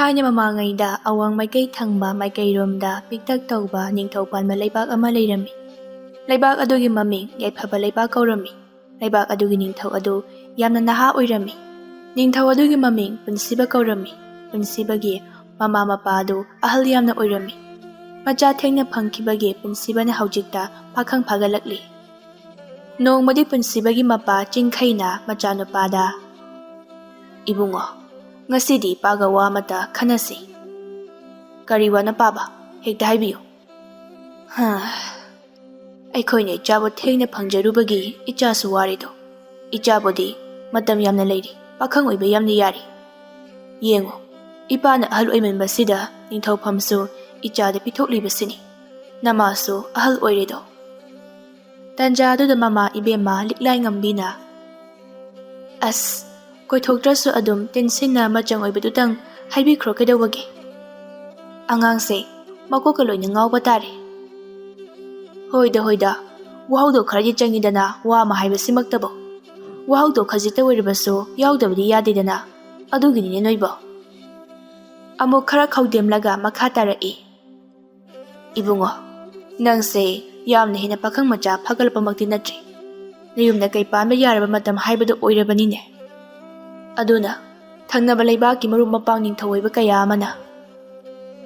Thꯥꯏꯅ ꯃꯃꯥꯡꯉꯩꯗ ꯑꯋꯥꯡ ꯃꯥꯏꯀꯩ ꯊꯪꯕ ꯃꯥꯏꯀꯩꯔꯣꯝꯗ ꯄꯤꯛꯇꯛ ꯇꯧꯕ ꯅꯤꯡꯊꯧ ꯄꯥꯟꯕ ꯂꯩꯕꯥꯛ ꯑꯃ ꯂꯩꯔꯝꯃꯤ꯫ ꯂꯩꯕꯥꯛ ꯑꯗꯨꯒꯤ ꯃꯃꯤꯡ ꯌꯥꯏꯐꯕ ꯂꯩꯕꯥꯛ ꯀꯧꯔꯝꯃꯤ꯫ ꯂꯩꯕꯥꯛ ꯑꯗꯨꯒꯤ ꯅꯤꯡꯊꯧ ꯑꯗꯨ ꯌꯥꯝꯅ ꯅꯍꯥ ꯑꯣꯏꯔꯝꯃꯤ꯫ ꯅꯤꯡꯊꯧ ꯑꯗꯨꯒꯤ ꯃꯃꯤꯡ ꯄꯨꯟꯁꯤꯕ ꯀꯧꯔꯝꯃꯤ꯫ ꯄꯨꯟꯁꯤꯕꯒꯤ ꯃꯃꯥ ꯃꯄꯥ ꯑꯗꯨ ꯑꯍꯜ ꯌꯥꯝꯅ ꯑꯣꯏꯔꯝꯃꯤ꯫ ꯃꯆꯥ ꯊꯦꯡꯅ ꯐꯪꯈꯤꯕꯒꯤ ꯄꯨꯟꯁꯤꯕꯅ ꯍꯧꯖꯤꯛꯇ ꯄꯥꯈꯪ ꯐꯥꯒꯠꯂꯛꯂꯤ꯫ ꯅꯣꯡꯃꯗꯤ ꯄꯨꯟꯁꯤꯕꯒꯤ ꯃꯄꯥ ꯆꯤꯡꯈꯩꯅ ꯃꯆꯥꯅꯨꯄꯥꯗ, "ꯏꯕꯨꯡꯉꯣ, ꯉꯁꯤꯗꯤ ꯏꯄꯥꯒ ꯋꯥ ꯑꯃꯇ ꯈꯟꯅꯁꯤ." "ꯀꯔꯤ ꯋꯥꯅꯣ ꯄꯥꯕ? ꯍꯦꯛꯇ ꯍꯥꯏꯕꯤꯌꯨ." "ꯑꯩꯈꯣꯏꯅ ꯏꯆꯥꯕꯨ ꯊꯦꯡꯅ ꯐꯪꯖꯔꯨꯕꯒꯤ ꯏꯆꯥꯁꯨ ꯋꯥꯔꯤꯗꯣ. ꯏꯆꯥꯕꯨꯗꯤ ꯃꯇꯝ ꯌꯥꯝꯅ ꯂꯩꯔꯤ, ꯄꯥꯈꯪ ꯑꯣꯏꯕ ꯌꯥꯝꯅ ꯌꯥꯔꯤ. ꯌꯦꯡꯉꯨ, ꯏꯄꯥꯅ ꯑꯍꯜ ꯑꯣꯏꯃꯟꯕꯁꯤꯗ ꯅꯤꯡꯊꯧꯐꯝꯁꯨ ꯏꯆꯥꯗ ꯄꯤꯊꯣꯛꯂꯤꯕꯁꯤꯅꯤ. ꯅꯃꯥꯁꯨ ꯑꯍꯜ ꯑꯣꯏꯔꯦꯗꯣ." ꯇꯟꯖꯥ ꯑꯗꯨꯗ ꯃꯃꯥ ꯏꯕꯦꯝꯃ ꯂꯤꯛꯂꯥꯏ ꯉꯝꯕꯤꯅ, "ꯑꯁ, ꯀꯣꯏꯊꯣꯛꯇ꯭ꯔꯁꯨ ꯑꯗꯨꯝ ꯇꯤꯟꯁꯤꯟꯅ ꯃꯆꯪ ꯑꯣꯏꯕꯗꯨꯇꯪ ꯍꯥꯏꯕꯤꯈ꯭ꯔꯣ ꯀꯩꯗꯧꯕꯒꯦ? ꯑꯉꯥꯡꯁꯦ ꯃꯀꯣꯛꯀ ꯂꯣꯏꯅ ꯉꯥꯎꯕ ꯇꯥꯔꯦ." "ꯍꯣꯏꯗ, ꯋꯥꯍꯧꯗꯣ ꯈꯔꯗꯤ ꯆꯪꯉꯤꯗꯅ ꯋꯥ ꯑꯃ ꯍꯥꯏꯕꯁꯤꯃꯛꯇꯕꯣ. ꯋꯥꯍꯧꯗꯣ ꯈꯖꯤꯛꯇ ꯑꯣꯏꯔꯕꯁꯨ ꯌꯥꯎꯗꯕꯗꯤ ꯌꯥꯗꯦꯗꯅ, ꯑꯗꯨꯒꯤꯅꯤꯅꯦ ꯅꯣꯏꯕꯣ." ꯑꯃꯨꯛ ꯈꯔ ꯈꯧꯗꯦꯝꯂꯒ ꯃꯈꯥ ꯇꯥꯔꯛꯏ, "ꯏꯕꯨꯡꯉꯣ, ꯅꯪꯁꯦ ꯌꯥꯝꯅ ꯍꯦꯟꯅ ꯄꯥꯈꯪ ꯃꯆꯥ ꯐꯥꯒꯠꯂꯛꯄꯃꯛꯇꯤ ꯅꯠꯇ꯭ꯔꯤ. ꯅꯌꯨꯝꯗ ꯀꯩ ꯄꯥꯟꯕ ꯌꯥꯔꯕ ꯃꯇꯝ ꯍꯥꯏꯕꯗꯨ ꯑꯣꯏꯔꯕꯅꯤꯅꯦ. ꯑꯗꯨꯅ ꯊꯪꯅꯕ ꯂꯩꯕꯥꯛꯀꯤ ꯃꯔꯨꯞ ꯃꯄꯥꯡ ꯅꯤꯡꯊꯧ ꯑꯣꯏꯕ ꯀꯌꯥ ꯑꯃꯅ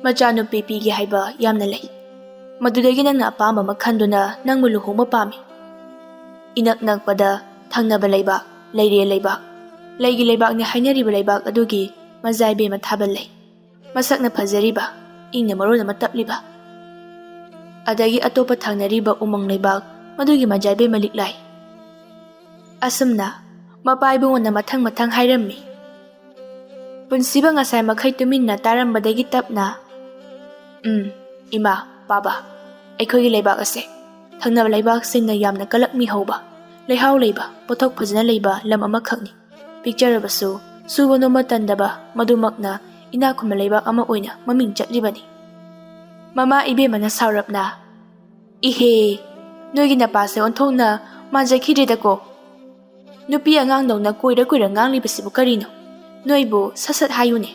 ꯃꯆꯥꯅꯨꯄꯤ ꯄꯤꯒꯦ ꯍꯥꯏꯕ ꯌꯥꯝꯅ ꯂꯩ. ꯃꯗꯨꯗꯒꯤ ꯅꯪꯅ ꯑꯄꯥꯝꯕ ꯑꯃ ꯈꯟꯗꯨꯅ ꯅꯪꯕꯨ ꯂꯨꯍꯣꯡꯕ ꯄꯥꯝꯃꯤ. ꯏꯅꯛ ꯅꯛꯄꯗ ꯊꯪꯅꯕ ꯂꯩꯕꯥꯛ, ꯂꯩꯔꯦ ꯂꯩꯕꯥꯛ, ꯂꯩꯒꯤ ꯂꯩꯕꯥꯛꯅꯤ ꯍꯥꯏꯅꯔꯤꯕ ꯂꯩꯕꯥꯛ ꯑꯗꯨꯒꯤ ꯃꯖꯥꯏꯕꯦꯝꯃ ꯊꯥꯕꯜ ꯂꯩ. ꯃꯁꯛꯅ ꯐꯖꯔꯤꯕ, ꯏꯪꯅ ꯃꯔꯣꯟ ꯑꯃ ꯇꯞꯂꯤꯕ. ꯑꯗꯒꯤ ꯑꯇꯣꯞꯄ ꯊꯪꯅꯔꯤꯕ ꯎꯃꯪ ꯂꯩꯕꯥꯛ, ꯃꯗꯨꯒꯤ ꯃꯖꯥꯏꯕꯦꯝꯃ ꯂꯤꯛꯂꯥꯏ." ꯑꯁꯨꯝꯅ ꯃꯄꯥ ꯏꯕꯨꯡꯉꯣꯅ ꯃꯊꯪ ꯍꯥꯏꯔꯝꯃꯤ꯫ ꯄꯨꯟꯁꯤꯕ ꯉꯁꯥꯏ ꯃꯈꯩ ꯇꯨꯃꯤꯟꯅ ꯇꯥꯔꯝꯕꯗꯒꯤ ꯇꯞꯅ, "ꯏꯃꯥ, ꯕꯥꯕꯥ, ꯑꯩꯈꯣꯏꯒꯤ ꯂꯩꯕꯥꯛ ꯑꯁꯦ ꯊꯪꯅꯕ ꯂꯩꯕꯥꯛꯁꯤꯡꯅ ꯌꯥꯝꯅ ꯀꯂꯛꯃꯤ ꯍꯧꯕ, ꯂꯩꯍꯥꯎ ꯂꯩꯕ, ꯄꯣꯠꯊꯣꯛ ꯐꯖꯅ ꯂꯩꯕ ꯂꯝ ꯑꯃꯈꯛꯅꯤ. ꯄꯤꯛꯆꯔꯕꯁꯨ ꯁꯨꯕ ꯅꯣꯝꯕ ꯇꯟꯗꯕ, ꯃꯗꯨꯃꯛꯅ ꯏꯅꯥꯛ ꯈꯨꯟꯕ ꯂꯩꯕꯥꯛ ꯑꯃ ꯑꯣꯏꯅ ꯃꯃꯤꯡ ꯆꯠꯂꯤꯕꯅꯤ." ꯃꯃꯥ ꯏꯕꯦꯝꯃꯅ ꯁꯥꯎꯔꯞꯅ, "ꯏꯍꯦ, ꯅꯣꯏꯒꯤ ꯅꯄꯥꯁꯦ ꯑꯣꯟꯊꯣꯛꯅ ꯃꯥꯟꯖꯈꯤꯗ꯭ꯔꯦꯗꯀꯣ. ꯅꯨꯄꯤ ꯑꯉꯥꯡꯗꯧꯅ ꯀꯣꯏꯔ ꯉꯥꯡꯂꯤꯕꯁꯤꯕꯨ ꯀꯔꯤꯅꯣ? ꯅꯣꯏꯕꯨ ꯁꯠ ꯍꯥꯏꯌꯨꯅꯦ.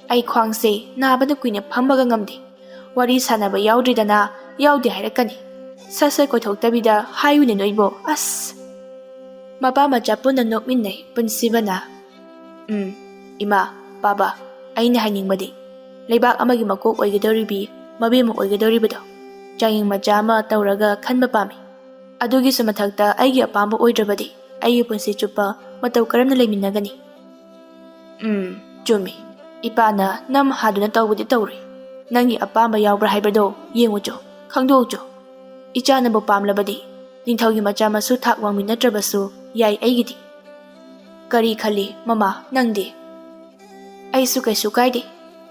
ꯑꯩ ꯈ꯭ꯋꯥꯡꯁꯦ ꯅꯥꯕꯅ ꯀꯨꯏꯅ ꯐꯝꯕꯒ ꯉꯝꯗꯦ. ꯋꯥꯔꯤ ꯁꯥꯟꯅꯕ ꯌꯥꯎꯗ꯭ꯔꯤꯗꯅ ꯌꯥꯎꯗꯦ ꯍꯥꯏꯔꯛꯀꯅꯤ. ꯁꯠ ꯀꯣꯏꯊꯣꯛꯇꯕꯤꯗ ꯍꯥꯏꯌꯨꯅꯦ ꯅꯣꯏꯕꯣ, ꯑꯁ." ꯃꯄꯥ ꯃꯆꯥ ꯄꯨꯟꯅ ꯅꯣꯛꯃꯤꯟꯅꯩ꯫ ꯄꯨꯟꯁꯤꯕꯅ, "ꯏꯃꯥ, ꯕꯥꯕꯥ, ꯑꯩꯅ ꯍꯥꯏꯅꯤꯡꯕꯗꯤ ꯂꯩꯕꯥꯛ ꯑꯃꯒꯤ ꯃꯀꯣꯛ ꯑꯣꯏꯒꯗꯧꯔꯤꯕꯤ ꯃꯕꯦꯝꯃ ꯑꯣꯏꯒꯗꯧꯔꯤꯕꯗꯣ ꯆꯥꯡꯌꯦꯡ ꯃꯆꯥ ꯑꯃ ꯇꯧꯔꯒ ꯈꯟꯕ ꯄꯥꯝꯃꯤ. ꯑꯗꯨꯒꯤꯁꯨ ꯃꯊꯛꯇ ꯑꯩꯒꯤ ꯑꯄꯥꯝꯕ ꯑꯣꯏꯗ꯭ꯔꯕꯗꯤ ꯑꯩꯒꯤ ꯄꯨꯟꯁꯤ ꯆꯨꯞꯄ ꯃꯇꯧ ꯀꯔꯝꯅ ꯂꯩꯃꯤꯟꯅꯒꯅꯤ?" "ꯆꯨꯝꯃꯤ. ꯏꯄꯥꯅ ꯅꯝ ꯍꯥꯗꯨꯅ ꯇꯧꯕꯗꯤ ꯇꯧꯔꯣꯏ. ꯅꯪꯒꯤ ꯑꯄꯥꯝꯕ ꯌꯥꯎꯕ꯭ꯔꯥ ꯍꯥꯏꯕꯗꯣ ꯌꯦꯡꯉꯨꯆꯣ, ꯈꯪꯗꯣꯛꯎꯆꯣ. ꯏꯆꯥꯅꯕꯨ ꯄꯥꯝꯂꯕꯗꯤ ꯅꯤꯡꯊꯧꯒꯤ ꯃꯆꯥ ꯃꯁꯨ ꯊꯥꯛ ꯋꯥꯡꯃꯤꯟꯅꯗ꯭ꯔꯕꯁꯨ ꯌꯥꯏ ꯑꯩꯒꯤꯗꯤ." "ꯀꯔꯤ ꯈꯜꯂꯤ ꯃꯃꯥ ꯅꯪꯗꯤ?" "ꯑꯩꯁꯨ ꯀꯩꯁꯨ ꯀꯥꯏꯗꯦ.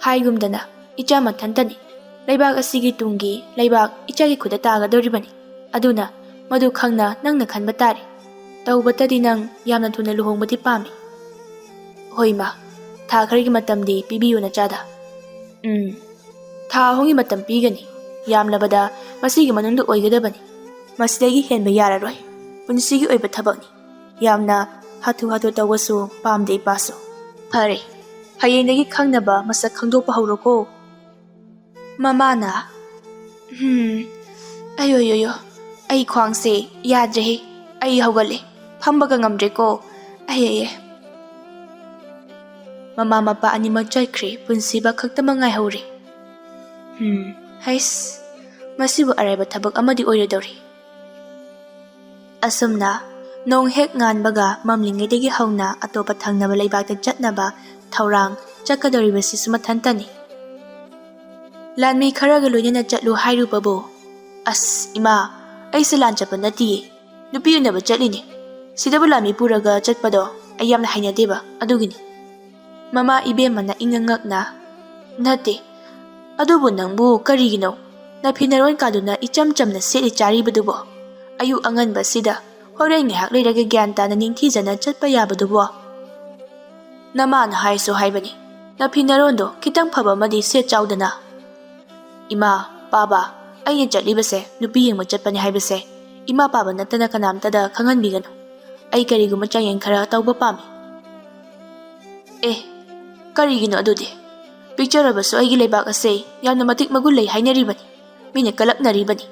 ꯍꯥꯏꯒꯨꯝꯗꯅ ꯏꯆꯥ ꯃꯊꯟꯇꯅꯤ. ꯂꯩꯕꯥꯛ ꯑꯁꯤꯒꯤ ꯇꯨꯡꯒꯤ ꯂꯩꯕꯥꯛ ꯏꯆꯥꯒꯤ ꯈꯨꯠꯇ ꯇꯥꯒꯗꯧꯔꯤꯕꯅꯤ. ꯑꯗꯨꯅ ꯃꯗꯨ ꯈꯪꯅ ꯅꯪꯅ ꯈꯟꯕ ꯇꯥꯔꯦ. ꯇꯧꯕꯇꯗꯤ ꯅꯪ ꯌꯥꯝꯅ ꯊꯨꯅ ꯂꯨꯍꯣꯡꯕꯗꯤ ꯄꯥꯝꯃꯤ." "ꯍꯣꯏ ꯃꯥ, ꯊꯥ ꯈꯔꯒꯤ ꯃꯇꯝꯗꯤ ꯄꯤꯕꯤꯌꯨ ꯅꯆꯥꯗ." "ꯊꯥ 4ꯒꯤ ꯃꯇꯝ ꯄꯤꯒꯅꯤ. ꯌꯥꯝꯂꯕꯗ ꯃꯁꯤꯒꯤ ꯃꯅꯨꯡꯗ ꯑꯣꯏꯒꯗꯕꯅꯤ. ꯃꯁꯤꯗꯒꯤ ꯍꯦꯟꯕ ꯌꯥꯔꯔꯣꯏ. ꯄꯨꯟꯁꯤꯒꯤ ꯑꯣꯏꯕ ꯊꯕꯛꯅꯤ. ꯌꯥꯝꯅ ꯍꯥꯊꯨ ꯇꯧꯕꯁꯨ ꯄꯥꯝꯗꯦ ꯏꯄꯥꯁꯨ." "ꯐꯔꯦ, ꯍꯌꯦꯡꯗꯒꯤ ꯈꯪꯅꯕ ꯃꯁꯛ ꯈꯪꯗꯣꯛꯄ ꯍꯧꯔꯣꯀꯣ." ꯃꯃꯥꯅ, "ꯑꯌꯣ, ꯑꯩ ꯈ꯭ꯋꯥꯡꯁꯦ ꯌꯥꯗ꯭ꯔꯦꯍꯦ. ꯑꯩ ꯍꯧꯒꯠꯂꯦ. ꯐꯝꯕꯒ ꯉꯝꯗ꯭ꯔꯦꯀꯣ. ꯑꯌꯦ." ꯃꯃꯥ ꯃꯄꯥ ꯑꯅꯤꯃꯛ ꯆꯠꯈ꯭ꯔꯦ. ꯄꯨꯟꯁꯤꯕ ꯈꯛꯇꯃꯛ ꯉꯥꯏꯍꯧꯔꯦ. ꯍꯩꯁ, ꯃꯁꯤꯕꯨ ꯑꯔꯥꯏꯕ ꯊꯕꯛ ꯑꯃꯗꯤ ꯑꯣꯏꯔꯗꯧꯔꯤ." ꯑꯁꯨꯝꯅ ꯅꯣꯡ ꯍꯦꯛ ꯉꯥꯟꯕꯒ ꯃꯝꯂꯤꯉꯩꯗꯒꯤ ꯍꯧꯅ ꯑꯇꯣꯞꯄ ꯊꯪꯅꯕ ꯂꯩꯕꯥꯛꯇ ꯆꯠꯅꯕ ꯊꯧꯔꯥꯡ ꯆꯠꯀꯗꯧꯔꯤꯕꯁꯤꯁꯨ ꯃꯊꯟꯇꯅꯤ꯫ ꯂꯥꯟꯃꯤ ꯈꯔꯒ ꯂꯣꯏꯅꯅ ꯆꯠꯂꯨ ꯍꯥꯏꯔꯨꯕꯕꯨ, "ꯑꯁ ꯏꯃꯥ, ꯑꯩꯁꯦ ꯂꯥꯟ ꯆꯠꯄ ꯅꯠꯇꯤꯌꯦ. ꯅꯨꯄꯤ ꯎꯅꯕ ꯆꯠꯂꯤꯅꯦ. ꯁꯤꯗꯕꯨ ꯂꯥꯟꯃꯤ ꯄꯨꯔꯒ ꯆꯠꯄꯗꯣ ꯑꯩ ꯌꯥꯝꯅ ꯍꯩꯅꯗꯦꯕ, ꯑꯗꯨꯒꯤꯅꯤ." ꯃꯃꯥ ꯏꯕꯦꯝꯃꯅ ꯏꯉꯛ-ꯉꯛꯅ, "ꯅꯠꯇꯦ, ꯑꯗꯨꯕꯨ ꯅꯪꯕꯨ ꯀꯔꯤꯒꯤꯅꯣ ꯅꯐꯤ ꯅꯔꯣꯟ ꯀꯥꯗꯨꯅ ꯏꯆꯝ ꯆꯝꯅ ꯁꯦꯠꯂꯤ ꯆꯥꯔꯤꯕꯗꯨꯕꯣ? ꯑꯌꯨꯛ ꯑꯉꯟꯕꯁꯤꯗ ꯍꯣꯔꯦꯟ ꯉꯥꯏꯍꯥꯛ ꯂꯩꯔꯒ ꯒ꯭ꯌꯥꯟ ꯇꯥꯅ ꯅꯤꯡꯊꯤꯖꯅ ꯆꯠꯄ ꯌꯥꯕꯗꯨꯕꯣ? ꯅꯃꯥꯅ ꯍꯥꯏꯁꯨ ꯍꯥꯏꯕꯅꯤ, ꯅꯐꯤ ꯅꯔꯣꯟꯗꯣ ꯈꯤꯇꯪ ꯐꯕ ꯑꯃꯗꯤ ꯁꯦꯠ ꯆꯥꯎꯗꯅ." "ꯏꯃꯥ, ꯕꯥꯕꯥ, ꯑꯩꯅ ꯆꯠꯂꯤꯕꯁꯦ ꯅꯨꯄꯤ ꯌꯦꯡꯕ ꯆꯠꯄꯅꯤ ꯍꯥꯏꯕꯁꯦ ꯏꯃꯥ ꯄꯥꯕ ꯅꯠꯇꯅ ꯀꯅꯥꯝꯇꯗ ꯈꯪꯍꯟꯕꯤꯒꯅꯨ. ꯑꯩ ꯀꯔꯤꯒꯨꯝꯕ ꯆꯥꯡꯌꯦꯡ ꯈꯔ ꯇꯧꯕ ꯄꯥꯝꯃꯤ." "ꯑꯦ, ꯀꯔꯤꯒꯤꯅꯣ ꯑꯗꯨꯗꯤ? ꯄꯤꯛꯆꯔꯕꯁꯨ ꯑꯩꯒꯤ ꯂꯩꯕꯥꯛ ꯑꯁꯤ ꯌꯥꯝꯅ ꯃꯇꯤꯛ ꯃꯒꯨꯟ ꯂꯩ ꯍꯥꯏꯅꯔꯤꯕꯅꯤ, ꯃꯤꯅ ꯀꯂꯛꯅꯔꯤꯕꯅꯤ,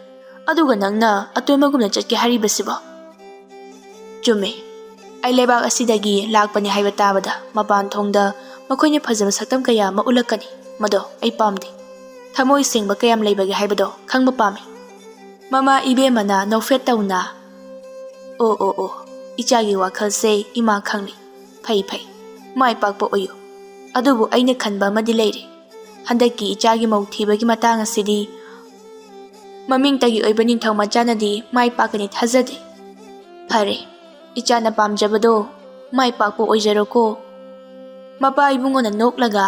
ꯑꯗꯨꯒ ꯅꯪꯅ ꯑꯇꯣꯟꯕꯒꯨꯝꯅ ꯆꯠꯀꯦ ꯍꯥꯏꯔꯤꯕꯁꯤꯕꯣ? ꯆꯨꯝꯃꯤ, ꯑꯩ ꯂꯩꯕꯥꯛ ꯑꯁꯤꯗꯒꯤ ꯂꯥꯛꯄꯅꯤ ꯍꯥꯏꯕ ꯇꯥꯕꯗ ꯃꯄꯥꯟ ꯊꯣꯡꯗ ꯃꯈꯣꯏꯅ ꯐꯖꯕ ꯁꯛꯇꯝ ꯀꯌꯥ ꯑꯃ ꯎꯠꯂꯛꯀꯅꯤ, ꯃꯗꯣ ꯑꯩ ꯄꯥꯝꯗꯦ꯫ ꯊꯃꯣꯏ ꯁꯦꯡꯕ ꯀꯌꯥꯝ ꯂꯩꯕꯒꯦ ꯍꯥꯏꯕꯗꯣ ꯈꯪꯕ ꯄꯥꯝꯃꯤ꯫ ꯃꯃꯥ ꯏꯕꯦꯝꯃꯅ ꯅꯣꯛꯐꯦꯠ ꯇꯧꯅ, ꯑꯣ, ꯏꯆꯥꯒꯤ ꯋꯥꯈꯜꯁꯦ ꯏꯃꯥ ꯈꯪꯂꯤ, ꯐꯩ, ꯃꯥꯏ ꯄꯥꯛꯄ ꯑꯣꯏꯌꯨ꯫ ꯑꯗꯨꯕꯨ ꯑꯩꯅ ꯈꯟꯕ ꯑꯃꯗꯤ ꯂꯩꯔꯦ, ꯍꯟꯗꯛꯀꯤ ꯏꯆꯥꯒꯤ ꯃꯧ ꯊꯤꯕꯒꯤ ꯃꯇꯥꯡ ꯑꯁꯤꯗꯤ ꯃꯃꯤꯡꯇꯒꯤ ꯑꯣꯏꯕ ꯅꯤꯡꯊꯧ ꯃꯆꯥꯅꯗꯤ ꯃꯥꯏ ꯄꯥꯛꯀꯅꯤ ꯊꯥꯖꯗꯦ꯫ ꯐꯔꯦ, ꯏꯆꯥꯅ ꯄꯥꯝꯖꯕꯗꯣ ꯃꯥꯏ ꯄꯥꯛꯄ ꯑꯣꯏꯖꯔꯣꯀꯣ꯫ ꯃꯄꯥ ꯏꯕꯨꯡꯉꯣꯅ ꯅꯣꯛꯂꯒ,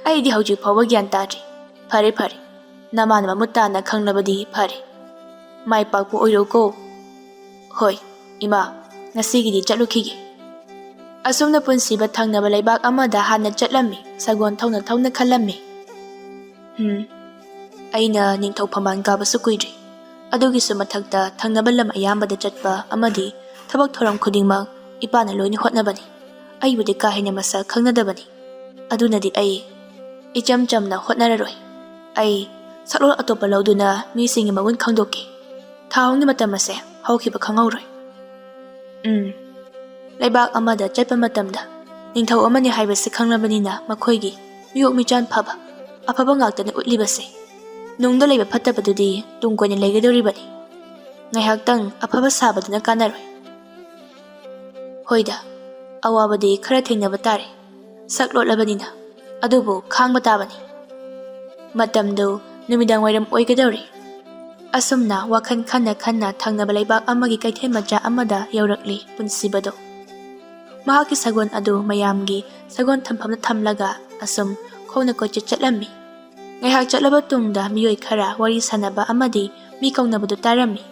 ꯑꯩꯗꯤ ꯍꯧꯖꯤꯛ ꯐꯥꯎꯕ ꯒ꯭ꯌꯥꯟ ꯇꯥꯗ꯭ꯔꯤ꯫ ꯐꯔꯦ, ꯅꯃꯥꯅ ꯃꯃꯨꯠ ꯇꯥꯅ ꯈꯪꯂꯕꯗꯤ ꯐꯔꯦ, ꯃꯥꯏ ꯄꯥꯛꯄ ꯑꯣꯏꯔꯣꯀꯣ꯫ ꯍꯣꯏ, ꯏꯃꯥ, ꯉꯁꯤꯒꯤꯗꯤ ꯆꯠꯂꯨꯈꯤꯒꯦ꯫ ꯑꯁꯨꯝꯅ ꯄꯨꯟꯁꯤꯕ ꯊꯪꯅꯕ ꯂꯩꯕꯥꯛ ꯑꯃꯗ ꯍꯥꯟꯅ ꯆꯠꯂꯝꯃꯤ, ꯁꯒꯣꯜ ꯊꯧꯅ ꯈꯜꯂꯝꯃꯤ꯫ ꯑꯩꯅ ꯅꯤꯡꯊꯧ ꯐꯝꯕꯥꯜ ꯀꯥꯕꯁꯨ ꯀꯨꯏꯗ꯭ꯔꯤ, ꯑꯗꯨꯒꯤꯁꯨ ꯃꯊꯛꯇ ꯊꯪꯅꯕ ꯂꯝ ꯑꯌꯥꯝꯕꯗ ꯆꯠꯄ ꯑꯃꯗꯤ ꯊꯕꯛ ꯊꯧꯔꯝ ꯈꯨꯗꯤꯡꯃꯛ ꯏꯄꯥꯅ ꯂꯣꯏꯅ ꯍꯣꯠꯅꯕꯅꯤ꯫ ꯑꯩꯕꯨꯗꯤ ꯀꯥ ꯍꯦꯟꯅ ꯃꯁꯛ ꯈꯪꯅꯗꯕꯅꯤ, ꯑꯗꯨꯅꯗꯤ ꯑꯩ ꯏꯆꯝ ꯆꯝꯅ ꯍꯣꯠꯅꯔꯔꯣꯏ꯫ ꯑꯩ ꯁꯛꯂꯣꯟ ꯑꯇꯣꯞꯄ ꯂꯧꯗꯨꯅ ꯃꯤꯁꯤꯡꯒꯤ ꯃꯒꯨꯟ ꯈꯪꯗꯣꯛꯀꯦ꯫ ꯊꯥ ꯑꯍꯨꯝꯒꯤ ꯃꯇꯝ ꯑꯁꯦ ꯍꯧꯈꯤꯕ ꯈꯪꯍꯧꯔꯣꯏ꯫ ꯂꯩꯕꯥꯛ ꯑꯃꯗ ꯆꯠꯄ ꯃꯇꯝꯗ ꯅꯤꯡꯊꯧ ꯑꯃꯅꯤ ꯍꯥꯏꯕꯁꯤ ꯈꯪꯂꯕꯅꯤꯅ ꯃꯈꯣꯏꯒꯤ ꯃꯤꯑꯣꯛ ꯃꯤꯆꯥꯟ ꯐꯕ, ꯑꯐꯕ ꯉꯥꯛꯇꯅ ꯎꯠꯂꯤꯕꯁꯦ꯫ ꯅꯨꯡꯗ ꯂꯩꯕ ꯐꯠꯇꯕꯗꯨꯗꯤ ꯇꯨꯡ ꯀꯣꯏꯅ ꯂꯩꯒꯗꯧꯔꯤꯕꯅꯤ, ꯉꯥꯏꯍꯥꯛꯇꯪ ꯑꯐꯕ ꯁꯥꯕꯗꯨꯅ ꯀꯥꯟꯅꯔꯣꯏ꯫ ꯍꯣꯏꯗ, ꯑꯋꯥꯕꯗꯤ ꯈꯔ ꯊꯦꯡꯅꯕ ꯇꯥꯔꯦ, ꯁꯛ ꯂꯣꯠꯂꯕꯅꯤꯅ, ꯑꯗꯨꯕꯨ ꯈꯥꯡꯕ ꯇꯥꯕꯅꯤ꯫ ꯃꯇꯝꯗꯨ ꯅꯨꯃꯤꯗꯥꯡ ꯋꯥꯏꯔꯝ ꯑꯣꯏꯒꯗꯧꯔꯤ꯫ ꯑꯁꯨꯝꯅ ꯋꯥꯈꯜ ꯈꯟꯅ ꯊꯪꯅꯕ ꯂꯩꯕꯥꯛ ꯑꯃꯒꯤ ꯀꯩꯊꯦꯜ ꯃꯆꯥ ꯑꯃꯗ ꯌꯧꯔꯛꯂꯤ ꯄꯨꯟꯁꯤꯕꯗꯣ꯫ ꯃꯍꯥꯛꯀꯤ ꯁꯒꯣꯜ ꯑꯗꯨ ꯃꯌꯥꯝꯒꯤ ꯁꯒꯣꯜ ꯊꯝꯐꯝꯗ ꯊꯝꯂꯒ ꯑꯁꯨꯝ ꯈꯣꯡꯅ ꯀꯣꯏꯆꯠ ꯆꯠꯂꯝꯃꯤ꯫ ꯉꯥꯏꯍꯥꯛ ꯆꯠꯂꯕ ꯇꯨꯡꯗ ꯃꯤꯑꯣꯏ ꯈꯔ ꯋꯥꯔꯤ ꯁꯥꯟꯅꯕ ꯑꯃꯗꯤ ꯃꯤ ꯀꯧꯅꯕꯗꯨ ꯇꯥꯔꯝꯃꯤ꯫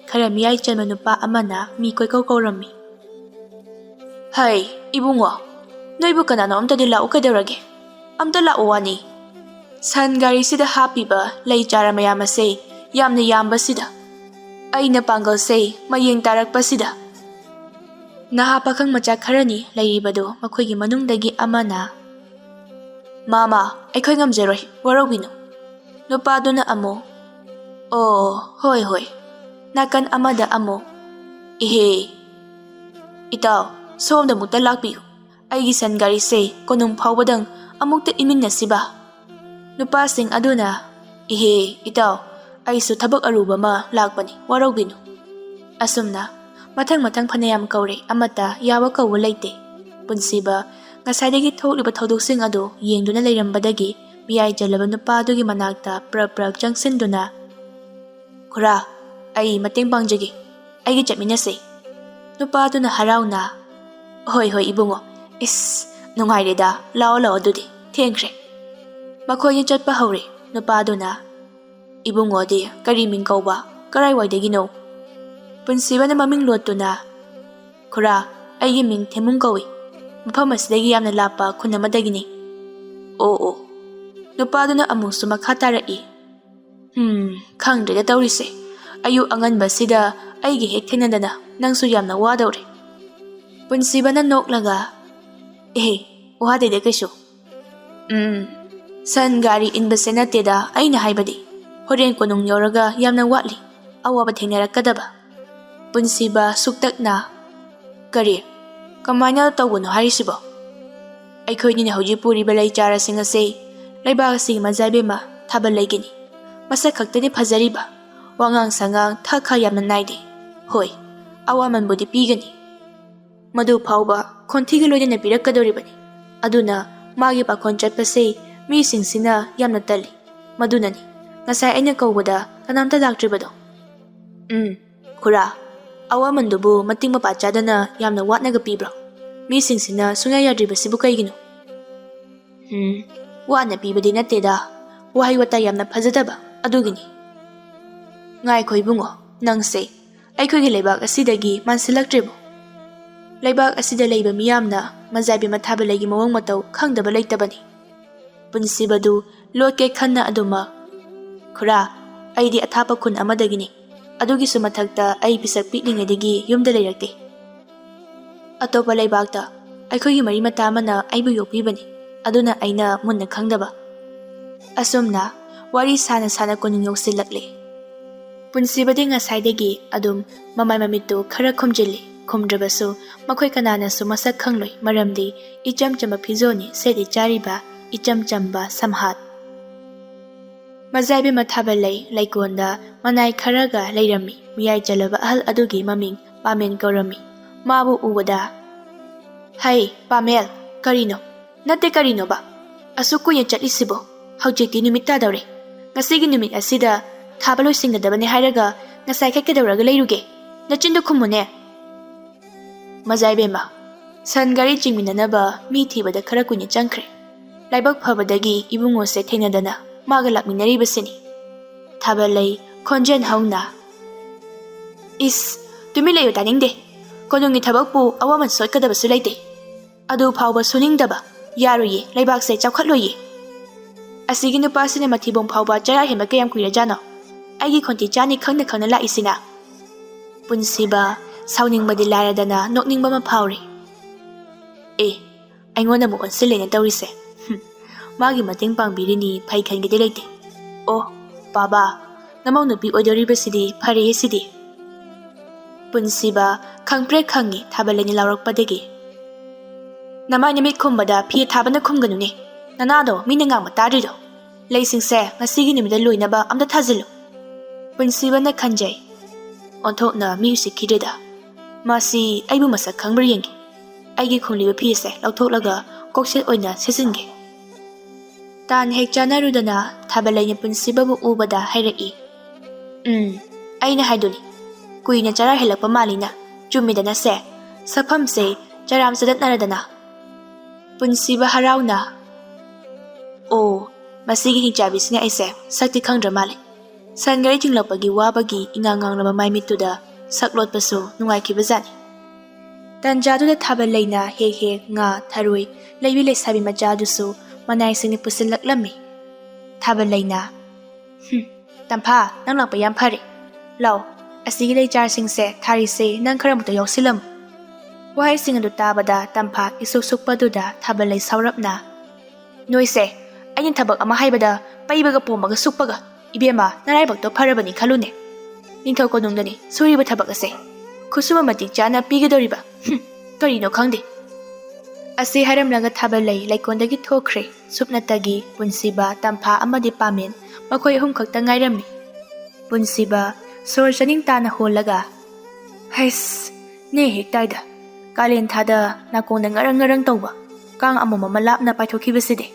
ꯈꯔ ꯃꯤꯌꯥꯏ ꯆꯟꯕ ꯅꯨꯄꯥ ꯑꯃꯅ ꯃꯤ ꯀꯣꯏꯀꯧ ꯀꯧꯔꯝꯃꯤ꯫ ꯍꯩ, ꯏꯕꯨꯡꯉꯣ, ꯅꯣꯏꯕꯨ ꯀꯅꯥꯅꯣ ꯑꯝꯇꯗꯤ ꯂꯥꯛꯎ ꯀꯩꯗꯧꯔꯒꯦ? ꯑꯝꯇ ꯂꯥꯛꯑꯣ ꯋꯥꯅꯤ꯫ ꯁꯟ ꯒꯥꯔꯤꯁꯤꯗ ꯍꯥꯞꯄꯤꯕ ꯂꯩ ꯆꯥꯔ ꯃꯌꯥꯝ ꯑꯁꯦ ꯌꯥꯝꯅ ꯌꯥꯝꯕꯁꯤꯗ, ꯑꯩꯅ ꯄꯥꯡꯒꯜꯁꯦ ꯃꯌꯦꯡ ꯇꯥꯔꯛꯄꯁꯤꯗ꯫ ꯅꯍꯥ ꯄꯥꯈꯪ ꯃꯆꯥ ꯈꯔꯅꯤ ꯂꯩꯔꯤꯕꯗꯨ ꯃꯈꯣꯏꯒꯤ ꯃꯅꯨꯡꯗꯒꯤ ꯑꯃꯅ, ꯃꯥꯃꯥ, ꯑꯩꯈꯣꯏ ꯉꯝꯖꯔꯣꯏ, ꯋꯥꯔꯧꯕꯤꯅꯨ꯫ ꯅꯨꯄꯥꯗꯨꯅ ꯑꯃꯨꯛ, ꯑꯣ, ꯍꯣꯏ, ꯅꯥꯀꯟ ꯑꯃꯗ ꯑꯃꯨꯛ, ꯏꯍꯦ, ꯏꯇꯥꯎ, ꯁꯣꯝꯗ ꯑꯃꯨꯛꯇ ꯂꯥꯛꯄꯤꯌꯨ, ꯑꯩꯒꯤ ꯁꯟ ꯒꯥꯔꯤꯁꯦ ꯀꯣꯅꯨꯡ ꯐꯥꯎꯕꯗꯪ ꯑꯃꯨꯛꯇ ꯏꯃꯤꯟꯅꯁꯤꯕ꯫ ꯅꯨꯄꯥꯁꯤꯡ ꯑꯗꯨꯅ, ꯏꯍꯦ, ꯏꯇꯥꯎ, ꯑꯩꯁꯨꯊꯕꯛ ꯑꯔꯨꯕ ꯑꯃ ꯂꯥꯛꯄꯅꯤ, ꯋꯥꯔꯧꯕꯤꯅꯨ꯫ ꯑꯁꯨꯝꯅ ꯃꯊꯪ ꯐꯅꯌꯥꯝ ꯀꯧꯔꯦ, ꯑꯃꯠꯇ ꯌꯥꯕ ꯀꯧꯕ ꯂꯩꯇꯦ꯫ ꯄꯨꯟꯁꯤꯕ ꯉꯁꯥꯏꯗꯒꯤ ꯊꯣꯛꯂꯤꯕ ꯊꯧꯗꯣꯛꯁꯤꯡ ꯑꯗꯨ ꯌꯦꯡꯗꯨꯅ ꯂꯩꯔꯝꯕꯗꯒꯤ ꯃꯤꯌꯥꯏ ꯆꯜꯂꯕ ꯅꯨꯄꯥ ꯑꯗꯨꯒꯤ ꯃꯅꯥꯛꯇ ꯄ꯭ꯔꯛ ꯆꯪꯁꯤꯟꯗꯨꯅ, ꯈꯨꯔꯥ, ꯑꯩ ꯃꯇꯦꯡ ꯄꯥꯡꯖꯒꯦ, ꯑꯩꯒ ꯆꯠꯃꯤꯟꯅꯁꯦ꯫ ꯅꯨꯄꯥꯗꯨꯅ ꯍꯔꯥꯎꯅ, ꯍꯣꯏ, ꯏꯕꯨꯡꯉꯣ, ꯏꯁ, ꯅꯨꯡꯉꯥꯏꯔꯦꯗ, ꯂꯥꯛꯑꯣ ꯑꯗꯨꯗꯤ, ꯊꯦꯡꯈ꯭ꯔꯦ꯫ ꯃꯈꯣꯏꯅ ꯆꯠꯄ ꯍꯧꯔꯦ꯫ ꯅꯨꯄꯥꯗꯨꯅ, ꯏꯕꯨꯡꯉꯣꯗꯤ ꯀꯔꯤ ꯃꯤꯡ ꯀꯧꯕ, ꯀꯔꯥꯏꯋꯥꯏꯗꯒꯤꯅꯣ? ꯄꯨꯟꯁꯤꯕꯅ ꯃꯃꯤꯡ ꯂꯣꯠꯇꯨꯅ, ꯈꯨꯔꯥ, ꯑꯩꯒꯤ ꯃꯤꯡ ꯊꯦꯃꯨꯡ ꯀꯧꯏ, ꯃꯐꯝ ꯑꯁꯤꯗꯒꯤ ꯌꯥꯝꯅ ꯂꯥꯞꯄ ꯈꯨꯟ ꯑꯃꯗꯒꯤꯅꯤ꯫ ꯑꯣ, ꯅꯨꯄꯥꯗꯨꯅ ꯑꯃꯨꯛꯁꯨ ꯃꯈꯥ ꯇꯥꯔꯛꯏ꯫ ꯈꯪꯗ꯭ꯔꯦꯗ ꯇꯧꯔꯤꯁꯦ, ꯑꯌꯨꯛ ꯑꯉꯟꯕꯁꯤꯗ ꯑꯩꯒꯤ ꯍꯦꯛ ꯊꯦꯡꯅꯗꯅ ꯅꯪꯁꯨ ꯌꯥꯝꯅ ꯋꯥꯗꯧꯔꯦ꯫ ꯄꯨꯟꯁꯤꯕꯅ ꯅꯣꯛꯂꯒ, ꯑꯦꯍꯦ, ꯋꯥꯗꯦꯗ ꯀꯩꯁꯨ꯫ ꯁꯟ ꯒꯥꯔꯤ ꯏꯟꯕꯁꯦ ꯅꯠꯇꯦꯗ ꯑꯩꯅ ꯍꯥꯏꯕꯗꯤ, ꯍꯣꯔꯦꯟ ꯀꯣꯅꯨꯡ ꯌꯧꯔꯒ ꯌꯥꯝꯅ ꯋꯥꯠꯂꯤ, ꯑꯋꯥꯕ ꯊꯦꯡꯅꯔꯛꯀꯗꯕ꯫ ꯄꯨꯟꯁꯤꯕ ꯁꯨꯛꯇꯛꯅ, ꯀꯔꯤ, ꯀꯃꯥꯏꯅ ꯇꯧꯕꯅꯣ ꯍꯥꯏꯔꯤꯁꯤꯕꯣ? ꯑꯩꯈꯣꯏꯅꯤꯅ ꯍꯧꯖꯤꯛ ꯄꯨꯔꯤꯕ ꯂꯩ ꯆꯥꯔꯁꯤꯡ ꯑꯁꯤ ꯂꯩꯕꯥꯛ ꯑꯁꯤꯒꯤ ꯃꯖꯥꯏꯕꯦꯝꯃ ꯊꯥꯕꯜ ꯂꯩꯒꯤꯅꯤ, ꯃꯁꯛ ꯈꯛꯇꯗꯤ ꯐꯖꯔꯤꯕ, ꯋꯥꯉꯥꯡ ꯁꯉꯥꯡ ꯊꯥꯛ ꯌꯥꯝꯅ ꯅꯥꯏꯗꯦ꯫ ꯍꯣꯏ, ꯑꯋꯥꯃꯟꯕꯨꯗꯤ ꯄꯤꯒꯅꯤ, ꯃꯗꯨ ꯐꯥꯎꯕ ꯈꯣꯟꯊꯤꯒ ꯂꯣꯏꯅꯅ ꯄꯤꯔꯛꯀꯗꯧꯔꯤꯕꯅꯤ꯫ ꯑꯗꯨꯅ ꯃꯥꯒꯤ ꯄꯥꯈꯣꯟ ꯆꯠꯄꯁꯦ ꯃꯤꯁꯤꯡꯁꯤꯅ ꯌꯥꯝꯅ ꯇꯜꯂꯤ, ꯃꯗꯨꯅꯅꯤ ꯉꯁꯥꯏ ꯑꯩꯅ ꯀꯧꯕꯗ ꯀꯅꯥꯝꯇ ꯂꯥꯛꯇ꯭ꯔꯤꯕꯗꯣ꯫ ꯈꯨꯔꯥ, ꯑꯋꯥꯃꯟꯗꯨꯕꯨ ꯃꯇꯤꯛ ꯃꯄꯥ ꯆꯥꯗꯅ ꯌꯥꯝꯅ ꯋꯥꯠꯅꯒ ꯄꯤꯕ꯭ꯔꯣ? ꯃꯤꯁꯤꯡꯁꯤꯅ ꯁꯨꯡꯌꯥ ꯌꯥꯗ꯭ꯔꯤꯕꯁꯤꯕꯨ ꯀꯩꯒꯤꯅꯣ? ꯋꯥꯠꯅ ꯄꯤꯕꯗꯤ ꯅꯠꯇꯦꯗ, ꯋꯥꯍꯩ ꯋꯥꯇꯥ ꯌꯥꯝꯅ ꯐꯖꯗꯕ, ꯑꯗꯨꯒꯤꯅꯤ꯫ ꯉꯥꯏꯈꯣ ꯏꯕꯨꯡꯉꯣ, ꯅꯪꯁꯦ ꯑꯩꯈꯣꯏꯒꯤ ꯂꯩꯕꯥꯛ ꯑꯁꯤꯗꯒꯤ ꯃꯥꯟꯁꯤꯜꯂꯛꯇ꯭ꯔꯤꯕꯣ? ꯂꯩꯕꯥꯛ ꯑꯁꯤꯗ ꯂꯩꯕ ꯃꯤꯌꯥꯝꯅ ꯃꯖꯥꯏꯕꯦꯝꯃ ꯊꯥꯕꯜꯂꯩꯒꯤ ꯃꯑꯣꯡ ꯃꯇꯧ ꯈꯪꯗꯕ ꯂꯩꯇꯕꯅꯤ꯫ ꯄꯨꯟꯁꯤꯕꯗꯨ ꯂꯣꯠꯀꯦ ꯈꯟꯅ ꯑꯗꯨꯃꯛ, ꯈꯨꯔꯥ, ꯑꯩꯗꯤ ꯑꯊꯥꯞꯄ ꯈꯨꯟ ꯑꯃꯗꯒꯤꯅꯤ, ꯑꯗꯨꯒꯤꯁꯨ ꯃꯊꯛꯇ ꯑꯩ ꯄꯤꯁꯛ ꯄꯤꯛꯂꯤꯉꯩꯗꯒꯤ ꯌꯨꯝꯗ ꯂꯩꯔꯛꯇꯦ꯫ ꯑꯇꯣꯞꯄ ꯂꯩꯕꯥꯛꯇ ꯑꯩꯈꯣꯏꯒꯤ ꯃꯔꯤ ꯃꯇꯥ ꯑꯃꯅ ꯑꯩꯕꯨ ꯌꯣꯛꯄꯤꯕꯅꯤ, ꯑꯗꯨꯅ ꯑꯩꯅ ꯃꯨꯟꯅ ꯈꯪꯗꯕ꯫ ꯑꯁꯨꯝꯅ ꯋꯥꯔꯤ ꯁꯥꯅ ꯁꯥꯅ ꯀꯣꯅꯨꯡ ꯌꯧꯁꯤꯜꯂꯛꯂꯦ꯫ ꯄꯨꯟꯁꯤꯕꯗꯤ ꯉꯁꯥꯏꯗꯒꯤ ꯑꯗꯨꯝ ꯃꯃꯥꯏ ꯃꯃꯤꯠꯇꯨ ꯈꯔ ꯈꯨꯝꯖꯤꯜꯂꯤ꯫ ꯈꯨꯝꯗ꯭ꯔꯕꯁꯨ ꯃꯈꯣꯏ ꯀꯅꯥꯅꯁꯨ ꯃꯁꯛ ꯈꯪꯂꯣꯏ, ꯃꯔꯝꯗꯤ ꯏꯆꯝ ꯆꯝꯕ ꯐꯤꯖꯣꯜꯅꯤ ꯁꯦꯠꯂꯤ ꯆꯥꯔꯤꯕ ꯏꯆꯝ ꯆꯝꯕ ꯁꯝꯍꯥꯠ꯫ ꯃꯖꯥꯏꯕꯦꯝꯃ ꯊꯥꯕꯜꯂꯩ ꯂꯩꯀꯣꯟꯗ ꯃꯅꯥꯏ ꯈꯔꯒ ꯂꯩꯔꯝꯃꯤ꯫ ꯃꯤꯌꯥꯏ ꯆꯜꯂꯕ ꯑꯍꯜ ꯑꯗꯨꯒꯤ ꯃꯃꯤꯡ ꯄꯥꯃꯦꯟ ꯀꯧꯔꯝꯃꯤ꯫ ꯃꯥꯕꯨ ꯎꯕꯗ "ꯍꯩ ꯄꯥꯃꯦꯜ, ꯀꯔꯤꯅꯣ? ꯅꯠꯇꯦ ꯀꯔꯤꯅꯣꯕ? ꯑꯁꯨꯛ ꯀꯨꯏꯅ ꯆꯠꯂꯤꯁꯤꯕꯣ? ꯍꯧꯖꯤꯛꯇꯤ ꯅꯨꯃꯤꯠ ꯇꯥꯗꯧꯔꯦ꯫ ꯉꯁꯤꯒꯤ ꯅꯨꯃꯤꯠ ꯑꯁꯤꯗ ꯊꯥꯕ ꯂꯣꯏꯁꯤꯟꯒꯗꯕꯅꯦ ꯍꯥꯏꯔꯒ ꯉꯁꯥꯏꯈꯩ ꯀꯩꯗꯧꯔꯒ ꯂꯩꯔꯨꯒꯦ? ꯅꯆꯤꯟꯗꯨ ꯈꯨꯝꯃꯨꯅꯦ!" ꯃꯖꯥꯏꯕꯦꯝꯃ, ꯁꯟ ꯒꯥꯔꯤ ꯆꯤꯡꯃꯤꯟꯅꯅꯕ ꯃꯤ ꯊꯤꯕꯗ ꯈꯔ ꯀꯨꯏꯅ ꯆꯪꯈ꯭ꯔꯦ꯫ ꯂꯥꯏꯕꯛ ꯐꯕꯗꯒꯤ ꯏꯕꯨꯡꯉꯣꯁꯦ ꯊꯦꯡꯅꯗꯅ ꯃꯥꯒ ꯂꯥꯛꯃꯤꯟꯅꯔꯤꯕꯁꯤꯅꯤ꯫ ꯊꯥꯕꯜꯂꯩ ꯈꯣꯟꯖꯦꯜ ꯍꯧꯅ "ꯏꯁ, ꯇꯨꯃꯤꯟ ꯂꯩꯌꯨ ꯇꯥꯅꯤꯡꯗꯦ꯫ ꯀꯣꯅꯨꯡꯒꯤ ꯊꯕꯛꯄꯨ ꯑꯋꯥꯃꯟ ꯁꯣꯠꯀꯗꯕꯁꯨ ꯂꯩꯇꯦ꯫ ꯑꯗꯨ ꯐꯥꯎꯕ ꯁꯨꯅꯤꯡꯗꯕ ꯌꯥꯔꯣꯏꯌꯦ, ꯂꯩꯕꯥꯛꯁꯦ ꯆꯥꯎꯈꯠꯂꯣꯏꯌꯦ꯫ ꯑꯁꯤꯒꯤ ꯅꯨꯄꯥꯁꯤꯅ ꯃꯊꯤꯕꯣꯡ ꯐꯥꯎꯕ ꯆꯔꯥ ꯍꯦꯟꯕ ꯀꯌꯥꯝ ꯀꯨꯏꯔꯖꯥꯠꯅꯣ? ꯑꯩꯒꯤ ꯈꯣꯟꯊꯤ ꯆꯥꯅꯤ ꯈꯪꯅ ꯈꯪꯅ ꯂꯥꯛꯏꯁꯤꯅ." ꯄꯨꯟꯁꯤꯕ ꯁꯥꯎꯅꯤꯡꯕꯗꯤ ꯂꯥꯏꯔꯗꯅ ꯅꯣꯛꯅꯤꯡꯕ ꯑꯃ ꯐꯥꯎꯔꯤ꯫ ꯑꯩꯉꯣꯟꯗ ꯑꯃꯨꯛ ꯑꯣꯟꯁꯤꯜꯂꯦꯅ ꯇꯧꯔꯤꯁꯦ꯫ ꯃꯥꯒꯤ ꯃꯇꯦꯡ ꯄꯥꯡꯕꯤꯔꯤꯅꯤ ꯐꯩ ꯈꯟꯒꯦꯗꯤ ꯂꯩꯇꯦ꯫ ꯑꯣ ꯕꯥꯕꯥ, ꯅꯃꯧ ꯅꯨꯄꯤ ꯑꯣꯏꯗꯣꯔꯤꯕꯁꯤꯗꯤ ꯐꯔꯦꯍꯦ ꯁꯤꯗꯤ꯫ ꯄꯨꯟꯁꯤꯕ ꯈꯪꯄ꯭ꯔꯦꯛ ꯈꯪꯉꯤ ꯊꯥꯕꯜꯂꯩꯅ ꯂꯥꯎꯔꯛꯄꯗꯒꯤ꯫ "ꯅꯃꯥꯏ ꯅꯨꯃꯤꯠ ꯈꯨꯝꯕꯗ ꯐꯤ ꯊꯥꯕꯅ ꯈꯨꯝꯒꯅꯨꯅꯦ꯫ ꯅꯅꯥꯗꯣ ꯃꯤꯅ ꯉꯥꯡꯕ ꯇꯥꯗ꯭ꯔꯤꯗꯣ? ꯂꯩꯁꯤꯡꯁꯦ ꯉꯁꯤꯒꯤ ꯅꯨꯃꯤꯠꯇ ꯂꯣꯏꯅꯕ ꯑꯝꯇ ꯊꯥꯖꯤꯜꯂꯨ." ꯄꯨꯟꯁꯤꯕꯅ ꯈꯟꯖꯩ꯫ ꯑꯣꯟꯊꯣꯛꯅ ꯃꯤ ꯎꯁꯤꯠꯈꯤꯗ꯭ꯔꯦꯗ꯫ ꯃꯁꯤ ꯑꯩꯕꯨ ꯃꯁꯛ ꯈꯪꯕ꯭ꯔꯥ ꯌꯦꯡꯒꯦ꯫ ꯑꯩꯒꯤ ꯈꯨꯝꯂꯤꯕ ꯐꯤꯁꯦ ꯂꯧꯊꯣꯛꯂꯒ ꯀꯣꯛꯁꯦꯠ ꯑꯣꯏꯅ ꯁꯦꯠꯆꯤꯟꯒꯦ꯫ ꯇꯥꯟ ꯍꯦꯛ ꯆꯥꯅꯔꯨꯗꯅ ꯊꯥꯕꯜꯂꯩꯅ ꯄꯨꯟꯁꯤꯕꯕꯨ ꯎꯕꯗ ꯍꯥꯏꯔꯛꯏ꯫ ꯑꯩꯅ ꯍꯥꯏꯗꯨꯅꯤ, ꯀꯨꯏꯅ ꯆꯔꯥ ꯍꯦꯜꯂꯛꯄ ꯃꯥꯜꯂꯤꯅ꯫ ꯆꯨꯝꯃꯤꯗꯅꯁꯦ, ꯁꯛꯐꯝꯁꯦ ꯆꯔꯥꯝ ꯆꯗꯠꯅꯔꯗꯅ꯫ ꯄꯨꯟꯁꯤꯕ ꯍꯔꯥꯎꯅ "ꯑꯣ, ꯃꯁꯤꯒꯤ ꯍꯤꯡꯆꯥꯕꯤꯁꯤꯅ ꯑꯩꯁꯦ ꯁꯛꯇꯤ ꯈꯪꯗ꯭ꯔ ꯃꯥꯜꯂꯦ." ꯁꯟ ꯒꯥꯔꯤ ꯆꯤꯡꯂꯛꯄꯒꯤ ꯋꯥꯕꯒꯤ ꯏꯉꯥꯡ ꯉꯥꯡꯂꯕ ꯃꯥꯏ ꯃꯤꯠꯇꯨꯗ ꯁꯛ ꯂꯣꯠꯄꯁꯨ ꯅꯨꯡꯉꯥꯏꯈꯤꯕꯖꯥꯠꯅꯤ꯫ ꯇꯟꯖꯥꯗꯨꯗ ꯊꯥꯕꯜꯂꯩꯅ ꯍꯦꯛ ꯍꯦꯛ ꯉꯥ, ꯊꯔꯣꯏ ꯂꯩꯕꯤ ꯂꯩꯁꯥꯕꯤ ꯃꯆꯥꯗꯨꯁꯨ ꯃꯅꯥꯏꯁꯤꯡꯅ ꯄꯨꯁꯤꯜꯂꯛꯂꯝꯃꯤ꯫ ꯊꯥꯕꯜꯂꯩꯅ "ꯇꯝꯐꯥ, ꯅꯪ ꯂꯥꯛꯄ ꯌꯥꯝ ꯐꯔꯦ꯫ ꯂꯥꯎ, ꯑꯁꯤꯒꯤ ꯂꯩ ꯆꯥꯔꯁꯤꯡꯁꯦ ꯊꯥꯔꯤꯁꯦ ꯅꯪ ꯈꯔꯃꯨꯛꯇ ꯌꯥꯎꯁꯤꯜꯂꯝꯃꯨ." ꯋꯥꯍꯩꯁꯤꯡ ꯑꯗꯨ ꯇꯥꯕꯗ ꯇꯝꯐꯥ ꯏꯁꯨꯛ ꯁꯨꯛꯄꯗꯨꯗ ꯊꯥꯕꯜꯂꯩ ꯁꯥꯎꯔꯞꯅ "ꯅꯣꯏꯁꯦ, ꯑꯩꯅ ꯊꯕꯛ ꯑꯃ ꯍꯥꯏꯕꯗ ꯄꯩꯕꯒ ꯄꯣꯝꯕꯒ ꯁꯨꯛꯄꯒ, ꯏꯕꯦꯝꯃ ꯅꯔꯥꯏꯕꯛꯇꯣ ꯐꯔꯕꯅꯤ ꯈꯜꯂꯨꯅꯦ꯫ ꯅꯤꯡꯊꯧ ꯀꯣꯅꯨꯡꯗꯅꯤ ꯁꯨꯔꯤꯕ ꯊꯕꯛ ꯑꯁꯦ ꯈꯨꯠꯁꯨꯃꯟ ꯃꯇꯤꯛ ꯆꯥꯅ ꯄꯤꯒꯗꯧꯔꯤꯕ꯫ ꯀꯔꯤꯅꯣ ꯈꯪꯗꯦ." ꯑꯁꯤ ꯍꯥꯏꯔꯝꯂꯒ ꯊꯥꯕꯜꯂꯩ ꯂꯩꯀꯣꯟꯗꯒꯤ ꯊꯣꯛꯈ꯭ꯔꯦ꯫ ꯁꯨꯞꯅꯇꯒꯤ ꯄꯨꯟꯁꯤꯕ, ꯇꯝꯐꯥ ꯑꯃꯗꯤ ꯄꯥꯃꯦꯟ, ꯃꯈꯣꯏ ꯑꯍꯨꯝ ꯈꯛꯇ ꯉꯥꯏꯔꯝꯃꯤ꯫ ꯄꯨꯟꯁꯤꯕ ꯁꯣꯔ ꯆꯅꯤꯡ ꯇꯥꯅ ꯍꯣꯜꯂꯒ "ꯍꯩꯁ, ꯅꯦ ꯍꯦꯛ ꯇꯥꯏꯗ꯫ ꯀꯥꯂꯦꯟ ꯊꯥꯗ ꯅꯥꯀꯣꯡꯗ ꯉꯔꯪ ꯉꯔꯪ ꯇꯧꯕ ꯀꯥꯡ ꯑꯃꯣꯝ ꯑꯃ ꯂꯥꯞꯅ ꯄꯥꯏꯊꯣꯛꯈꯤꯕꯁꯤꯗꯤ."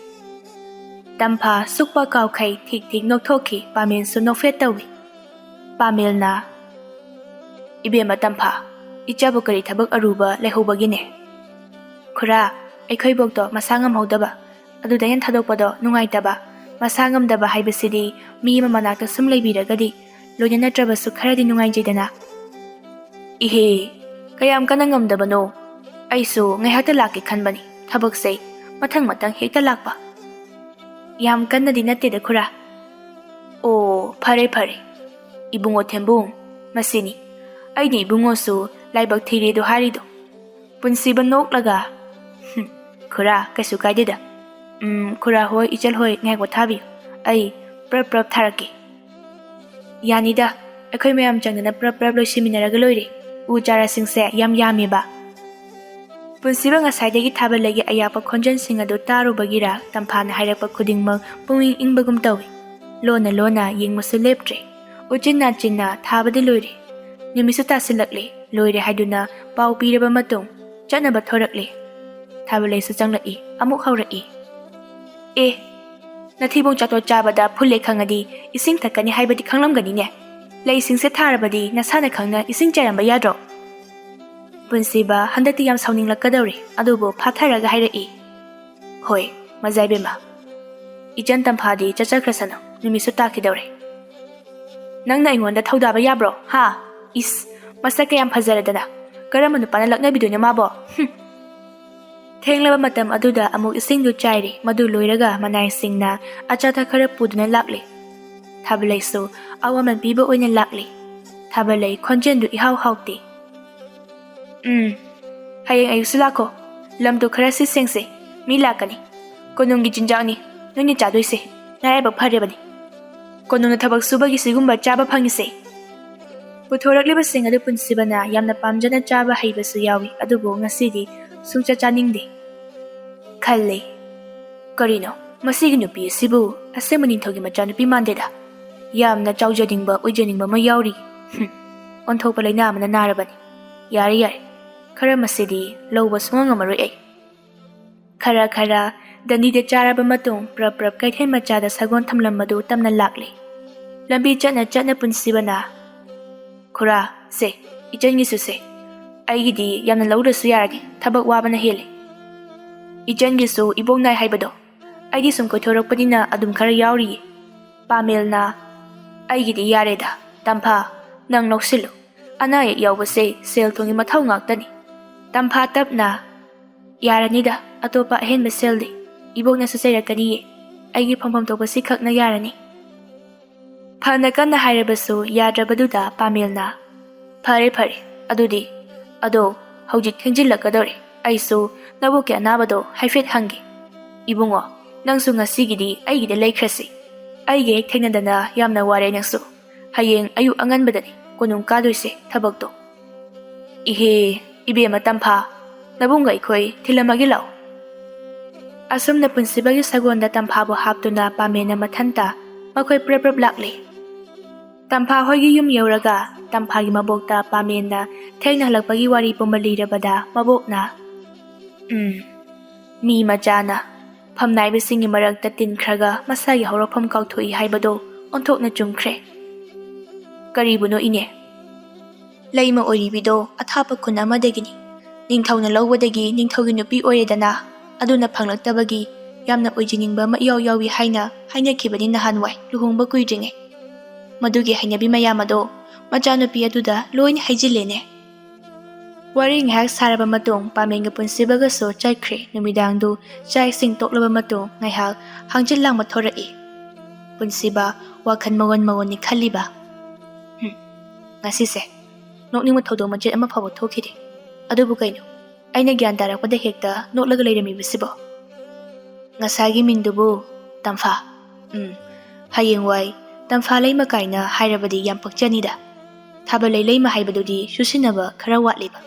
ꯇꯝꯐꯥ ꯁꯨꯛꯄ ꯀꯥꯎꯈꯩ ꯊꯤꯛ ꯊꯤꯛ ꯅꯣꯛꯊꯣꯛꯈꯤ꯫ ꯄꯥꯃꯦꯟꯁꯨ ꯅꯣꯛꯐꯦꯠ ꯇꯧꯏ꯫ ꯄꯥꯃꯦꯜꯅ "ꯏꯕꯦꯝꯃ ꯇꯝꯐꯥ, ꯏꯆꯥꯕꯨ ꯀꯔꯤ ꯊꯕꯛ ꯑꯔꯨꯕ ꯂꯩꯍꯧꯕꯒꯤꯅꯦ? ꯈꯨꯔꯥ, ꯑꯩꯈꯣꯏꯕꯣꯛꯇꯣ ꯃꯁꯥ ꯉꯝꯍꯧꯗꯕ, ꯑꯗꯨꯗ ꯑꯩꯅ ꯊꯥꯗꯣꯛꯄꯗꯣ ꯅꯨꯡꯉꯥꯏꯇꯕ꯫ ꯃꯁꯥ ꯉꯝꯗꯕ ꯍꯥꯏꯕꯁꯤꯗꯤ ꯃꯤ ꯑꯃ ꯃꯅꯥꯛꯇ ꯁꯨꯝ ꯂꯩꯕꯤꯔꯒꯗꯤ ꯂꯣꯏꯅ ꯅꯠꯇ꯭ꯔꯕꯁꯨ ꯈꯔꯗꯤ ꯅꯨꯡꯉꯥꯏꯖꯩꯗꯅ." "ꯏꯍꯦ, ꯀꯌꯥꯝ ꯀꯟꯅ ꯉꯝꯗꯕꯅꯣ? ꯑꯩꯁꯨ ꯉꯥꯏꯍꯥꯛꯇ ꯂꯥꯛꯀꯦ ꯈꯟꯕꯅꯤ꯫ ꯊꯕꯛꯁꯦ ꯃꯊꯪ ꯃꯊꯪ ꯍꯦꯛꯇ ꯂꯥꯛꯄ." "ꯌꯥꯝ ꯀꯟꯅꯗꯤ ꯅꯠꯇꯦꯗ ꯈꯨꯔꯥ." "ꯑꯣ, ꯐꯔꯦ ꯐꯔꯦ꯫ ꯏꯕꯨꯡꯉꯣ ꯊꯦꯝꯕꯨꯡ, ꯃꯁꯤꯅꯤ ꯑꯩꯅ ꯏꯕꯨꯡꯉꯣꯁꯨ ꯂꯥꯏꯕꯛ ꯊꯤꯔꯦꯗꯣ ꯍꯥꯏꯔꯤꯗꯣ." ꯄꯨꯟꯁꯤꯕ ꯅꯣꯛꯂꯒ "ꯈꯨꯔꯥ, ꯀꯩꯁꯨ ꯀꯥꯏꯗꯦꯗ꯫ ꯈꯨꯔꯥ ꯍꯣꯏ, ꯏꯆꯜ ꯍꯣꯏ ꯉꯥꯏꯍꯥꯛ ꯄꯣꯊꯥꯕꯤꯌꯨ, ꯑꯩ ꯄ꯭ꯔꯞ ꯄ꯭ꯔꯞ ꯊꯥꯔꯛꯀꯦ." "ꯌꯥꯅꯤꯗ, ꯑꯩꯈꯣꯏ ꯃꯌꯥꯝ ꯆꯪꯗꯅ ꯄ꯭ꯔꯞ ꯄ꯭ꯔꯞ ꯂꯣꯏꯁꯤꯟꯃꯤꯟꯅꯔꯒ ꯂꯣꯏꯔꯦ꯫ ꯎ ꯆꯥꯔꯥꯁꯤꯡꯁꯦ ꯌꯥꯝ ꯌꯥꯝꯃꯦꯕ." ꯄꯨꯟꯁꯤꯕ ꯉꯁꯥꯏꯗꯒꯤ ꯊꯥꯕꯜꯂꯩꯒꯤ ꯑꯌꯥꯛꯄ ꯈꯣꯟꯖꯦꯜꯁꯤꯡ ꯑꯗꯨ ꯇꯥꯔꯨꯕꯒꯤꯔ ꯇꯝꯐꯥꯅ ꯍꯥꯏꯔꯛꯄ ꯈꯨꯗꯤꯡꯃꯛ ꯄꯨꯛꯅꯤꯡ ꯏꯪꯕꯒꯨꯝ ꯇꯧꯏ꯫ ꯂꯣꯟꯅ ꯂꯣꯟꯅ ꯌꯦꯡꯕꯁꯨ ꯂꯦꯞꯇ꯭ꯔꯦ꯫ ꯎꯆꯤꯟ ꯅꯥꯆꯤꯟꯅ ꯊꯥꯕꯗꯤ ꯂꯣꯏꯔꯦ꯫ ꯅꯨꯃꯤꯠꯁꯨ ꯇꯥꯁꯤꯜꯂꯛꯂꯦ꯫ ꯂꯣꯏꯔꯦ ꯍꯥꯏꯗꯨꯅ ꯄꯥꯎ ꯄꯤꯔꯕ ꯃꯇꯨꯡ ꯆꯠꯅꯕ ꯊꯣꯔꯛꯂꯦ꯫ ꯊꯥꯕꯜꯂꯩꯁꯨ ꯆꯪꯂꯛꯏ꯫ ꯑꯃꯨꯛ ꯍꯧꯔꯛꯏ꯫ "ꯅꯊꯤꯕꯣꯡ ꯆꯥꯇꯣꯠ ꯆꯥꯕꯗ ꯐꯨꯜꯂꯦ ꯈꯪꯉꯗꯤ ꯏꯁꯤꯡ ꯊꯛꯀꯅꯤ ꯍꯥꯏꯕꯗꯤ ꯈꯪꯂꯝꯒꯅꯤꯅꯦ꯫ ꯂꯩꯁꯤꯡꯁꯦ ꯊꯥꯔꯕꯗꯤ ꯅꯁꯥꯅ ꯈꯪꯅ ꯏꯁꯤꯡ ꯆꯥꯏꯔꯝꯕ ꯌꯥꯗ꯭ꯔꯣ?" ꯄꯨꯟꯁꯤꯕ ꯍꯟꯗꯛꯇꯤ ꯌꯥꯝ ꯁꯥꯎꯅꯤꯡꯂꯛꯀꯗꯧꯔꯦ, ꯑꯗꯨꯕꯨ ꯐꯥꯊꯔꯒ ꯍꯥꯏꯔꯛꯏ꯫ "ꯍꯣꯏ ꯃꯖꯥꯏꯕꯦꯝꯃ, ꯏꯆꯟ ꯇꯝꯐꯥꯗꯤ ꯆꯠꯆꯈ꯭ꯔꯁꯅꯨ, ꯅꯨꯃꯤꯠꯁꯨ ꯇꯥꯈꯤꯗꯧꯔꯦ꯫ ꯅꯪꯅ ꯑꯩꯉꯣꯟꯗ ꯊꯧꯗꯥꯕ ꯌꯥꯕ꯭ꯔꯣ? ꯍꯥ? ꯏꯁ, ꯃꯁꯛ ꯀꯌꯥꯝ ꯐꯖꯔꯗꯅ ꯀꯔꯝꯕ ꯅꯨꯄꯥꯅ ꯂꯛꯅꯕꯤꯗꯣꯏꯅꯣ ꯃꯥꯕꯣ? ꯊꯦꯡꯂꯕ ꯃꯇꯝ ꯑꯗꯨꯗ ꯑꯃꯨꯛ ꯏꯁꯤꯡꯗꯨ ꯆꯥꯏꯔꯦ꯫ ꯃꯗꯨ ꯂꯣꯏꯔꯒ ꯃꯅꯥꯏꯁꯤꯡꯅ ꯑꯆꯥꯊꯛ ꯈꯔ ꯄꯨꯗꯨꯅ ꯂꯥꯛꯂꯦ꯫ ꯊꯥꯕꯜꯂꯩꯁꯨ ꯑꯋꯥꯃꯟ ꯄꯤꯕ ꯑꯣꯏꯅ ꯂꯥꯛꯂꯦ꯫ ꯊꯥꯕꯜꯂꯩ ꯈꯣꯟꯖꯦꯜꯗꯨ ꯏꯍꯥꯎ ꯍꯥꯎꯇꯦ꯫ "ꯍꯌꯦꯡ ꯑꯌꯨꯛꯁꯨ ꯂꯥꯛꯈꯣ, ꯂꯝꯗꯨ ꯈꯔ ꯁꯤꯠ ꯁꯦꯡꯁꯦ, ꯃꯤ ꯂꯥꯛꯀꯅꯤ꯫ ꯀꯣꯅꯨꯡꯒꯤ ꯆꯤꯟꯖꯥꯛꯅꯤ ꯅꯣꯏꯅ ꯆꯥꯗꯣꯏꯁꯦ ꯅꯔꯥꯏꯕꯛ ꯐꯔꯦꯕꯅꯤ ꯀꯣꯅꯨꯡꯅ ꯊꯕꯛ ꯁꯨꯕꯒꯤ ꯁꯤꯒꯨꯝꯕ ꯆꯥꯕ ꯐꯪꯉꯤꯁꯦ ꯄꯨꯊꯣꯔꯛꯂꯤꯕꯁꯤꯡ ꯑꯗꯨ ꯄꯨꯟꯁꯤꯕꯅ ꯌꯥꯝꯅ ꯄꯥꯝꯖꯅ ꯆꯥꯕ ꯍꯩꯕꯁꯨ ꯌꯥꯎꯏ ꯑꯗꯨꯕꯨ ꯉꯁꯤꯗꯤ ꯁꯨꯡꯆꯥ ꯆꯥꯅꯤꯡꯗꯦ ꯈꯜꯂꯦ ꯀꯔꯤꯅꯣ ꯃꯁꯤꯒꯤ ꯅꯨꯄꯤ ꯑꯁꯤꯕꯨ ꯑꯁꯦꯡꯕ ꯅꯤꯡꯊꯧꯒꯤ ꯃꯆꯥꯅꯨꯄꯤ ꯃꯥꯟꯗꯦꯗ ꯌꯥꯝꯅ ꯆꯥꯎꯖꯅꯤꯡꯕ ꯑꯣꯏꯖꯅꯤꯡꯕ ꯑꯃ ꯌꯥꯎꯔꯤ ꯑꯣꯟꯊꯣꯛꯄ ꯂꯩꯅꯥ ꯑꯃꯅ ꯅꯥꯔꯕꯅꯤ ꯌꯥꯔꯦ ꯌꯥꯔꯦ ꯈꯔ ꯃꯁꯤꯗꯤ ꯂꯧꯕ ꯁꯨꯡꯉꯝ ꯉꯝꯃꯔꯣꯏ ꯑꯩ ꯈꯔ ꯗꯟꯗꯤꯗ ꯆꯥꯔꯕ ꯃꯇꯨꯡ ꯄ꯭ꯔꯞ ꯀꯩꯊꯦꯜ ꯃꯆꯥꯗ ꯁꯒꯣꯜ ꯊꯝꯂꯝꯕꯗꯨ ꯇꯞꯅ ꯂꯥꯛꯂꯤ ꯂꯝꯕꯤ ꯆꯠꯅ ꯄꯨꯟꯁꯤꯕꯅ ꯈꯨꯔꯥ ꯁꯦ ꯏꯆꯟꯒꯤꯁꯨ ꯁꯦ ꯑꯩꯒꯤꯗꯤ ꯌꯥꯝꯅ ꯂꯧꯗ꯭ꯔꯁꯨ ꯌꯥꯔꯅꯤ ꯊꯕꯛ ꯋꯥꯕꯅ ꯍꯦꯜꯂꯤ ꯏꯆꯟꯒꯤꯁꯨ ꯏꯕꯣꯛ ꯅꯥꯏ ꯍꯥꯏꯕꯗꯣ ꯑꯩꯗꯤ ꯁꯨꯝ ꯀꯣꯏꯊꯣꯔꯛꯄꯅꯤꯅ ꯑꯗꯨꯝ ꯈꯔ ꯌꯥꯎꯔꯤꯌꯦ ꯄꯥꯃꯦꯜꯅ ꯑꯩꯒꯤꯗꯤ ꯌꯥꯔꯦꯗ ꯇꯝꯐꯥ ꯅꯪ ꯂꯧꯁꯤꯜꯂꯨ ꯑꯅꯥ ꯑꯌꯦꯛ ꯌꯥꯎꯕꯁꯦ ꯁꯦꯜ ꯊꯨꯝꯒꯤ ꯃꯊꯧ ꯉꯥꯛꯇꯅꯤ ꯇꯝꯐꯥ ꯇꯞꯅ ꯌꯥꯔꯅꯤꯗ ꯑꯇꯣꯞꯄ ꯑꯍꯦꯟꯕ ꯁꯦꯜꯗꯤ ꯏꯕꯣꯛꯅꯁꯨ ꯆꯩꯔꯛꯀꯅꯤꯌꯦ ꯑꯩꯒꯤ ꯐꯪꯐꯝ ꯊꯣꯛꯄꯁꯤ ꯈꯛꯅ ꯌꯥꯔꯅꯤ ꯐꯅ ꯀꯟꯅ ꯍꯥꯏꯔꯕꯁꯨ ꯌꯥꯗ꯭ꯔꯕꯗꯨꯗ ꯄꯥꯃꯦꯜꯅ ꯐꯔꯦ ꯑꯗꯨꯗꯤ ꯑꯗꯣ ꯍꯧꯖꯤꯛ ꯊꯦꯡꯖꯤꯜꯂꯛꯀꯗꯧꯔꯦ ꯑꯩꯁꯨ ꯅꯕꯣꯛꯀꯤ ꯑꯅꯥꯕꯗꯣ ꯍꯥꯏꯐꯦꯠ ꯍꯪꯒꯦ ꯏꯕꯨꯡꯉꯣ ꯅꯪꯁꯨ ꯉꯁꯤꯒꯤꯗꯤ ꯑꯩꯒꯤꯗ ꯂꯩꯈ꯭ꯔꯁꯤ ꯑꯩꯒ ꯍꯦꯛ ꯊꯦꯡꯅꯗꯅ ꯌꯥꯝꯅ ꯋꯥꯔꯦ ꯅꯪꯁꯨ ꯍꯌꯦꯡ ꯑꯌꯨꯛ ꯑꯉꯟꯕꯗꯅꯤ ꯀꯣꯅꯨꯡ ꯀꯥꯗꯣꯏꯁꯦ ꯊꯕꯛꯇꯣ ꯏꯍꯦ ꯏꯕꯦꯝꯃ ꯇꯝꯐꯥ ꯅꯕꯨꯡꯒ ꯑꯩꯈꯣꯏ ꯊꯤꯜꯂꯝꯃꯒꯦ ꯂꯥꯛꯑꯣ ꯑꯁꯨꯝꯅ ꯄꯨꯟꯁꯤꯕꯒꯤ ꯁꯒꯣꯜꯗ ꯇꯝꯐꯥꯕꯨ ꯍꯥꯞꯇꯨꯅ ꯄꯥꯃꯦꯟꯅ ꯃꯊꯟꯇ ꯃꯈꯣꯏ ꯄ꯭ꯔꯞ ꯂꯥꯛꯂꯤ ꯇꯝꯐꯥ ꯍꯣꯏꯒꯤ ꯌꯨꯝ ꯌꯧꯔꯒ ꯇꯝꯐꯥꯒꯤ ꯃꯕꯣꯛꯇ ꯄꯥꯃꯦꯟꯅ ꯊꯦꯡꯅ ꯍꯜꯂꯛꯄꯒꯤ ꯋꯥꯔꯤ ꯄꯨꯝꯕ ꯂꯤꯔꯕꯗ ꯃꯕꯣꯛꯅ ꯃꯤ ꯃꯆꯥꯅ ꯐꯝꯅꯥꯏꯕꯁꯤꯡꯒꯤ ꯃꯔꯛꯇ ꯇꯤꯟꯈ꯭ꯔꯒ ꯃꯁꯥꯒꯤ ꯍꯧꯔꯛꯐꯝ ꯀꯥꯎꯊꯣꯛꯏ ꯍꯥꯏꯕꯗꯣ ꯑꯣꯟꯊꯣꯛꯅ ꯆꯨꯝꯈ꯭ꯔꯦ ꯀꯔꯤꯕꯨꯅꯣ ꯏꯅꯦ ꯂꯩꯃ ꯑꯣꯏꯔꯤꯕꯤꯗꯣ ꯑꯊꯥꯞꯄ ꯈꯨꯟ ꯑꯃꯗꯒꯤꯅꯤ ꯅꯤꯡꯊꯧꯅ ꯂꯧꯕꯗꯒꯤ ꯅꯤꯡꯊꯧꯒꯤ ꯅꯨꯄꯤ ꯑꯣꯏꯔꯦꯗꯅ ꯑꯗꯨꯅ ꯐꯪꯂꯛꯇꯕꯒꯤ ꯌꯥꯝꯅ ꯑꯣꯏꯖꯅꯤꯡꯕ ꯑꯃ ꯏꯌꯥꯎ ꯌꯥꯎꯏ ꯍꯥꯏꯅ ꯍꯥꯏꯅꯈꯤꯕꯅꯤ ꯅꯍꯥꯟꯋꯥꯏ ꯂꯨꯍꯣꯡꯕ ꯀꯨꯏꯗ꯭ꯔꯤꯉꯩ ꯃꯗꯨꯒꯤ ꯍꯩꯅꯕꯤ ꯃꯌꯥꯝ ꯑꯗꯣ ꯃꯆꯥꯅꯨꯄꯤ ꯑꯗꯨꯗ ꯂꯣꯏꯅ ꯍꯩꯖꯤꯜꯂꯦꯅꯦ ꯋꯥꯔꯤ ꯉꯥꯏꯍꯥꯛ ꯁꯥꯔꯕ ꯃꯇꯨꯡ ꯄꯥꯃꯦꯟꯒ ꯄꯨꯟꯁꯤꯕꯒꯁꯨ ꯆꯠꯈ꯭ꯔꯦ ꯅꯨꯃꯤꯗꯥꯡꯗꯨ ꯆꯥꯛ ꯏꯁꯤꯡ ꯇꯣꯛꯂꯕ ꯃꯇꯨꯡ ꯉꯥꯏꯍꯥꯛ ꯍꯥꯡꯆꯤꯠ ꯂꯥꯡꯕ ꯊꯣꯔꯛꯏ ꯄꯨꯟꯁꯤꯕ ꯋꯥꯈꯜ ꯃꯉꯣꯟꯅꯤ ꯈꯜꯂꯤꯕ ꯉꯁꯤꯁꯦ ꯅꯣꯛꯅꯤꯡꯕ ꯊꯧꯗꯣꯛ ꯃꯆꯦꯠ ꯑꯃ ꯐꯥꯎꯕ ꯊꯣꯛꯈꯤꯗꯦ ꯑꯗꯨꯕꯨ ꯀꯩꯅꯣ ꯑꯩꯅ ꯒ꯭ꯌꯥꯟ ꯇꯥꯔꯛꯄꯗ ꯍꯦꯛꯇ ꯅꯣꯛꯂꯒ ꯂꯩꯔꯝꯃꯤꯕꯁꯤꯕꯣ ꯉꯁꯥꯏꯒꯤ ꯃꯤꯡꯗꯨꯕꯨ ꯇꯝꯐꯥ ꯍꯌꯦꯡꯋꯥꯏ ꯇꯝꯐꯥ ꯂꯩꯃ ꯀꯥꯏꯅ ꯍꯥꯏꯔꯕꯗꯤ ꯌꯥꯝ ꯄꯛꯆꯅꯤꯗ ꯊꯥꯕꯜꯂꯩ ꯂꯩꯃ ꯍꯥꯏꯕꯗꯨꯗꯤ ꯆꯨꯁꯤꯟꯅꯕ ꯈꯔ ꯋꯥꯠꯂꯤꯕ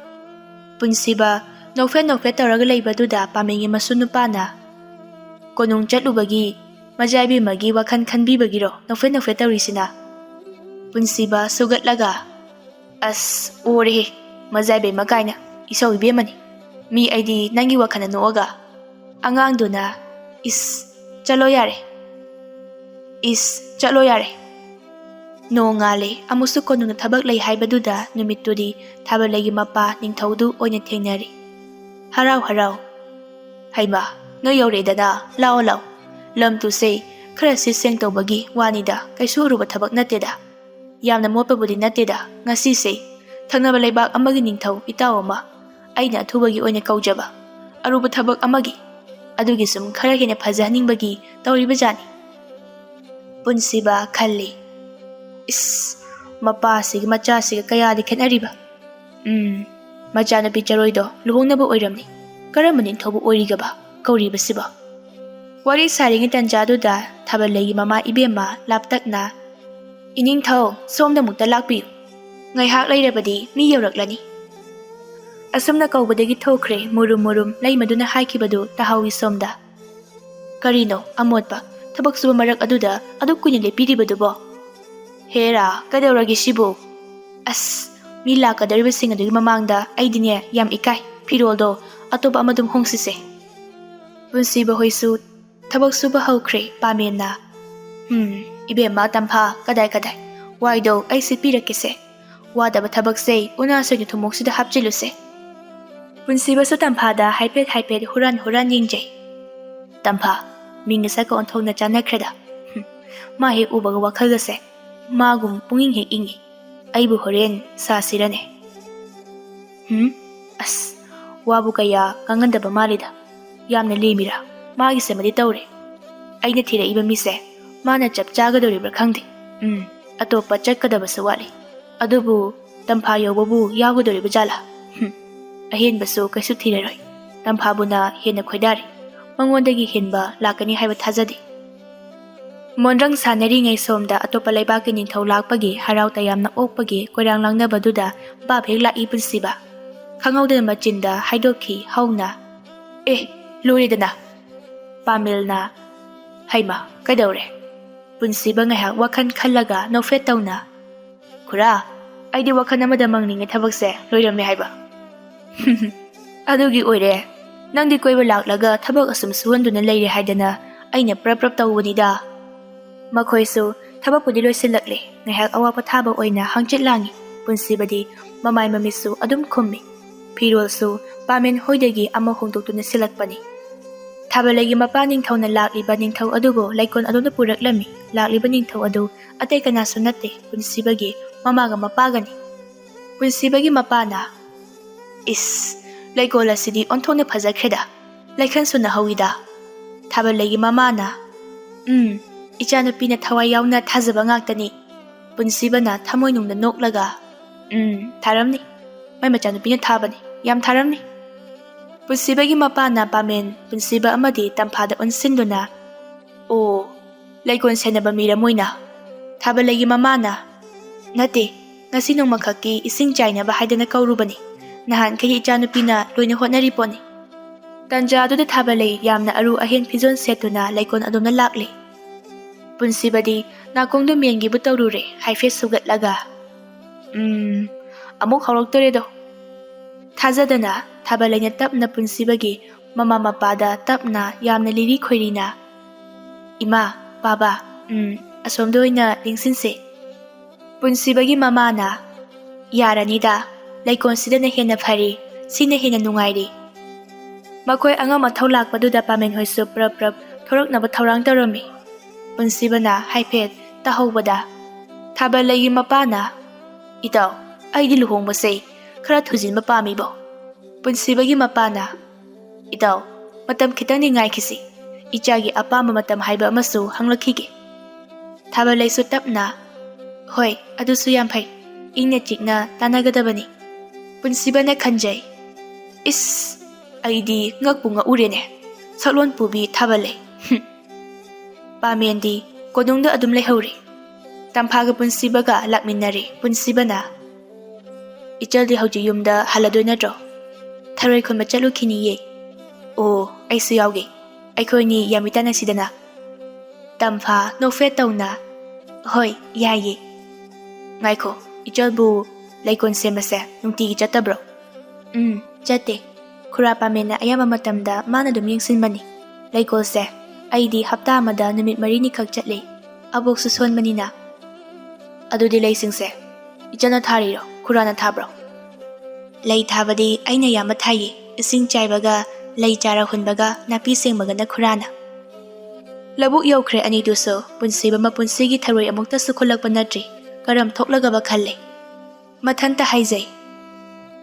ꯄꯨꯟꯁꯤꯕ ꯅꯣꯛꯐꯦꯠ ꯇꯧꯔꯒ ꯂꯩꯕꯗꯨꯗ ꯄꯥꯃꯦꯟꯒꯤ ꯃꯁꯨ ꯅꯨꯄꯥꯅ ꯀꯣꯅꯨꯡ ꯆꯠꯂꯨꯕꯒꯤ ꯃꯖꯥꯏꯕꯦꯝꯃꯒꯤ ꯋꯥꯈꯜ ꯈꯟꯕꯤꯕꯒꯤꯔꯣ ꯅꯣꯛꯐꯦꯠ ꯇꯧꯔꯤꯁꯤꯅ ꯄꯨꯟꯁꯤꯕ ꯁꯨꯒꯠꯂꯒ ꯑꯁ ꯑꯣꯔꯦꯍꯦ ꯃꯖꯥꯏꯕꯦꯝꯃ ꯀꯥꯏꯅ ꯏꯁꯧ ꯏꯕꯦꯝꯃꯅꯤ ꯃꯤ ꯑꯩꯗꯤ ꯅꯪꯒꯤ ꯋꯥꯈꯜꯅ ꯅꯣꯛꯑꯒ ꯑꯉꯥꯡꯗꯨꯅ ꯆꯠꯂꯣ ꯌꯥꯔꯦ ꯅꯣꯡꯉꯥꯜꯂꯦ ꯑꯃꯨꯛꯁꯨ ꯀꯣꯅꯨꯡꯅ ꯊꯕꯛ ꯂꯩ ꯍꯥꯏꯕꯗꯨꯗ ꯅꯨꯃꯤꯠꯇꯨꯗꯤ ꯊꯥꯕꯜꯂꯩꯒꯤ ꯃꯄꯥ ꯅꯤꯡꯊꯧꯗꯨ ꯑꯣꯏꯅ ꯊꯦꯡꯅꯔꯤ ꯍꯔꯥꯎ ꯍꯩꯃꯥ ꯅꯣꯏ ꯌꯧꯔꯛꯑꯦꯗꯅ ꯂꯥꯛꯑꯣ ꯂꯝ ꯇꯨꯁꯦ ꯈꯔ ꯁꯤꯠ ꯁꯦꯡ ꯇꯧꯕꯒꯤ ꯋꯥꯅꯤꯗ ꯀꯩꯁꯨ ꯑꯔꯨꯕ ꯊꯕꯛ ꯅꯠꯇꯦꯗ ꯌꯥꯝꯅ ꯃꯣꯠꯄꯕꯨꯗꯤ ꯅꯠꯇꯦꯗ ꯉꯁꯤꯁꯦ ꯊꯪꯅꯕ ꯂꯩꯕꯥꯛ ꯑꯃꯒꯤ ꯅꯤꯡꯊꯧ ꯏꯇꯥꯎ ꯑꯃ ꯑꯩꯅ ꯑꯊꯨꯕꯒꯤ ꯑꯣꯏꯅ ꯀꯧꯖꯕ ꯑꯔꯨꯕ ꯊꯕꯛ ꯑꯃꯒꯤ ꯑꯗꯨꯒꯤ ꯁꯨꯝ ꯈꯔ ꯍꯦꯟꯅ ꯐꯖꯍꯟꯅꯤꯡꯕꯒꯤ ꯇꯧꯔꯤꯕꯖꯥꯠꯅꯤ ꯄꯨꯟꯁꯤꯕ ꯈꯜꯂꯤ ꯃꯄꯥꯁꯤꯒ ꯃꯆꯥꯁꯤꯒ ꯀꯌꯥꯗꯤ ꯈꯦꯠꯅꯔꯤꯕ ꯃꯆꯥꯅꯨꯄꯤ ꯆꯔꯣꯏꯗꯣ ꯂꯨꯍꯣꯡꯅꯕ ꯑꯣꯏꯔꯝꯅꯤ ꯀꯔꯝꯕ ꯅꯤꯡꯊꯧꯕꯨ ꯑꯣꯏꯔꯤꯒꯕ ꯀꯧꯔꯤꯕꯁꯤꯕꯣ ꯋꯥꯔꯤ ꯁꯥꯔꯤꯉꯩ ꯇꯟꯖꯥꯗꯨꯗ ꯊꯥꯕꯜꯂꯩꯒꯤ ꯃꯃꯥ ꯏꯕꯦꯝꯃ ꯂꯥꯞꯇꯛꯅ ꯏꯅꯤꯡꯊꯧ ꯁꯣꯝꯗ ꯑꯃꯨꯛꯇ ꯂꯥꯛꯄꯤꯌꯨ ꯉꯥꯏꯍꯥꯛ ꯂꯩꯔꯕꯗꯤ ꯃꯤ ꯌꯧꯔꯛꯂꯅꯤ ꯑꯁꯨꯝꯅ ꯀꯧꯕꯗꯒꯤ ꯊꯣꯛꯈ꯭ꯔꯦ ꯃꯨꯔꯨꯝ ꯂꯩꯃꯗꯨꯅ ꯍꯥꯏꯈꯤꯕꯗꯨ ꯇꯥꯍꯧꯋꯤ ꯁꯣꯝꯗ ꯀꯔꯤꯅꯣ ꯑꯃꯣꯠꯄ ꯊꯕꯛ ꯁꯨꯕ ꯃꯔꯛ ꯑꯗꯨꯗ ꯑꯗꯨꯛ ꯀꯨꯏꯅ ꯂꯦꯞꯄꯤꯔꯤꯕꯗꯨꯕꯣ ꯍꯦꯔꯥ ꯀꯩꯗꯧꯔꯒꯦ ꯁꯤꯕꯨ ꯃꯤ ꯂꯥꯛꯀꯗꯧꯔꯤꯕꯁꯤꯡ ꯑꯗꯨꯒꯤ ꯃꯃꯥꯡꯗ ꯑꯩꯗꯤꯅꯦ ꯌꯥꯝ ꯏꯀꯥꯏ ꯐꯤꯔꯣꯜꯗꯣ ꯑꯇꯣꯞꯄ ꯑꯃꯗꯨꯝ ꯍꯣꯡꯁꯤꯁꯦ ꯄꯨꯟꯁꯤꯕ ꯍꯣꯏꯁꯨ ꯊꯕꯛ ꯁꯨꯕ ꯍꯧꯈ꯭ꯔꯦ ꯄꯥꯃꯦꯟꯅ ꯏꯕꯦꯝꯃ ꯇꯝꯐꯥ ꯀꯗꯥꯏ ꯋꯥꯏꯗꯣ ꯑꯩ ꯁꯤꯠꯄꯤꯔꯛꯀꯦꯁꯦ ꯋꯥꯗꯕ ꯊꯕꯛꯁꯦ ꯎꯅꯥꯁꯣꯏꯒꯤ ꯊꯨꯝꯃꯣꯛꯁꯤꯗ ꯍꯥꯞꯆꯤꯜꯂꯨꯁꯦ ꯄꯨꯟꯁꯤꯕꯁꯨ ꯇꯝꯐꯥꯗ ꯍꯥꯏꯐꯦꯠ ꯍꯨꯔꯥꯟ ꯌꯦꯡꯖꯩ ꯇꯝꯐꯥ ꯃꯤꯡꯒ ꯁꯛꯀ ꯑꯣꯟꯊꯣꯛꯅ ꯆꯥꯟꯅꯈ꯭ꯔꯦꯗ ꯃꯥ ꯍꯦꯛ ꯎꯕꯒ ꯋꯥꯈꯜꯒꯁꯦ ꯃꯥꯒꯨꯝ ꯄꯨꯡꯏꯪ ꯍꯦꯛ ꯏꯪꯉꯤ ꯑꯩꯕꯨ ꯍꯣꯔꯦꯟ ꯁꯥꯁꯤꯔꯅꯦ ꯋꯥꯕꯨ ꯀꯌꯥ ꯉꯥꯡꯍꯟꯗꯕ ꯃꯥꯜꯂꯤꯗ ꯌꯥꯝꯅ ꯂꯦꯝꯃꯤꯔꯥ ꯃꯥꯒꯤꯁꯦꯃꯗꯤ ꯇꯧꯔꯦ ꯑꯩꯅ ꯊꯤꯔꯛꯏꯕ ꯃꯤꯁꯦ ꯃꯥꯅ ꯆꯞ ꯆꯥꯒꯗꯧꯔꯤꯕ꯭ꯔꯥ ꯈꯪꯗꯦ ꯑꯇꯣꯞꯄ ꯆꯠꯀꯗꯕꯁꯨ ꯋꯥꯠꯂꯤ ꯑꯗꯨꯕꯨ ꯇꯝꯐꯥ ꯌꯧꯕꯕꯨ ꯌꯥꯎꯒꯗꯧꯔꯤꯕ ꯖꯥꯠꯂꯥ ꯑꯍꯦꯟꯕꯁꯨ ꯀꯩꯁꯨ ꯊꯤꯔꯔꯣꯏ ꯇꯝꯐꯥꯕꯨꯅ ꯍꯦꯟꯅ ꯈꯣꯏꯗꯥꯔꯤ ꯃꯉꯣꯟꯗꯒꯤ ꯍꯦꯟꯕ ꯂꯥꯛꯀꯅꯤ ꯍꯥꯏꯕ ꯊꯥꯖꯗꯦ꯫ ꯃꯣꯟꯗ꯭ꯔꯪ ꯁꯥꯟꯅꯔꯤꯉꯩ ꯁꯣꯝꯗ ꯑꯇꯣꯞꯄ ꯂꯩꯕꯥꯛꯀꯤ ꯅꯤꯡꯊꯧ ꯂꯥꯛꯄꯒꯤ ꯍꯔꯥꯎ ꯇꯌꯥꯝꯅ ꯑꯣꯛꯄꯒꯤ ꯀꯣꯏꯔꯥꯡ ꯂꯥꯡꯅꯕꯗꯨꯗ ꯚꯥꯞ ꯍꯦꯛ ꯂꯥꯛꯏ ꯄꯨꯟꯁꯤꯕ꯫ ꯈꯪꯍꯧꯗꯅ ꯃꯆꯤꯟꯗ ꯍꯥꯏꯗꯣꯛꯈꯤ ꯍꯧꯅ, ꯂꯣꯏꯔꯦꯗꯅ꯫ ꯄꯥꯃꯦꯜꯅ, ꯍꯩꯃ ꯀꯩꯗꯧꯔꯦ? ꯄꯨꯟꯁꯤꯕ ꯉꯥꯏꯍꯥꯛ ꯋꯥꯈꯜ ꯈꯜꯂꯒ ꯅꯣꯛꯐꯦꯠ ꯇꯧꯅ, ꯈꯨꯔꯥ, ꯑꯩꯗꯤ ꯋꯥꯈꯜ ꯑꯃꯗ ꯃꯪꯅꯤꯡꯉꯦ ꯊꯕꯛꯁꯦ ꯂꯣꯏꯔꯝꯃꯦ ꯍꯥꯏꯕ꯫ ꯑꯗꯨꯒꯤ ꯑꯣꯏꯔꯦ, ꯅꯪꯗꯤ ꯀꯣꯏꯕ ꯂꯥꯛꯂꯒ ꯊꯕꯛ ꯑꯁꯨꯝ ꯁꯨꯍꯟꯗꯨꯅ ꯂꯩꯔꯦ ꯍꯥꯏꯗꯅ ꯑꯩꯅ ꯄ꯭ꯔꯞ ꯇꯧꯕꯅꯤꯗ꯫ ꯃꯈꯣꯏꯁꯨ ꯊꯕꯛꯄꯨꯗꯤ ꯂꯣꯏꯁꯤꯜꯂꯛꯂꯦ, ꯉꯥꯏꯍꯥꯛ ꯑꯋꯥ ꯄꯣꯊꯥꯕ ꯑꯣꯏꯅ ꯍꯪꯆꯤꯠ ꯂꯥꯡꯉꯤ꯫ ꯄꯨꯟꯁꯤꯕꯗꯤ ꯃꯃꯥꯏ ꯃꯃꯤꯠꯁꯨ ꯑꯗꯨꯝ ꯈꯨꯝꯃꯤ꯫ ꯐꯤꯔꯣꯜꯁꯨ ꯄꯥꯃꯦꯟ ꯍꯣꯏꯗꯒꯤ ꯑꯃ ꯍꯣꯡꯗꯣꯛꯇꯨꯅ ꯁꯤꯜꯂꯛꯄꯅꯤ꯫ ꯊꯥꯕꯜꯂꯩꯒꯤ ꯃꯄꯥ ꯅꯤꯡꯊꯧꯅ ꯂꯥꯛꯂꯤꯕ ꯅꯤꯡꯊꯧ ꯑꯗꯨꯕꯨ ꯂꯩꯀꯣꯜ ꯑꯗꯣꯝꯗ ꯄꯨꯔꯛꯂꯝꯃꯤ꯫ ꯂꯥꯛꯂꯤꯕ ꯅꯤꯡꯊꯧ ꯑꯗꯨ ꯑꯇꯩ ꯀꯅꯥꯁꯨ ꯅꯠꯇꯦ, ꯄꯨꯟꯁꯤꯕꯒꯤ ꯃꯃꯥꯒ ꯃꯄꯥꯒꯅꯤ꯫ ꯄꯨꯟꯁꯤꯕꯒꯤ ꯃꯄꯥꯅ, ꯏꯁ, ꯂꯩꯀꯣꯜ ꯑꯁꯤꯗꯤ ꯑꯣꯟꯊꯣꯛꯅ ꯐꯖꯈ꯭ꯔꯦꯗ, ꯂꯩꯈꯟꯁꯨ ꯅꯍꯧꯏꯗ꯫ ꯊꯥꯕꯜꯂꯩꯒꯤ ꯃꯃꯥꯅ, ꯏꯆꯥꯅꯨꯄꯤꯅ ꯊꯋꯥꯏ ꯌꯥꯎꯅ ꯊꯥꯖꯕ ꯉꯥꯛꯇꯅꯤ꯫ ꯄꯨꯟꯁꯤꯕꯅ ꯊꯃꯣꯏꯅꯨꯡꯗ ꯅꯣꯛꯂꯒ, ꯊꯥꯔꯝꯅꯤ, ꯃꯥꯏ ꯃꯆꯥꯅꯨꯄꯤꯅ ꯊꯥꯕꯅꯤ, ꯌꯥꯝ ꯊꯥꯔꯝꯅꯤ꯫ ꯄꯨꯟꯁꯤꯕꯒꯤ ꯃꯄꯥꯅ ꯄꯥꯃꯦꯟ, ꯄꯨꯟꯁꯤꯕ ꯑꯃꯗꯤ ꯇꯝꯐꯥꯗ ꯑꯣꯟꯁꯤꯟꯗꯨꯅ, ꯑꯣ, ꯂꯩꯀꯣꯜ ꯁꯦꯟꯅꯕ ꯃꯤꯔ ꯃꯣꯏꯅ? ꯊꯥꯕꯜꯂꯩꯒꯤ ꯃꯃꯥꯅ, ꯅꯠꯇꯦ, ꯉꯁꯤ ꯅꯣꯡꯃꯈꯛꯀꯤ ꯏꯁꯤꯡ ꯆꯥꯏꯅꯕ ꯍꯥꯏꯗꯅ ꯀꯧꯔꯨꯕꯅꯤ꯫ ꯅꯍꯥꯟꯈꯩ ꯏꯆꯥꯅꯨꯄꯤꯅ ꯂꯣꯏꯅ ꯍꯣꯠꯅꯔꯤ ꯄꯣꯠꯅꯤ꯫ ꯇꯟꯖꯥꯗꯨꯗ ꯊꯥꯕꯜꯂꯩ ꯌꯥꯝꯅ ꯑꯔꯨ ꯑꯍꯦꯟ ꯐꯤꯖꯣꯜ ꯁꯦꯠꯇꯨꯅ ꯂꯩꯀꯣꯜ ꯑꯗꯣꯝꯗ ꯂꯥꯛꯂꯦ꯫ ꯄꯨꯟꯁꯤꯕꯗꯤ ꯅꯥꯀꯣꯡꯗꯨ ꯃꯦꯟꯒꯤꯕꯨ ꯇꯧꯔꯨꯔꯦ ꯍꯥꯏꯐꯦꯠ ꯁꯨꯒꯠꯂꯒ, ꯑꯃꯨꯛ ꯍꯧꯔꯛꯇꯣꯔꯦꯗꯣ꯫ ꯊꯥꯖꯗꯅ ꯊꯥꯕꯜꯂꯩꯅ ꯇꯞꯅ ꯄꯨꯟꯁꯤꯕꯒꯤ ꯃꯃꯥ ꯃꯄꯥꯗ ꯇꯞꯅ ꯌꯥꯝꯅ ꯂꯤꯔꯤ ꯈꯣꯏꯔꯤꯅ, ꯏꯃꯥ, ꯕꯥꯕꯥ, ꯑꯁꯣꯝꯗ ꯑꯣꯏꯅ ꯂꯦꯡꯁꯤꯟꯁꯦ꯫ ꯄꯨꯟꯁꯤꯕꯒꯤ ꯃꯃꯥꯅ, ꯌꯥꯔꯅꯤꯗ, ꯂꯩꯀꯣꯜꯁꯤꯗꯅ ꯍꯦꯟꯅ ꯐꯔꯤ, ꯁꯤꯅ ꯍꯦꯟꯅ ꯅꯨꯡꯉꯥꯏꯔꯤ꯫ ꯃꯈꯣꯏ ꯑꯉꯝ ꯑꯊꯧ ꯂꯥꯛꯄꯗꯨꯗ ꯄꯥꯃꯦꯟ ꯍꯣꯏꯁꯨ ꯄ꯭ꯔꯞ ꯊꯣꯔꯛꯅꯕ ꯊꯧꯔꯥꯡ ꯇꯧꯔꯝꯃꯤ꯫ ꯄꯨꯟꯁꯤꯕꯅ ꯍꯥꯏꯐꯦꯠ ꯇꯥꯍꯧꯕꯗ ꯊꯥꯕꯜꯂꯩꯒꯤ ꯃꯄꯥꯅ, ꯏꯇꯥꯎ, ꯑꯩꯗꯤ ꯂꯨꯍꯣꯡꯕꯁꯦ ꯈꯔ ꯊꯨꯖꯤꯟꯕ ꯄꯥꯝꯃꯤꯕꯣ꯫ ꯄꯨꯟꯁꯤꯕꯒꯤ ꯃꯄꯥꯅ, ꯏꯇꯥꯎ, ꯃꯇꯝ ꯈꯤꯇꯪꯗꯤ ꯉꯥꯏꯈꯤꯁꯤ, ꯏꯆꯥꯒꯤ ꯑꯄꯥꯝꯕ ꯃꯇꯝ ꯍꯥꯏꯕ ꯑꯃꯁꯨ ꯍꯪꯂꯛꯈꯤꯒꯦ꯫ ꯊꯥꯕꯜꯂꯩꯁꯨ ꯇꯞꯅ, ꯍꯣꯏ, ꯑꯗꯨꯁꯨ ꯌꯥꯝ ꯐꯩ, ꯏꯪꯅ ꯆꯤꯛꯅ ꯇꯥꯟꯅꯒꯗꯕꯅꯤ꯫ ꯄꯨꯟꯁꯤꯕꯅ ꯈꯟꯖꯩ, ꯏꯁ, ꯑꯩꯗꯤ ꯉꯛꯄꯨ ꯉꯛꯎꯔꯦꯅꯦ, ꯁꯛꯂꯣꯟ ꯄꯨꯕꯤ ꯊꯥꯕꯜꯂꯩ꯫ ꯄꯥꯃꯦꯟꯗꯤ ꯀꯣꯅꯨꯡꯗ ꯑꯗꯨꯝ ꯂꯩꯍꯧꯔꯤ꯫ ꯇꯝꯐꯥꯒ ꯄꯨꯟꯁꯤꯕꯒ ꯂꯥꯛꯃꯤꯟꯅꯔꯦ꯫ ꯄꯨꯟꯁꯤꯕꯅ, ꯏꯆꯜꯗꯤ ꯍꯧꯖꯤꯛ ꯌꯨꯝꯗ ꯍꯜꯂꯗꯣꯏ ꯅꯠꯇ꯭ꯔꯣ? ꯊꯔꯣꯏ ꯈꯨꯟꯕ ꯆꯠꯂꯨꯈꯤꯅꯤꯌꯦ꯫ ꯑꯣ, ꯑꯩꯁꯨ ꯌꯥꯎꯒꯦ, ꯑꯩꯈꯣꯏꯅꯤ ꯌꯥꯝꯃꯤꯇꯥꯟꯅꯁꯤꯗꯅ꯫ ꯇꯝꯐꯥ ꯅꯣꯛꯐꯦꯠ ꯇꯧꯅ, ꯍꯣꯏ, ꯌꯥꯏꯌꯦ꯫ ꯉꯥꯏꯈꯣ, ꯏꯆꯜꯕꯨ ꯂꯩꯀꯣꯜ ꯁꯦꯝꯕꯁꯦ ꯅꯨꯡꯇꯤꯒꯤ ꯆꯠꯇꯕ꯭ꯔꯣ? ꯆꯠꯇꯦ, ꯈꯨꯔꯥ ꯄꯥꯃꯦꯟꯅ ꯑꯌꯥꯝꯕ ꯃꯇꯝꯗ ꯃꯥꯅ ꯑꯗꯨꯝ ꯌꯦꯡꯁꯤꯟꯕꯅꯤ꯫ ꯂꯩꯀꯣꯜꯁꯦ ꯑꯩꯗꯤ ꯍꯞꯇꯥ ꯑꯃꯗ ꯅꯨꯃꯤꯠ 4ꯅꯤꯈꯛ ꯆꯠꯂꯦ, ꯑꯕꯣꯛꯁꯨ ꯁꯣꯟꯕꯅꯤꯅ꯫ ꯑꯗꯨꯗꯤ ꯂꯩꯁꯤꯡꯁꯦ ꯏꯆꯜꯅ ꯊꯥꯔꯤꯔꯣ, ꯈꯨꯔꯥꯅ ꯊꯥꯕ꯭ꯔꯣ? ꯂꯩ ꯊꯥꯕꯗꯤ ꯑꯩꯅ ꯌꯥꯝꯕ ꯊꯥꯏꯌꯦ, ꯏꯁꯤꯡ ꯆꯥꯏꯕꯒ ꯂꯩ ꯆꯥꯔ ꯍꯨꯟꯕꯒ ꯅꯥꯄꯤ ꯁꯦꯡꯕꯒꯅ ꯈꯨꯔꯥꯅ꯫ ꯂꯧꯕꯨꯛ ꯌꯧꯈ꯭ꯔꯦ ꯑꯅꯤꯗꯨꯁꯨ꯫ ꯄꯨꯟꯁꯤꯕ ꯃꯄꯨꯟꯁꯤꯒꯤ ꯊꯔꯣꯏ ꯑꯃꯨꯛꯇꯁꯨ ꯈꯨꯜꯂꯛꯄ ꯅꯠꯇ꯭ꯔꯤ, ꯀꯔꯝ ꯊꯣꯛꯂꯒꯕ ꯈꯜꯂꯦ꯫ ꯃꯊꯟꯇ ꯍꯥꯏꯖꯩ,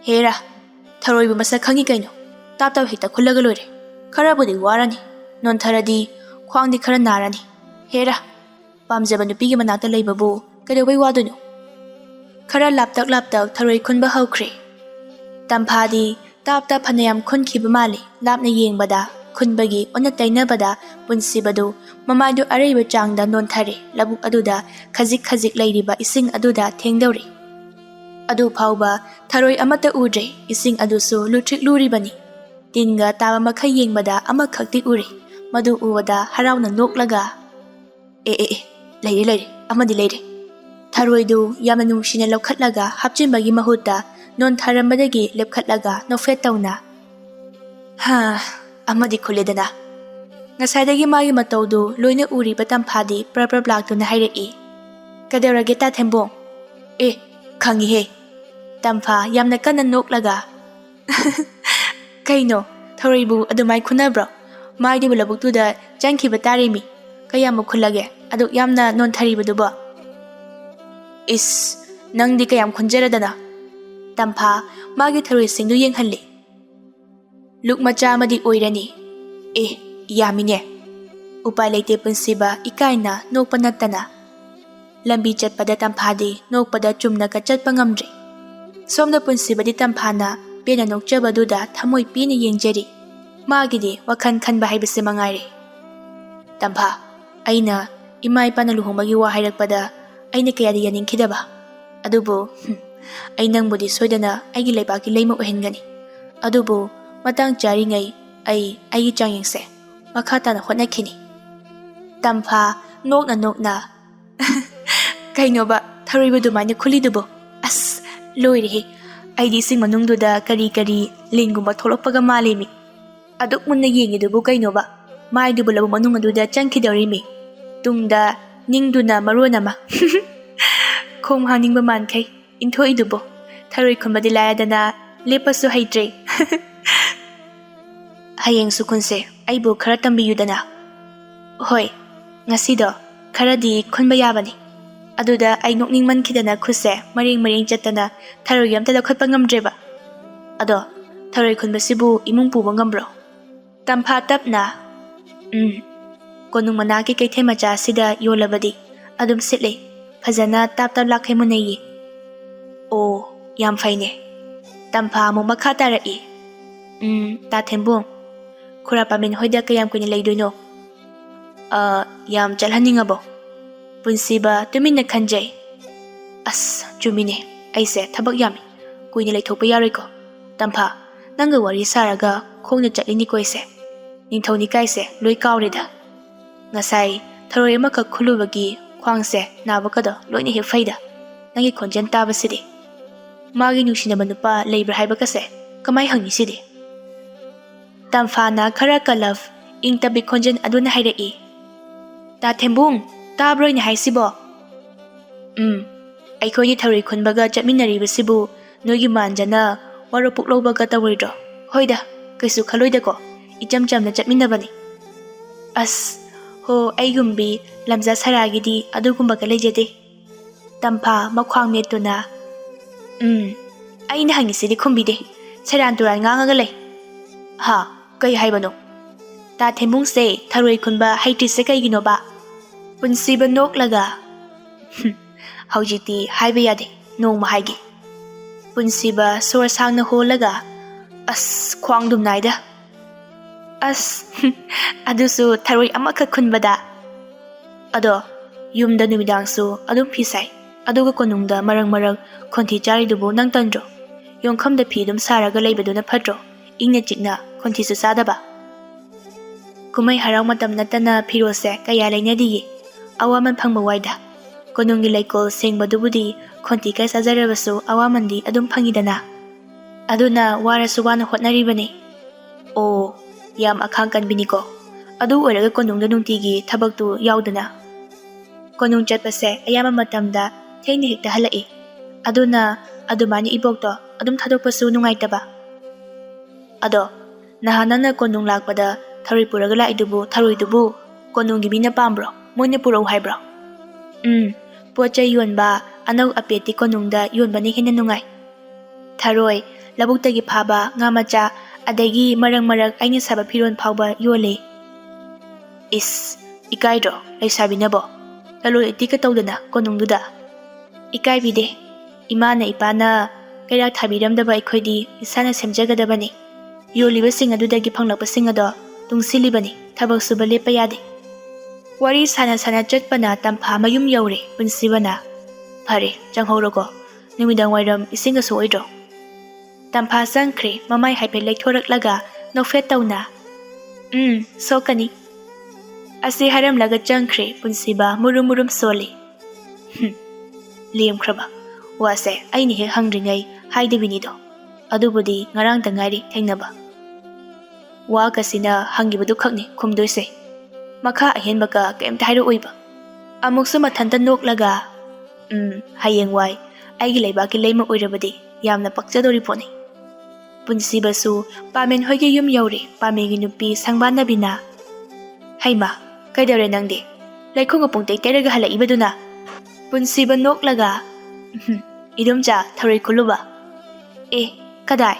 ꯍꯦꯔꯥ, ꯊꯔꯣꯏꯕꯨ ꯃꯁꯛ ꯈꯪꯉꯤ ꯀꯩꯅꯣ, ꯇꯥꯞ ꯍꯦꯛꯇ ꯈꯨꯜꯂꯒ ꯂꯣꯏꯔꯦ꯫ ꯈꯔꯕꯨꯗꯤ ꯋꯥꯔꯅꯤ, ꯅꯣꯟꯊꯔꯗꯤ ꯈ꯭ꯋꯥꯡꯗꯤ ꯈꯔ ꯅꯥꯔꯅꯤ꯫ ꯍꯦꯔꯥ, ꯄꯥꯝꯖꯕ ꯅꯨꯄꯤꯒꯤ ꯃꯅꯥꯛꯇ ꯂꯩꯕꯕꯨ ꯀꯩꯗꯧꯕꯩ ꯋꯥꯗꯣꯏꯅꯣ? ꯈꯔ ꯂꯥꯞꯇꯛ ꯊꯔꯣꯏ ꯈꯨꯟꯕ ꯍꯧꯈ꯭ꯔꯦ꯫ ꯇꯝꯐꯥꯗꯤ ꯇꯥꯞꯇ ꯐꯅꯌꯥꯝ ꯈꯨꯟꯈꯤꯕ ꯃꯥꯜꯂꯤ꯫ ꯂꯥꯞꯅ ꯌꯦꯡꯕꯗ, ꯈꯨꯟꯕꯒꯤ ꯑꯣꯟꯅ ꯇꯩꯅꯕꯗ ꯄꯨꯟꯁꯤꯕꯗꯨ ꯃꯃꯥꯏꯗꯨ ꯑꯔꯩꯕ ꯆꯥꯡꯗ ꯅꯣꯟꯊꯔꯦ꯫ ꯂꯧꯕꯨꯛ ꯑꯗꯨꯗ ꯈꯖꯤꯛ ꯂꯩꯔꯤꯕ ꯏꯁꯤꯡ ꯑꯗꯨꯗ ꯊꯦꯡꯗꯧꯔꯦ꯫ ꯑꯗꯨ ꯐꯥꯎꯕ ꯊꯔꯣꯏ ꯑꯃꯠꯇ ꯎꯗ꯭ꯔꯦ꯫ ꯏꯁꯤꯡ ꯑꯗꯨꯁꯨ ꯂꯨꯇ꯭ꯔꯤꯛ ꯂꯨꯔꯤꯕꯅꯤ꯫ ꯇꯤꯟꯒ ꯇꯥꯕ ꯃꯈꯩ ꯌꯦꯡꯕꯗ ꯑꯃꯈꯛꯇꯤ ꯎꯔꯦ꯫ ꯃꯗꯨ ꯎꯕꯗ ꯍꯔꯥꯎꯅ ꯅꯣꯛꯂꯒ, ꯂꯩꯔꯦ, ꯑꯃꯗꯤ ꯂꯩꯔꯦ꯫ ꯊꯔꯣꯏꯗꯨ ꯌꯥꯝꯅ ꯅꯨꯡꯁꯤꯅ ꯂꯧꯈꯠꯂꯒ ꯍꯥꯞꯆꯤꯟꯕꯒꯤ ꯃꯍꯨꯠꯇ ꯅꯣꯟꯊꯔꯝꯕꯗꯒꯤ ꯂꯦꯞꯈꯠꯂꯒ ꯅꯣꯛꯐꯦꯠ ꯇꯧꯅ, ꯑꯃꯗꯤ ꯈꯨꯜꯂꯦꯗꯅ꯫ ꯉꯁꯥꯏꯗꯒꯤ ꯃꯥꯒꯤ ꯃꯇꯧꯗꯨ ꯂꯣꯏꯅ ꯎꯔꯤꯕ ꯇꯝꯐꯥꯗꯤ ꯄ꯭ꯔꯞ ꯂꯥꯛꯇꯨꯅ ꯍꯥꯏꯔꯛꯏ, ꯀꯩꯗꯧꯔꯒꯦ ꯇꯥꯊꯦꯝꯕꯣꯡ? ꯈꯪꯉꯤꯍꯦ꯫ ꯇꯝꯐꯥ ꯌꯥꯝꯅ ꯀꯟꯅ ꯅꯣꯛꯂꯒ, ꯀꯩꯅꯣ, ꯊꯔꯣꯏꯕꯨ ꯑꯗꯨꯃꯥꯏ ꯈꯨꯟꯅꯕ꯭ꯔꯣ? ꯃꯥꯏꯗꯨꯕꯨ ꯂꯧꯕꯨꯛꯇꯨꯗ ꯆꯪꯈꯤꯕ ꯇꯥꯔꯤꯃꯤ, ꯀꯌꯥꯃꯨꯛ ꯈꯨꯜꯂꯒꯦ, ꯑꯗꯨꯛ ꯌꯥꯝꯅ ꯅꯣꯟꯊꯔꯤꯕꯗꯨꯕꯣ? ꯏꯁ, ꯅꯪꯗꯤ ꯀꯌꯥꯝ ꯈꯨꯟꯖꯔꯗꯅ? ꯇꯝꯐꯥ ꯃꯥꯒꯤ ꯊꯔꯣꯏꯁꯤꯡꯗꯨ ꯌꯦꯡꯍꯜꯂꯤ꯫ ꯂꯨꯛ ꯃꯆꯥ ꯑꯃꯗꯤ ꯑꯣꯏꯔꯅꯤ꯫ ꯌꯥꯝꯃꯤꯅꯦ꯫ ꯎꯄꯥꯏ ꯂꯩꯇꯦ ꯄꯨꯟꯁꯤꯕ ꯏꯀꯥꯏꯅ ꯅꯣꯛꯄ ꯅꯠꯇꯅ꯫ ꯂꯝꯕꯤ ꯆꯠꯄꯗ ꯇꯝꯐꯥꯗꯤ ꯅꯣꯛꯄꯗ ꯆꯨꯝꯅꯒ ꯆꯠꯄ ꯉꯝꯗ꯭ꯔꯦ꯫ ꯁꯣꯝꯗ ꯄꯨꯟꯁꯤꯕꯗꯤ ꯇꯝꯐꯥꯅ ꯄꯦꯟꯅ ꯅꯣꯛꯆꯕꯗꯨꯗ ꯊꯃꯣꯏ ꯄꯦꯟꯅ ꯌꯦꯡꯖꯔꯤ꯫ Magidi wakan khanba haibase mangaire. Tampha, aina ima ipana luhongbagi wa hairakpada aina kayadi yaningkhidaba. Adubu ai nangbudi soidana aigi leibaki leima ohengani. Adubu matang charingai aigi changyengse makha tana hotnakhini. Tampha nokna kainoba tharoibu dumaina khulidubu. As loirehi aidi sing manungduda kari lingumba tholokpaga malemi. Aduk munna yengidubu kainoba maidubu labu manung aduda changkhidorimi. Tungda ningduna maronama. Khom haningba mankai inthoidubu tharoi khunbadi layadana lepasu haitre. Hayeng sukunse aibu khara tambiyudana. Hoi ngasido kharadi khunba yabani. Aduda ai nokning mankhidana khuse maring chattana tharoi yamta lakhotpa ngamdreba. Ado tharoi khunbasibu imung puba ngambro. Tampha tapna konung manaki kaithe macha sida yolabadi adum sitle fajana tap lakhai munayi. O yam faine. Tampha mo makha tarai. Ta thembung khura pamin hoida kayam kuini leidoino. Yam chalhaningabo. Punsiba tuminna khanjai. As chumine aise thabak yami kuini leithokpa yaroiko. Tampha nanga wari saraga khongna chatlini koise. Ningthoni kaise loi kawreda. Ngasai tharoi amakak khulubagi khwangse nabakado loina he faida. Nangi khonjen tabasidi. Magi nungsinaba nupa leibra haibakase kamai hangni sidi. Tampha na khara kalaf ingtabi khonjen aduna hairai. Ta thembung tabroina haisibo. Aikhoni tharoi khunbaga chatminaribasibu noigi manjana waro puklaubaga tawoidro. Hoida kaisu khaloidako icham chamna chatminabani. As ho aigumbi lamja saragidi adugumba ka lejede. Tampha makhwang metuna aina hangisidi khumbide seran turan ngangaga lei. Ha kai haibano. Ta thembung se tharoi khunba haiti se kaiginoba. Punsiba noklaga. Haujiti haiba yade nongma haigi. Punsiba sor sangna holaga. As khwangdum naida. As adusu tharoi amaka khunbada. Ado yumda numidangsu adum pisai. Aduga konungda marang khonthi charidubu nang tandro. Yongkhamda phidum saraga leibaduna phadro. Ingna chikna khonthi su sadaba. Kumai harau matam natana phirose kaya lainadiyi. Awaman phangba waida. Konungi leikol sengbadubudi khonthi kai sajarabasu awamandi adum phangidana. Aduna warasu wana hotnaribani. O yam akhang kanbiniko. Adu oraga konungda nungtigi thabaktu yaudana. Konung chatpase ayama matamda thengni hekta halai. Aduna adumani ibokto adum thadokpasu nungaitaba. Ado nahanana konung lakpada tharoi puraga laidubu tharoidubu konungi bina pambro moina purau haibro. Pochai yonba anau apeti konungda yonbani hina nungai. Tharoi labuktagi phaba ngamacha adagi marang aina saba phiron phauba yole. Is ikaidro laisabinabo taloi etika tawdana konungduda. Ikai bide imana ipana kairak thabiramdaba aikhoidi isana semjagadabani. Yolibasing adudagi phanglakpasing ado tungsilibani thabak suba lepa yade. Wari sana chatpana Tampha mayum yaure punsibana. Phare changhorogo numidang wairam isinga soidro. Tampha sangkhre mamai haipet leithoraklaga nofet tawna. Sokani. Ase haram laga changkhre punsiba murum soli. Liam kraba. Wase aini he hangringai haidebinido. Adubudi ngarang tangari thengnaba. Wa kasina hangibadu khakni khumdoise. Makha ahenbaka kemta hairo oiba. Amuksu mathanta noklaga. Hayengwai aigi leibaki leima oirabadi yamna pakchadori poni. Punsibasu pamen hoige yum yaure pamegi nupi sangbannabina. Haima kaidore nangde laikhonga pungtei teraga hala ibaduna. Punsiba noklaga. Idumcha tharoi khuluba. Kadai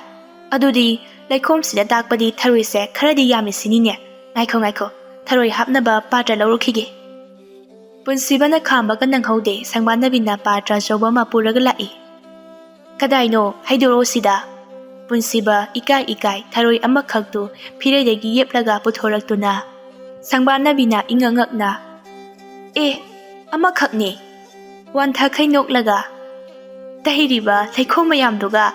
adudi laikhom sida takpadi tharoi se kharadi yami sinine. Ngaikho tharoi hapnaba patra laurukhige. Punsibana khamba ka nanghaude sangbannabina patra joba ma puraga lai. Kadai no haidoro sida. ꯄꯨꯟꯁꯤꯕ ikai tharoi amakhaktu phireidagi yeplaga puthoraktuna sangbannabina ingangakna amakhakni wantha khainoklaga tahiriba thaikho mayamduga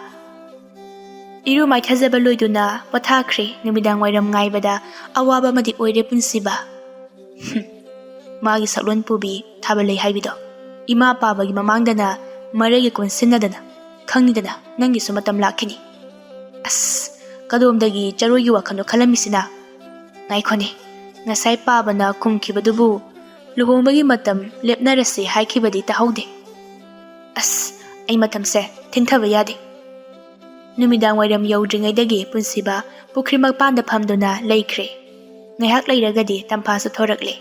iru mai thajaba loiduna pathakhre numidang wairam ngaibada awaba madi oire punsiba magi saklon pubi thabalei haibido ima pabagi mamangdana maregi konsinnadana khangnidana nangi sumatam lakhini as kadomdagi charogi wakhano khalamisina ngaikhoni ngasai pabana kumkhibadubu luhongbagi matam lepnarase haikhibadi tahaude as ai matamse thinthaba yade numidang wairam yaudringaidagi punsiba pukhrimak panda phamduna leikhre ngaihak leiragadi tampha su thorakle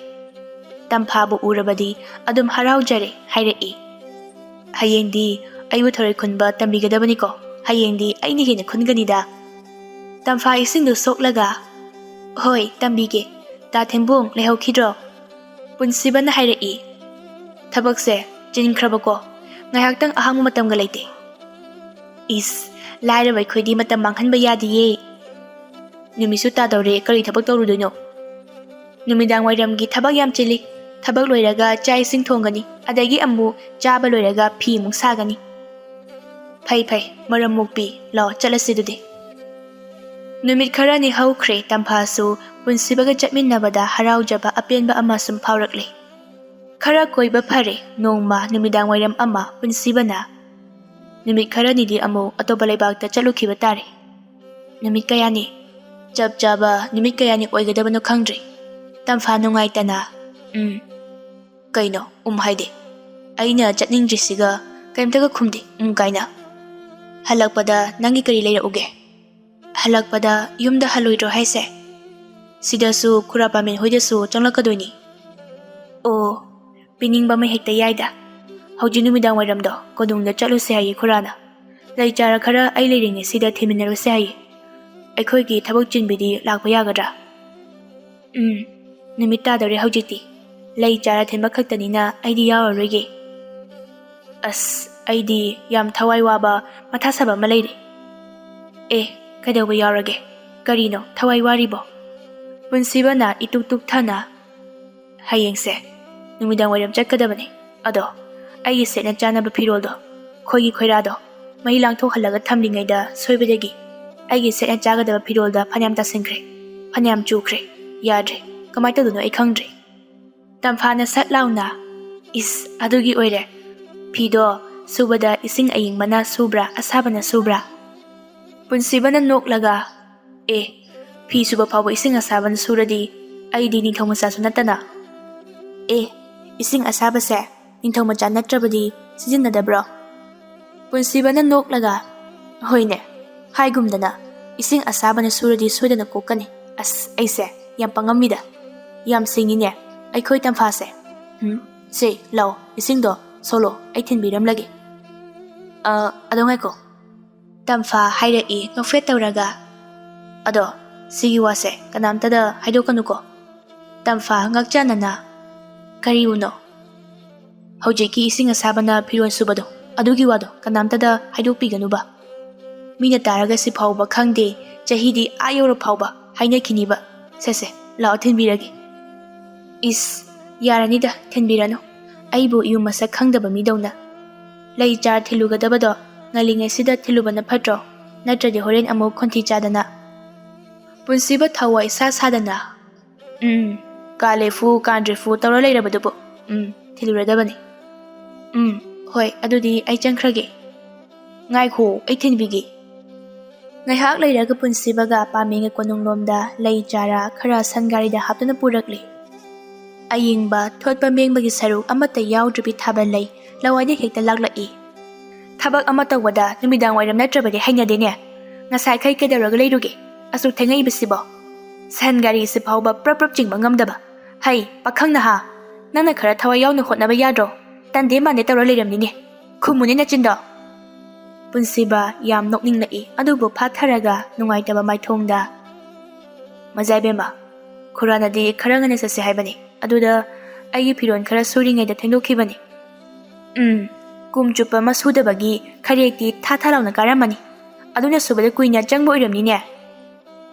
tampha bu urabadi adum haraujare hairei hayengdi aibu thorei khunba tambigadabani ko hayengdi aini hene khunganida tampha isingdu soklaga hoi tambige ta thembung lehokhidro punsibana hairei thabakse jinkrabako ngaihak tang ahang matam ga leite is laira bai khoidi matam manghanba yadiye numisu ta dore kari thabak torudoino numidang wairam gi thabak yam chili thabak loiraga chai sing thongani adagi ammu chaba loiraga phi muk sagani phai maram mukpi lo chalasi dudi numit khara ni haukhre tampha su punsibaga chatminnabada haraujaba apenba ama sum phaurakle khara koiba phare nongma numidang wairam ama punsibana numit khara ni di amu atoba leibakta chalukhiba tare numit kayani chap chaba numit kayani oigadabano khangdri tampha nungaitana kaino haide aina chatningrisiga kaimtaga khumdi kaina halakpada nangi kari leirauge halakpada yumda haloidro haise sidasu khurapamen hoidasu changlakadoini o piningba mai hekta yaida hauji numidang wairamdo kodungda chaluse hayi khurana leichara khara ai leiringe sida thiminaruse hayi aikhoigi thabak chinbidi lakpa yagadra numita dare haujiti lei chara themba khaktanina aidi yawarege as aidi yam thawai waba matha saba malaire kadawa yawarage karino thawai waribo punsibana ituk thana hayengse numidang wairam chakadabane ado ai sena chana ba phiroldo khoigi khoirado mai langthok halaga thamlingaida soibadagi ai sena chagadaba phirolda phanyam ta singkre phanyam chukre yadre kamai tadunu ai khangdre tampha na sat launa is adugi oire phido subada ising aying mana subra asabana subra punsibana noklaga phi suba phawa ising asabana suradi aidi ni thomasa sunatana ising asaba se ninthoma chanatrabadi sijinadabro punsibana noklaga hoine haigumdana ising asabana suradi soidana kokani as aise yam pangamida yam singine aikhoi tampha se se law isingdo solo ai thinbiram lagi adongai ko tampha hairei nofret tawraga ado sigi wase kanamta da haidokanu ko tampha ngakchanana kari uno hojiki ising asabana phiron subado adugi wado kanamta da haidokpiganu ba mina taraga si phawba khangde chahidi ayoro phawba haina khiniba sese law thinbiragi is yaranida thinbirano aibu yu masak khangdaba midawna lei char thilugadabado ngalingai sida thilubana phatro natradi horen amu khonthi chadana punsiba thawa isa sadana kalefu kandrefu tawra leirabadubu thiluradabani hoi adudi ai changkhrage ngai kho ai thinbigi ngaihak leiraga punsibaga pamenga konunglomda lei chara khara sangari da haptuna purakli ayingba thotpa mengbagi saruk amata yaudribi thaban lei lawadi hekta laklai thabak amata wada numidang wairam natrabadi hainadene ngasai khai kedaraga leiruge asuk thengai bisibo sangari si phawba prap chingba ngamdaba hai pakhangna ha nana khara thawai yauna hotnaba yadro tande mane tawra leiramnine khumuni nachindo punsiba yam nokning lai adubu phatharaga nungaitaba maithongda mazaibema khurana di kharangane sase haibani aduda aigi phiron khara suringai da thengdokhibani kum chupa masudabagi kharekti tha launa karamani ꯑꯗꯨꯅ ꯁꯨꯕꯗ ꯀꯨꯏꯅ ꯆꯪꯕ ꯑꯣꯏꯔꯝꯅꯤꯅꯦ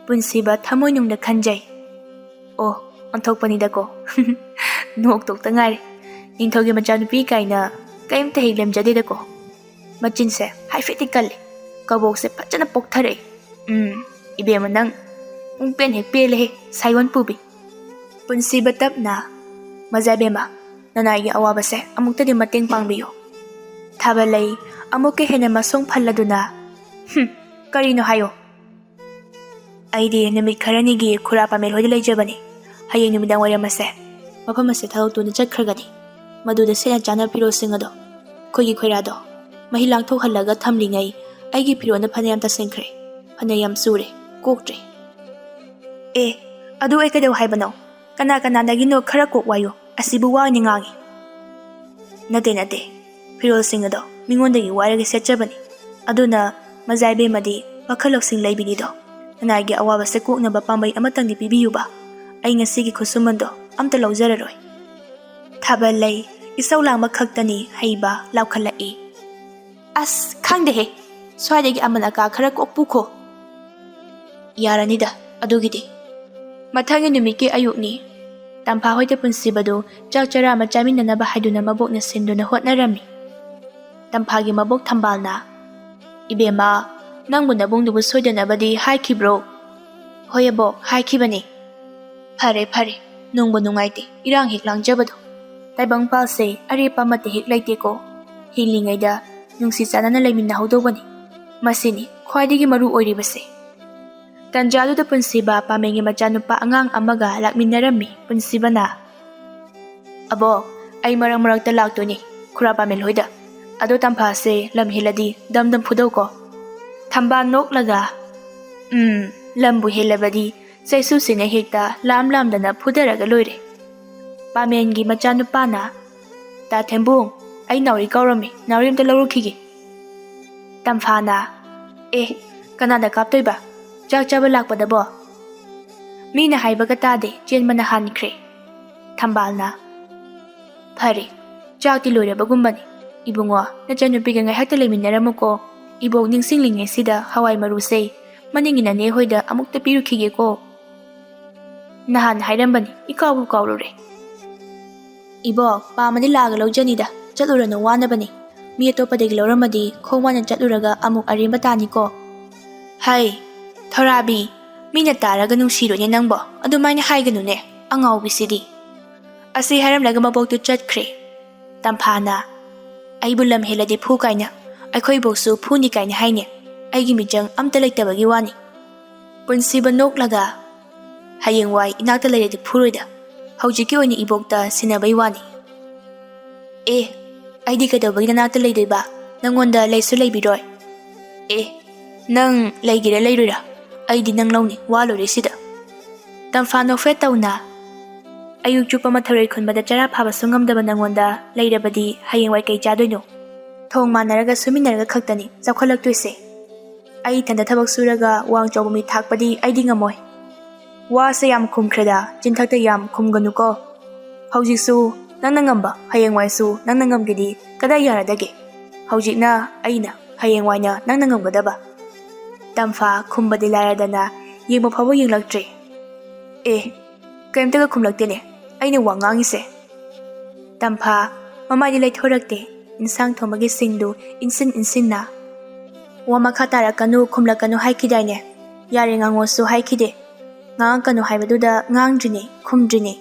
ꯄꯨꯟꯁꯤꯕ ꯊꯃꯣꯏꯅꯨꯡꯗ ꯈꯟꯖꯩ ꯑꯣ ꯑꯣꯟꯊꯣꯛꯄꯅꯤꯗꯀꯣ ꯅꯣꯛꯇꯣꯛꯇ ꯉꯥꯏꯔꯦ ꯅꯤꯡꯊꯧꯒꯤ ꯃꯆꯥꯅꯨꯄꯤ ꯀꯥꯏꯅ ꯀꯩꯝꯇ ꯍꯦꯛ ꯂꯦꯝꯖꯗꯦꯗꯀꯣ ꯃꯆꯤꯟꯁꯦ ꯍꯥꯏꯐꯦꯠꯇꯤ ꯀꯜꯂꯤ ꯀꯕꯣꯛꯁꯦ ꯐꯖꯅ ꯄꯣꯛꯊꯔꯛꯏ ꯏꯕꯦꯝꯃ ꯅꯪ ꯄꯨꯡꯄꯦꯟ ꯍꯦꯛ ꯄꯦꯜꯂꯦꯍꯦ ꯁꯥꯏꯋꯟ ꯄꯨꯕꯤ ꯄꯨꯟꯁꯤꯕ ꯇꯞꯅ ꯃꯖꯥꯏꯕꯦꯝꯃ ꯅꯅꯥꯏꯒꯤ ꯑꯋꯥꯕꯁꯦ ꯑꯃꯨꯛꯇꯗꯤ ꯃꯇꯦꯡ ꯄꯥꯡꯕꯤꯌꯨ ꯊꯥꯕꯜꯂꯩ ꯑꯃꯨꯛꯀ ꯍꯦꯟꯅ ꯃꯁꯣꯡ ꯐꯜꯂꯗꯨꯅ ꯀꯔꯤꯅꯣ ꯍꯥꯏꯌꯣ ꯑꯩꯗꯤ ꯅꯨꯃꯤꯠ ꯈꯔꯅꯤꯒꯤ ꯈꯨꯔꯥ ꯄꯥꯃꯦꯜ ꯍꯣꯏꯗ ꯂꯩꯖꯕꯅꯤ ꯍꯌꯦꯡ ꯅꯨꯃꯤꯗꯥꯡ ꯋꯥꯏꯔꯝ ꯑꯁꯦ ꯃꯐꯝ ꯑꯁꯦ ꯊꯥꯗꯣꯛꯇꯨꯅ ꯆꯠꯈ꯭ꯔꯒꯅꯤ ꯃꯗꯨꯗ ꯁꯦꯠꯅ ꯆꯥꯅ ꯐꯤꯔꯣꯜꯁꯤꯡ ꯑꯗꯣ ꯑꯩꯈꯣꯏꯒꯤ ꯈꯣꯏꯔꯥꯗꯣ ꯃꯍꯤ ꯂꯥꯡꯊꯣꯛꯍꯜꯂꯒ ꯊꯝꯂꯤꯉꯩ ꯑꯩꯒꯤ ꯐꯤꯔꯣꯜꯅ ꯐꯅꯌꯥꯝ ꯇꯁꯤꯟꯈ꯭ꯔꯦ ꯐꯅꯌꯥꯝ ꯆꯨꯔꯦ ꯀꯣꯛꯇ꯭ꯔꯦ ꯑꯦ ꯑꯗꯨ ꯑꯩ ꯀꯩꯗꯧ ꯍꯥꯏꯕꯅꯣ ꯀꯅꯥ ꯀꯅꯥꯗꯒꯤꯅꯣ ꯈꯔ ꯀꯣꯛ ꯋꯥꯌꯨ ꯑꯁꯤꯕꯨ ꯋꯥ ꯑꯣꯏꯅ ꯉꯥꯡꯉꯤ ꯅꯠꯇꯦ ꯐꯤꯔꯣꯜꯁꯤꯡ ꯑꯗꯣ ꯃꯤꯉꯣꯟꯗꯒꯤ ꯋꯥꯏꯔꯒ ꯁꯦꯠꯆꯕꯅꯤ ꯑꯗꯨꯅ ꯃꯖꯥꯏꯕꯦꯝꯃꯗꯤ ꯋꯥꯈꯜ ꯂꯧꯁꯤꯡ ꯂꯩꯕꯤꯅꯤꯗꯣ ꯅꯅꯥꯏꯒꯤ ꯑꯋꯥꯕꯁꯦ ꯀꯣꯛꯅꯕ ꯄꯥꯝꯕꯩ ꯑꯃꯇꯪꯗꯤ ꯄꯤꯕꯤꯌꯨꯕ ꯑꯩ ꯉꯁꯤꯒꯤ ꯈꯨꯠꯁꯨꯃꯟꯗꯣ ꯑꯝꯇ ꯂꯧꯖꯔꯔꯣꯏ ꯊꯥꯕꯜꯂꯩ ꯏꯁꯧ ꯂꯥꯡꯕ ꯈꯛꯇꯅꯤ ꯍꯩꯕ ꯂꯥꯎꯈꯠꯂꯛꯏ ꯑꯁ ꯈꯪꯗꯦꯍꯦ ꯁ꯭ꯋꯥꯏꯗꯒꯤ ꯑꯃꯟ ꯑꯀꯥ ꯈꯔ ꯀꯣꯛ ꯄꯨꯈꯣ ꯌꯥꯔꯅꯤꯗ ꯑꯗꯨꯒꯤꯗꯤ ꯃꯊꯪꯒꯤ ꯅꯨꯃꯤꯠꯀꯤ ꯑꯌꯨꯛꯅꯤ ꯇꯝꯐꯥ ꯍꯣꯏꯗ ꯄꯨꯟꯁꯤꯕꯗꯨ ꯆꯥꯛ ꯆꯔꯥ ꯑꯃ ꯆꯥꯃꯤꯟꯅꯅꯕ ꯍꯥꯏꯗꯨꯅ ꯃꯕꯣꯛꯅ ꯁꯤꯟꯗꯨꯅ ꯍꯣꯠꯅꯔꯝꯃꯤ ꯇꯝꯐꯥꯒꯤ ꯃꯕꯣꯛ ꯊꯝꯕꯥꯜꯅ ꯏꯕꯦꯝꯃ ꯅꯪꯕꯨ ꯅꯕꯨꯡꯗꯨꯕꯨ ꯁꯣꯏꯗꯅꯕꯗꯤ ꯍꯥꯏꯈꯤꯕ꯭ꯔꯣ ꯍꯣꯏ ꯑꯕꯣꯛ ꯍꯥꯏꯈꯤꯕꯅꯤ ꯐꯔꯦ ꯅꯨꯡꯕꯨ ꯅꯨꯡꯉꯥꯏꯇꯦ ꯏꯔꯥꯡ ꯍꯦꯛ ꯂꯥꯡꯖꯕꯗꯣ ꯇꯥꯏꯕꯪꯄꯥꯜꯁꯦ ꯑꯔꯦꯞꯄ ꯑꯃꯠꯇ ꯍꯦꯛ ꯂꯩꯇꯦꯀꯣ ꯍꯤꯡꯂꯤꯉꯩꯗ ꯅꯨꯡꯁꯤ ꯆꯥꯟꯅꯅ ꯂꯩꯃꯤꯟꯅꯍꯧꯗꯧꯕꯅꯤ ꯃꯁꯤꯅꯤ ꯈ꯭ꯋꯥꯏꯗꯒꯤ ꯃꯔꯨ ꯑꯣꯏꯔꯤꯕꯁꯦ ꯇꯟꯖꯥꯗꯨꯗ ꯄꯨꯟꯁꯤꯕ ꯄꯥꯃꯦꯡꯒꯤ ꯃꯆꯥꯅꯨꯄꯥ ꯑꯉꯥꯡ ꯑꯃꯒ ꯂꯥꯛꯃꯤꯟꯅꯔꯝꯃꯤ ꯄꯨꯟꯁꯤꯕꯅ ꯑꯕꯣꯛ ꯑꯩ ꯃꯔꯛ ꯃꯔꯛꯇ ꯂꯥꯛꯇꯣꯏꯅꯤ ꯈꯨꯔꯥ ꯄꯥꯃꯦꯜ ꯍꯣꯏꯗ ꯑꯗꯣ ꯇꯝꯐꯥꯁꯦ ꯂꯝ ꯍꯦꯜꯂꯗꯤ ꯗꯝ ꯐꯨꯗꯧꯀꯣ ꯊꯝꯕꯥꯜ ꯅꯣꯛꯂꯒ ꯂꯝꯕꯨ ꯍꯦꯜꯂꯕꯗꯤ ꯆꯩꯁꯨꯁꯤꯡꯅ ꯍꯦꯛꯇ ꯂꯥꯝꯗꯅ ꯐꯨꯗꯔꯒ ꯂꯣꯏꯔꯦ ꯄꯥꯃꯦꯟꯒꯤ ꯃꯆꯥꯅꯨꯄꯥꯅ ꯇꯥ ꯊꯦꯝꯕꯨꯡ ꯑꯩ ꯅꯥꯎꯔꯤ ꯀꯧꯔꯝꯃꯤ ꯅꯥꯎꯔꯤ ꯑꯝꯇ ꯂꯧꯔꯨꯈꯤꯒꯦ ꯇꯝꯐꯥꯅ ꯀꯅꯥꯗ ꯀꯥꯞꯇꯣꯏꯕ ꯆꯥꯛ ꯆꯥꯕ ꯂꯥꯛꯄꯗꯕꯣ ꯃꯤꯅ ꯍꯥꯏꯕꯒ ꯇꯥꯗꯦ ꯆꯦꯟꯕꯅ ꯍꯥꯟꯈ꯭ꯔꯦ ꯊꯝꯕꯥꯜꯅ ꯐꯔꯦ ꯆꯥꯛꯇꯤ ꯂꯣꯏꯔꯕꯒꯨꯝꯕꯅꯤ ꯏꯕꯨꯡꯉꯣ ꯅꯆꯟꯅꯨꯄꯤꯒ ꯉꯥꯏꯍꯥꯛꯇ ꯂꯩꯃꯤꯟꯅꯔꯝꯃꯨꯀꯣ ꯏꯕꯣꯛ ꯅꯤꯡꯁꯤꯡꯂꯤꯉꯩꯁꯤꯗ ꯍꯋꯥꯏ ꯃꯔꯨꯁꯦ ꯃꯅꯤꯡꯒꯤ ꯅꯅꯦ ꯍꯣꯏꯗ ꯑꯃꯨꯛꯇ ꯄꯤꯔꯨꯈꯤꯒꯦꯀꯣ ꯅꯍꯥꯟ ꯍꯥꯏꯔꯝꯕꯅꯤ ꯏꯀꯥꯎꯕꯨ ꯀꯥꯎꯔꯨꯔꯦ ꯏꯕꯣꯛ ꯄꯥꯝꯃꯗꯤ ꯂꯥꯛꯑꯒ ꯂꯧꯖꯅꯤꯗ ꯆꯠꯂꯨꯔꯅꯨ ꯋꯥꯅꯕꯅꯤ ꯃꯤ ꯑꯇꯣꯞꯄꯗꯒꯤ ꯂꯧꯔꯝꯃꯗꯤ ꯈꯣꯡ ꯋꯥꯅ ꯆꯠꯂꯨꯔꯒ ꯑꯃꯨꯛ ꯑꯔꯦꯝꯕ ꯇꯥꯅꯤꯀꯣ ꯍꯩ ꯊꯣꯔꯥꯕꯤ ꯃꯤꯅ ꯇꯥꯔꯒ ꯅꯨꯡꯁꯤꯔꯣꯏꯅꯦ ꯅꯪꯕꯣ ꯑꯗꯨꯃꯥꯏꯅ ꯍꯥꯏꯒꯅꯨꯅꯦ ꯑꯉꯥꯎꯕꯤꯁꯤꯗꯤ ꯑꯁꯤ ꯍꯥꯏꯔꯝꯂꯒ ꯃꯕꯣꯛꯇꯨ ꯆꯠꯈ꯭ꯔꯦ ꯇꯝꯐꯥꯅ ꯑꯩꯕꯨ ꯂꯝ ꯍꯦꯜꯂꯗꯤ ꯐꯨ ꯀꯥꯏꯅ ꯑꯩꯈꯣꯏ ꯕꯣꯛꯁꯨ ꯐꯨꯅꯤ ꯀꯥꯏꯅ ꯍꯥꯏꯅꯦ ꯑꯩꯒꯤ ꯃꯤꯆꯪ ꯑꯝꯇ ꯂꯩꯇꯕꯒꯤ ꯋꯥꯅꯤ ꯄꯨꯟꯁꯤꯕ ꯅꯣꯛꯂꯒ ꯍꯌꯦꯡꯋꯥꯏ ꯏꯅꯥꯛꯇ ꯂꯩꯔꯗꯤ ꯐꯨꯔꯣꯏꯗ ꯍꯧꯖꯤꯛꯀꯤ ꯑꯣꯏꯅ ꯏꯕꯣꯛꯇ ꯁꯤꯟꯅꯕꯩ ꯋꯥꯅꯤ ꯑꯩꯗꯤ ꯀꯩꯗꯧꯕꯒꯤ ꯅꯅꯥꯛꯇ ꯂꯩꯗꯣꯏꯕ ꯅꯪꯉꯣꯟꯗ ꯂꯩꯁꯨ ꯂꯩꯕꯤꯔꯣꯏ ꯅꯪ ꯂꯩꯒꯦꯔꯥ ꯂꯩꯔꯣꯏꯔꯥ ꯑꯩꯗꯤ ꯅꯪ ꯂꯧꯅꯤ ꯋꯥ ꯂꯣꯏꯔꯦ ꯁꯤꯗ ꯇꯝꯐꯥ ꯅꯣꯛꯐꯦꯠ ꯇꯧꯅ ꯑꯌꯨꯛ ꯆꯨꯞꯄ ꯑꯃ ꯊꯔꯣꯏ ꯈꯨꯟꯕꯗ ꯆꯔꯥ ꯐꯥꯕꯁꯨ ꯉꯝꯗꯕ ꯅꯪꯉꯣꯟꯗ ꯂꯩꯔꯕꯗꯤ ꯍꯌꯦꯡꯋꯥꯏ ꯀꯩ ꯆꯥꯗꯣꯏꯅꯣ ꯊꯣꯡ ꯃꯥꯟꯅꯔꯒ ꯁꯨꯃꯤꯟꯅꯔꯒ ꯈꯛꯇꯅꯤ ꯆꯥꯎꯈꯠꯂꯛꯇꯣꯏꯁꯦ ꯑꯩ ꯏꯊꯟꯗ ꯊꯕꯛ ꯁꯨꯔꯒ ꯋꯥꯡ ꯆꯥꯎꯕ ꯃꯤ ꯊꯥꯛꯄꯗꯤ ꯑꯩꯗꯤ ꯉꯝꯃꯣꯏ ꯋꯥꯁꯦ ꯌꯥꯝ ꯈꯨꯝꯈ꯭ꯔꯦꯗ ꯆꯤꯟꯊꯛꯇ ꯌꯥꯝ ꯈꯨꯝꯒꯅꯨꯀꯣ ꯍꯧꯖꯤꯛꯁꯨ ꯅꯪꯅ ꯉꯝꯕ ꯍꯌꯦꯡꯋꯥꯏꯁꯨ ꯅꯪꯅ ꯉꯝꯒꯦꯗꯤ ꯀꯗꯥꯏ ꯌꯥꯔꯗꯒꯦ ꯍꯧꯖꯤꯛꯅ ꯑꯩꯅ ꯍꯌꯦꯡꯋꯥꯏꯅ ꯅꯪꯅ ꯉꯝꯒꯗꯕ ꯇꯝꯐꯥ ꯈꯨꯝꯕꯗꯤ ꯂꯥꯏꯔꯗꯅ ꯌꯦꯡꯕ ꯐꯥꯎꯕ ꯌꯦꯡꯂꯛꯇ꯭ꯔꯦ ꯀꯩꯝꯇꯒ ꯈꯨꯝꯂꯛꯇꯦꯅꯦ ꯑꯩꯅ ꯋꯥ ꯉꯥꯡꯉꯤꯁꯦ ꯇꯝꯐꯥ ꯃꯃꯥꯏꯗꯤ ꯂꯩꯊꯣꯔꯛꯇꯦ ꯏꯟꯁꯥꯡ ꯊꯣꯡꯕꯒꯤ ꯁꯤꯡꯗꯨ ꯏꯟꯁꯤꯟꯅ ꯋꯥ ꯃꯈꯥ ꯇꯥꯔꯛꯀꯅꯨ ꯈꯨꯝꯂꯛꯀꯅꯨ ꯍꯥꯏꯈꯤꯗꯥꯏꯅꯦ ꯌꯥꯔꯦ ꯉꯥꯡꯉꯣꯁꯨ ꯍꯥꯏꯈꯤꯗꯦ ꯉꯥꯡꯉꯛꯀꯅꯨ ꯍꯥꯏꯕꯗꯨꯗ ꯉꯥꯡꯗ꯭ꯔꯤꯅꯦ ꯈꯨꯝꯗ꯭ꯔꯤꯅꯦ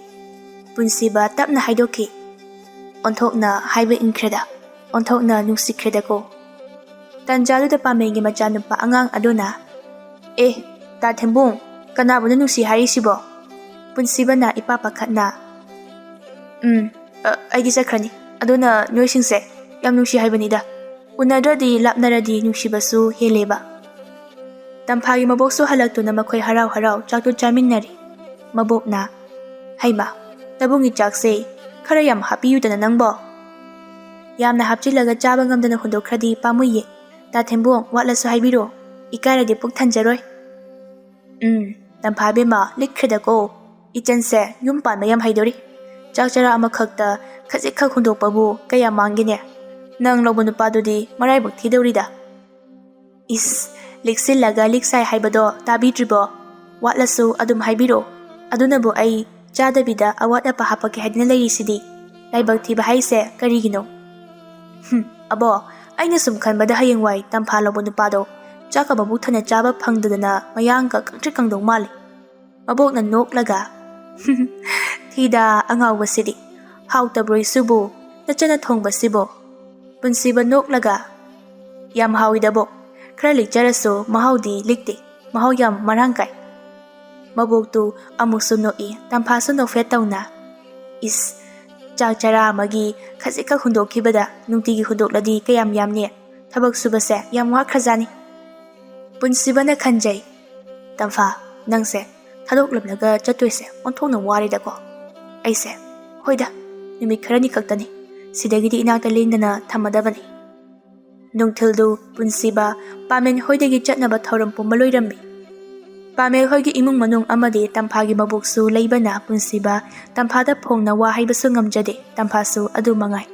ꯄꯨꯟꯁꯤꯕ ꯇꯞꯅ ꯍꯥꯏꯗꯣꯛꯈꯤ ꯑꯣꯟꯊꯣꯛꯅ ꯍꯥꯏꯕ ꯏꯟꯈ꯭ꯔꯦꯗ ꯑꯣꯟꯊꯣꯛꯅ ꯅꯨꯡꯁꯤꯈ꯭ꯔꯦꯗꯀꯣ ꯇꯟꯖꯥꯗꯨꯗ ꯄꯥꯃꯦꯡꯒꯤ ꯃꯆꯥꯅꯨꯄꯥ ꯑꯉꯥꯡ ꯑꯗꯨꯅ ꯇꯥ ꯊꯦꯝꯕꯨꯡ ꯀꯅꯥꯕꯨꯅ ꯅꯨꯡꯁꯤ ꯍꯥꯏꯔꯤꯁꯤꯕꯣ ꯄꯨꯟꯁꯤꯕꯅ ꯏꯄꯥ ꯄꯥꯈꯠꯅ ꯑꯩꯗꯤ ꯆꯠꯈ꯭ꯔꯅꯤ ꯑꯗꯨꯅ ꯅꯣꯏꯁꯤꯡꯁꯦ ꯌꯥꯝ ꯅꯨꯡꯁꯤ ꯍꯥꯏꯕꯅꯤꯗ ꯎꯅꯗ꯭ꯔꯗꯤ ꯂꯥꯞꯅꯔꯗꯤ ꯅꯨꯡꯁꯤꯕꯁꯨ ꯍꯦꯜꯂꯦꯕ ꯇꯝꯐꯥꯒꯤ ꯃꯕꯣꯛꯁꯨ ꯍꯜꯂꯛꯇꯨꯅ ꯃꯈꯣꯏ ꯍꯔꯥꯎ ꯆꯥꯛꯇꯨ ꯆꯥꯃꯤꯟꯅꯔꯤ ꯃꯕꯣꯛꯅ ꯍꯩꯃꯥ ꯅꯕꯨꯡꯒꯤ ꯆꯥꯛꯁꯦ ꯈꯔ ꯌꯥꯝ ꯍꯥꯞꯄꯤꯌꯨꯗꯅ ꯅꯪꯕꯣ ꯌꯥꯝꯅ ꯍꯥꯞꯆꯤꯜꯂꯒ ꯆꯥꯕ ꯉꯝꯗꯅ ꯍꯨꯟꯗꯣꯛꯈ꯭ꯔꯗꯤ ꯄꯥꯝꯃꯨꯏꯌꯦ ꯇꯥ ꯊꯦꯝꯕꯨꯡ ꯋꯥꯠꯂꯁꯨ ꯍꯥꯏꯕꯤꯔꯣ ꯏꯀꯥꯏꯔꯗꯤ ꯄꯨꯛ ꯊꯟꯖꯔꯣꯏ ꯇꯝꯐꯥ ꯕꯦꯝꯃ ꯂꯤꯛꯈ꯭ꯔꯦꯗꯀꯣ ꯏꯆꯟꯁꯦ ꯌꯨꯝ ꯄꯥꯟꯕ ꯌꯥꯝ ꯍꯩꯗꯣꯔꯤ ꯆꯥꯛ ꯆꯔꯥ ꯑꯃꯈꯛꯇ ꯈꯖꯤꯛꯈꯛ ꯍꯨꯟꯗꯣꯛꯄꯕꯨ ꯀꯌꯥ ꯃꯥꯡꯒꯦꯅꯦ ꯅꯪ ꯂꯧꯕ ꯅꯨꯄꯥꯗꯨꯗꯤ ꯃꯔꯥꯏꯕꯛ ꯊꯤꯗꯧꯔꯤꯗ ꯂꯤꯛꯁꯤꯜꯂꯒ ꯂꯤꯛꯁꯥꯏ ꯍꯥꯏꯕꯗꯣ ꯇꯥꯕꯤꯗ꯭ꯔꯤꯕꯣ? ꯋꯥꯠꯂꯁꯨ ꯑꯗꯨꯝ ꯍꯥꯏꯕꯤꯔꯣ. ꯑꯗꯨꯅꯕꯨ ꯑꯩ ꯆꯥꯗꯕꯤꯗ ꯑꯋꯥꯠ ꯑꯄꯥ ꯍꯥꯞꯄꯛꯀꯦ ꯍꯥꯏꯗꯅ ꯂꯩꯔꯤꯁꯤꯗꯤ. ꯂꯥꯏꯕꯛ ꯊꯤꯕ ꯍꯥꯏꯁꯦ ꯀꯔꯤꯒꯤꯅꯣ? ꯑꯕꯣ, ꯑꯩꯅ ꯁꯨꯝ ꯈꯟꯕꯗ ꯍꯌꯦꯡꯋꯥꯏ ꯇꯝꯐꯥ ꯂꯧꯕ ꯅꯨꯄꯥꯗꯣ ꯆꯥꯛꯀ ꯃꯕꯨꯛ ꯊꯟꯅ ꯆꯥꯕ ꯐꯪꯗꯗꯅ ꯃꯌꯥꯡꯒ ꯀꯪꯇ꯭ꯔꯤꯛ ꯀꯪꯗꯧ ꯃꯥꯜꯂꯤ꯫ ꯃꯕꯣꯛꯅ ꯅꯣꯛꯂꯒ ꯊꯤꯗ ꯑꯉꯥꯎꯕꯁꯤꯗꯤ, ꯍꯥꯎꯇꯕ꯭ꯔꯣ ꯏꯁꯨꯕꯨ ꯅꯆꯅ ꯊꯣꯡꯕꯁꯤꯕꯣ? ꯄꯨꯟꯁꯤꯕ ꯅꯣꯛꯂꯒ ꯌꯥꯝ ꯍꯥꯎꯏꯗꯕꯣ, ꯈꯔ ꯂꯤꯛꯆꯔꯁꯨ ꯃꯍꯥꯎꯗꯤ ꯂꯤꯛꯇꯦ, ꯃꯍꯥꯎ ꯌꯥꯝ ꯃꯔꯥꯡ ꯀꯥꯏ꯫ ꯃꯕꯣꯛꯇꯨ ꯑꯃꯨꯛꯁꯨ ꯅꯣꯛꯏ, ꯇꯝꯐꯥꯁꯨ ꯅꯣꯛꯐꯦꯠ ꯇꯧꯅ꯫ ꯏꯁ, ꯆꯥꯛ ꯆꯔꯥ ꯑꯃꯒꯤ ꯈꯖꯤꯛꯈꯛ ꯍꯨꯟꯗꯣꯛꯈꯤꯕꯗ ꯅꯨꯡꯇꯤꯒꯤ ꯍꯨꯟꯗꯣꯛꯂꯗꯤ ꯀꯌꯥꯝ ꯌꯥꯝꯅꯤ? ꯊꯕꯛ ꯁꯨꯕꯁꯦ ꯌꯥꯝ ꯋꯥꯈ꯭ꯔꯖꯥꯅꯤ꯫ ꯄꯨꯟꯁꯤꯕꯅ ꯈꯟꯖꯩ, ꯇꯝꯐꯥ, ꯅꯪꯁꯦ ꯊꯥꯗꯣꯛꯂꯝꯂꯒ ꯆꯠꯇꯣꯏꯁꯦ ꯑꯣꯟꯊꯣꯛꯅ ꯋꯥꯔꯤꯗꯀꯣ꯫ ꯑꯩꯁꯦ, ꯍꯣꯏꯗ, ꯅꯨꯃꯤꯠ ꯈꯔꯅꯤ ꯈꯛꯇꯅꯤ, ꯁꯤꯗꯒꯤꯗꯤ ꯏꯅꯥꯛꯇ ꯂꯦꯡꯗꯅ ꯊꯝꯃꯗꯕꯅꯤ꯫ ꯅꯨꯡꯊꯤꯜꯗꯨ ꯄꯨꯟꯁꯤꯕ ꯄꯥꯃꯦꯟ ꯍꯣꯏꯗꯒꯤ ꯆꯠꯅꯕ ꯊꯧꯔꯝ ꯄꯨꯝꯕ ꯂꯣꯏꯔꯝꯃꯤ꯫ ꯄꯥꯃꯦꯟ ꯍꯣꯏꯒꯤ ꯏꯃꯨꯡ ꯃꯅꯨꯡ ꯑꯃꯗꯤ ꯇꯝꯐꯥꯒꯤ ꯃꯕꯣꯛꯁꯨ ꯂꯩꯕꯅ ꯄꯨꯟꯁꯤꯕ ꯇꯝꯐꯥꯗ ꯐꯣꯡꯅ ꯋꯥ ꯍꯩꯕꯁꯨ ꯉꯝꯖꯗꯦ, ꯇꯝꯐꯥꯁꯨ ꯑꯗꯨ ꯃꯉꯥꯏ꯫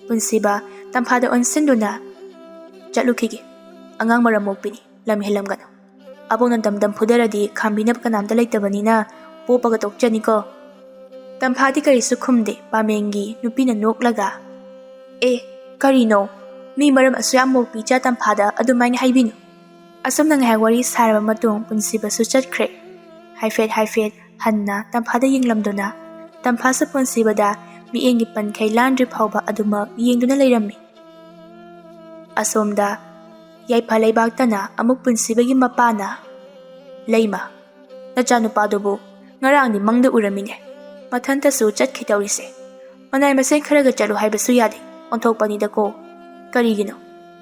ꯄꯨꯟꯁꯤꯕ ꯇꯝꯐꯥꯗ ꯑꯣꯟꯁꯤꯟꯗꯨꯅ, ꯆꯠꯂꯨꯈꯤꯒꯦ, ꯑꯉꯥꯡ ꯃꯔꯝ ꯃꯣꯛꯄꯤꯅꯤ, ꯂꯝ ꯍꯦꯜꯂꯝꯒꯅꯨ꯫ ꯑꯕꯣꯛꯅ ꯗꯝꯗꯝ ꯐꯨꯗꯔꯗꯤ ꯈꯥꯝꯕꯤꯅꯕ ꯀꯅꯥꯝꯇ ꯂꯩꯇꯕꯅꯤꯅ ꯄꯣꯞꯄꯒ ꯇꯣꯛꯆꯅꯤꯀꯣ꯫ ꯇꯝꯐꯥꯗꯤ ꯀꯔꯤꯁꯨ ꯈꯨꯝꯗꯦ꯫ ꯄꯥꯃꯦꯟꯒꯤ ꯅꯨꯄꯤꯅ ꯅꯣꯛꯂꯒ, ꯑꯦ, ꯀꯔꯤꯅꯣ? ꯃꯤ ꯃꯔꯝ ꯑꯁꯨꯌꯥꯝ ꯃꯣꯛꯄꯤ ꯏꯆꯥ ꯇꯝꯐꯥꯗ ꯑꯗꯨꯃꯥꯏꯅ ꯍꯥꯏꯕꯤꯅꯨ꯫ ꯑꯁꯨꯝꯅ ꯉꯥꯏꯍꯥꯛ ꯋꯥꯔꯤ ꯁꯥꯔꯕ ꯃꯇꯨꯡ ꯄꯨꯟꯁꯤꯕꯁꯨ ꯆꯠꯈ꯭ꯔꯦ꯫ ꯍꯥꯏꯐꯦꯠ ꯍꯟꯅ ꯇꯝꯐꯥꯗ ꯌꯦꯡꯂꯝꯗꯨꯅ ꯇꯝꯐꯥꯁꯨ ꯄꯨꯟꯁꯤꯕꯗ ꯃꯤꯠꯌꯦꯡꯒꯤ ꯄꯟꯈꯩ ꯂꯥꯟꯗ꯭ꯔꯤ ꯐꯥꯎꯕ ꯑꯗꯨꯃꯛ ꯌꯦꯡꯗꯨꯅ ꯂꯩꯔꯝꯃꯤ꯫ ꯑꯁꯣꯝꯗ ꯌꯥꯏꯐ ꯂꯩꯕꯥꯛꯇꯅ ꯑꯃꯨꯛ ꯄꯨꯟꯁꯤꯕꯒꯤ ꯃꯄꯥꯅ, ꯂꯩꯃ, ꯅꯆꯥꯅꯨꯄꯥꯗꯨꯕꯨ ꯉꯔꯥꯡꯗꯤ ꯃꯪꯗ ꯎꯔꯝꯃꯤꯅꯦ, ꯃꯊꯟꯇꯁꯨ ꯆꯠꯈꯤ ꯇꯧꯔꯤꯁꯦ꯫ ꯃꯅꯥꯏ ꯃꯁꯤꯡ ꯈꯔꯒ ꯆꯠꯂꯨ ꯍꯥꯏꯕꯁꯨ ꯌꯥꯗꯦ, ꯑꯣꯟꯊꯣꯛꯄꯅꯤꯗꯀꯣ꯫ ꯀꯔꯤꯒꯤꯅꯣ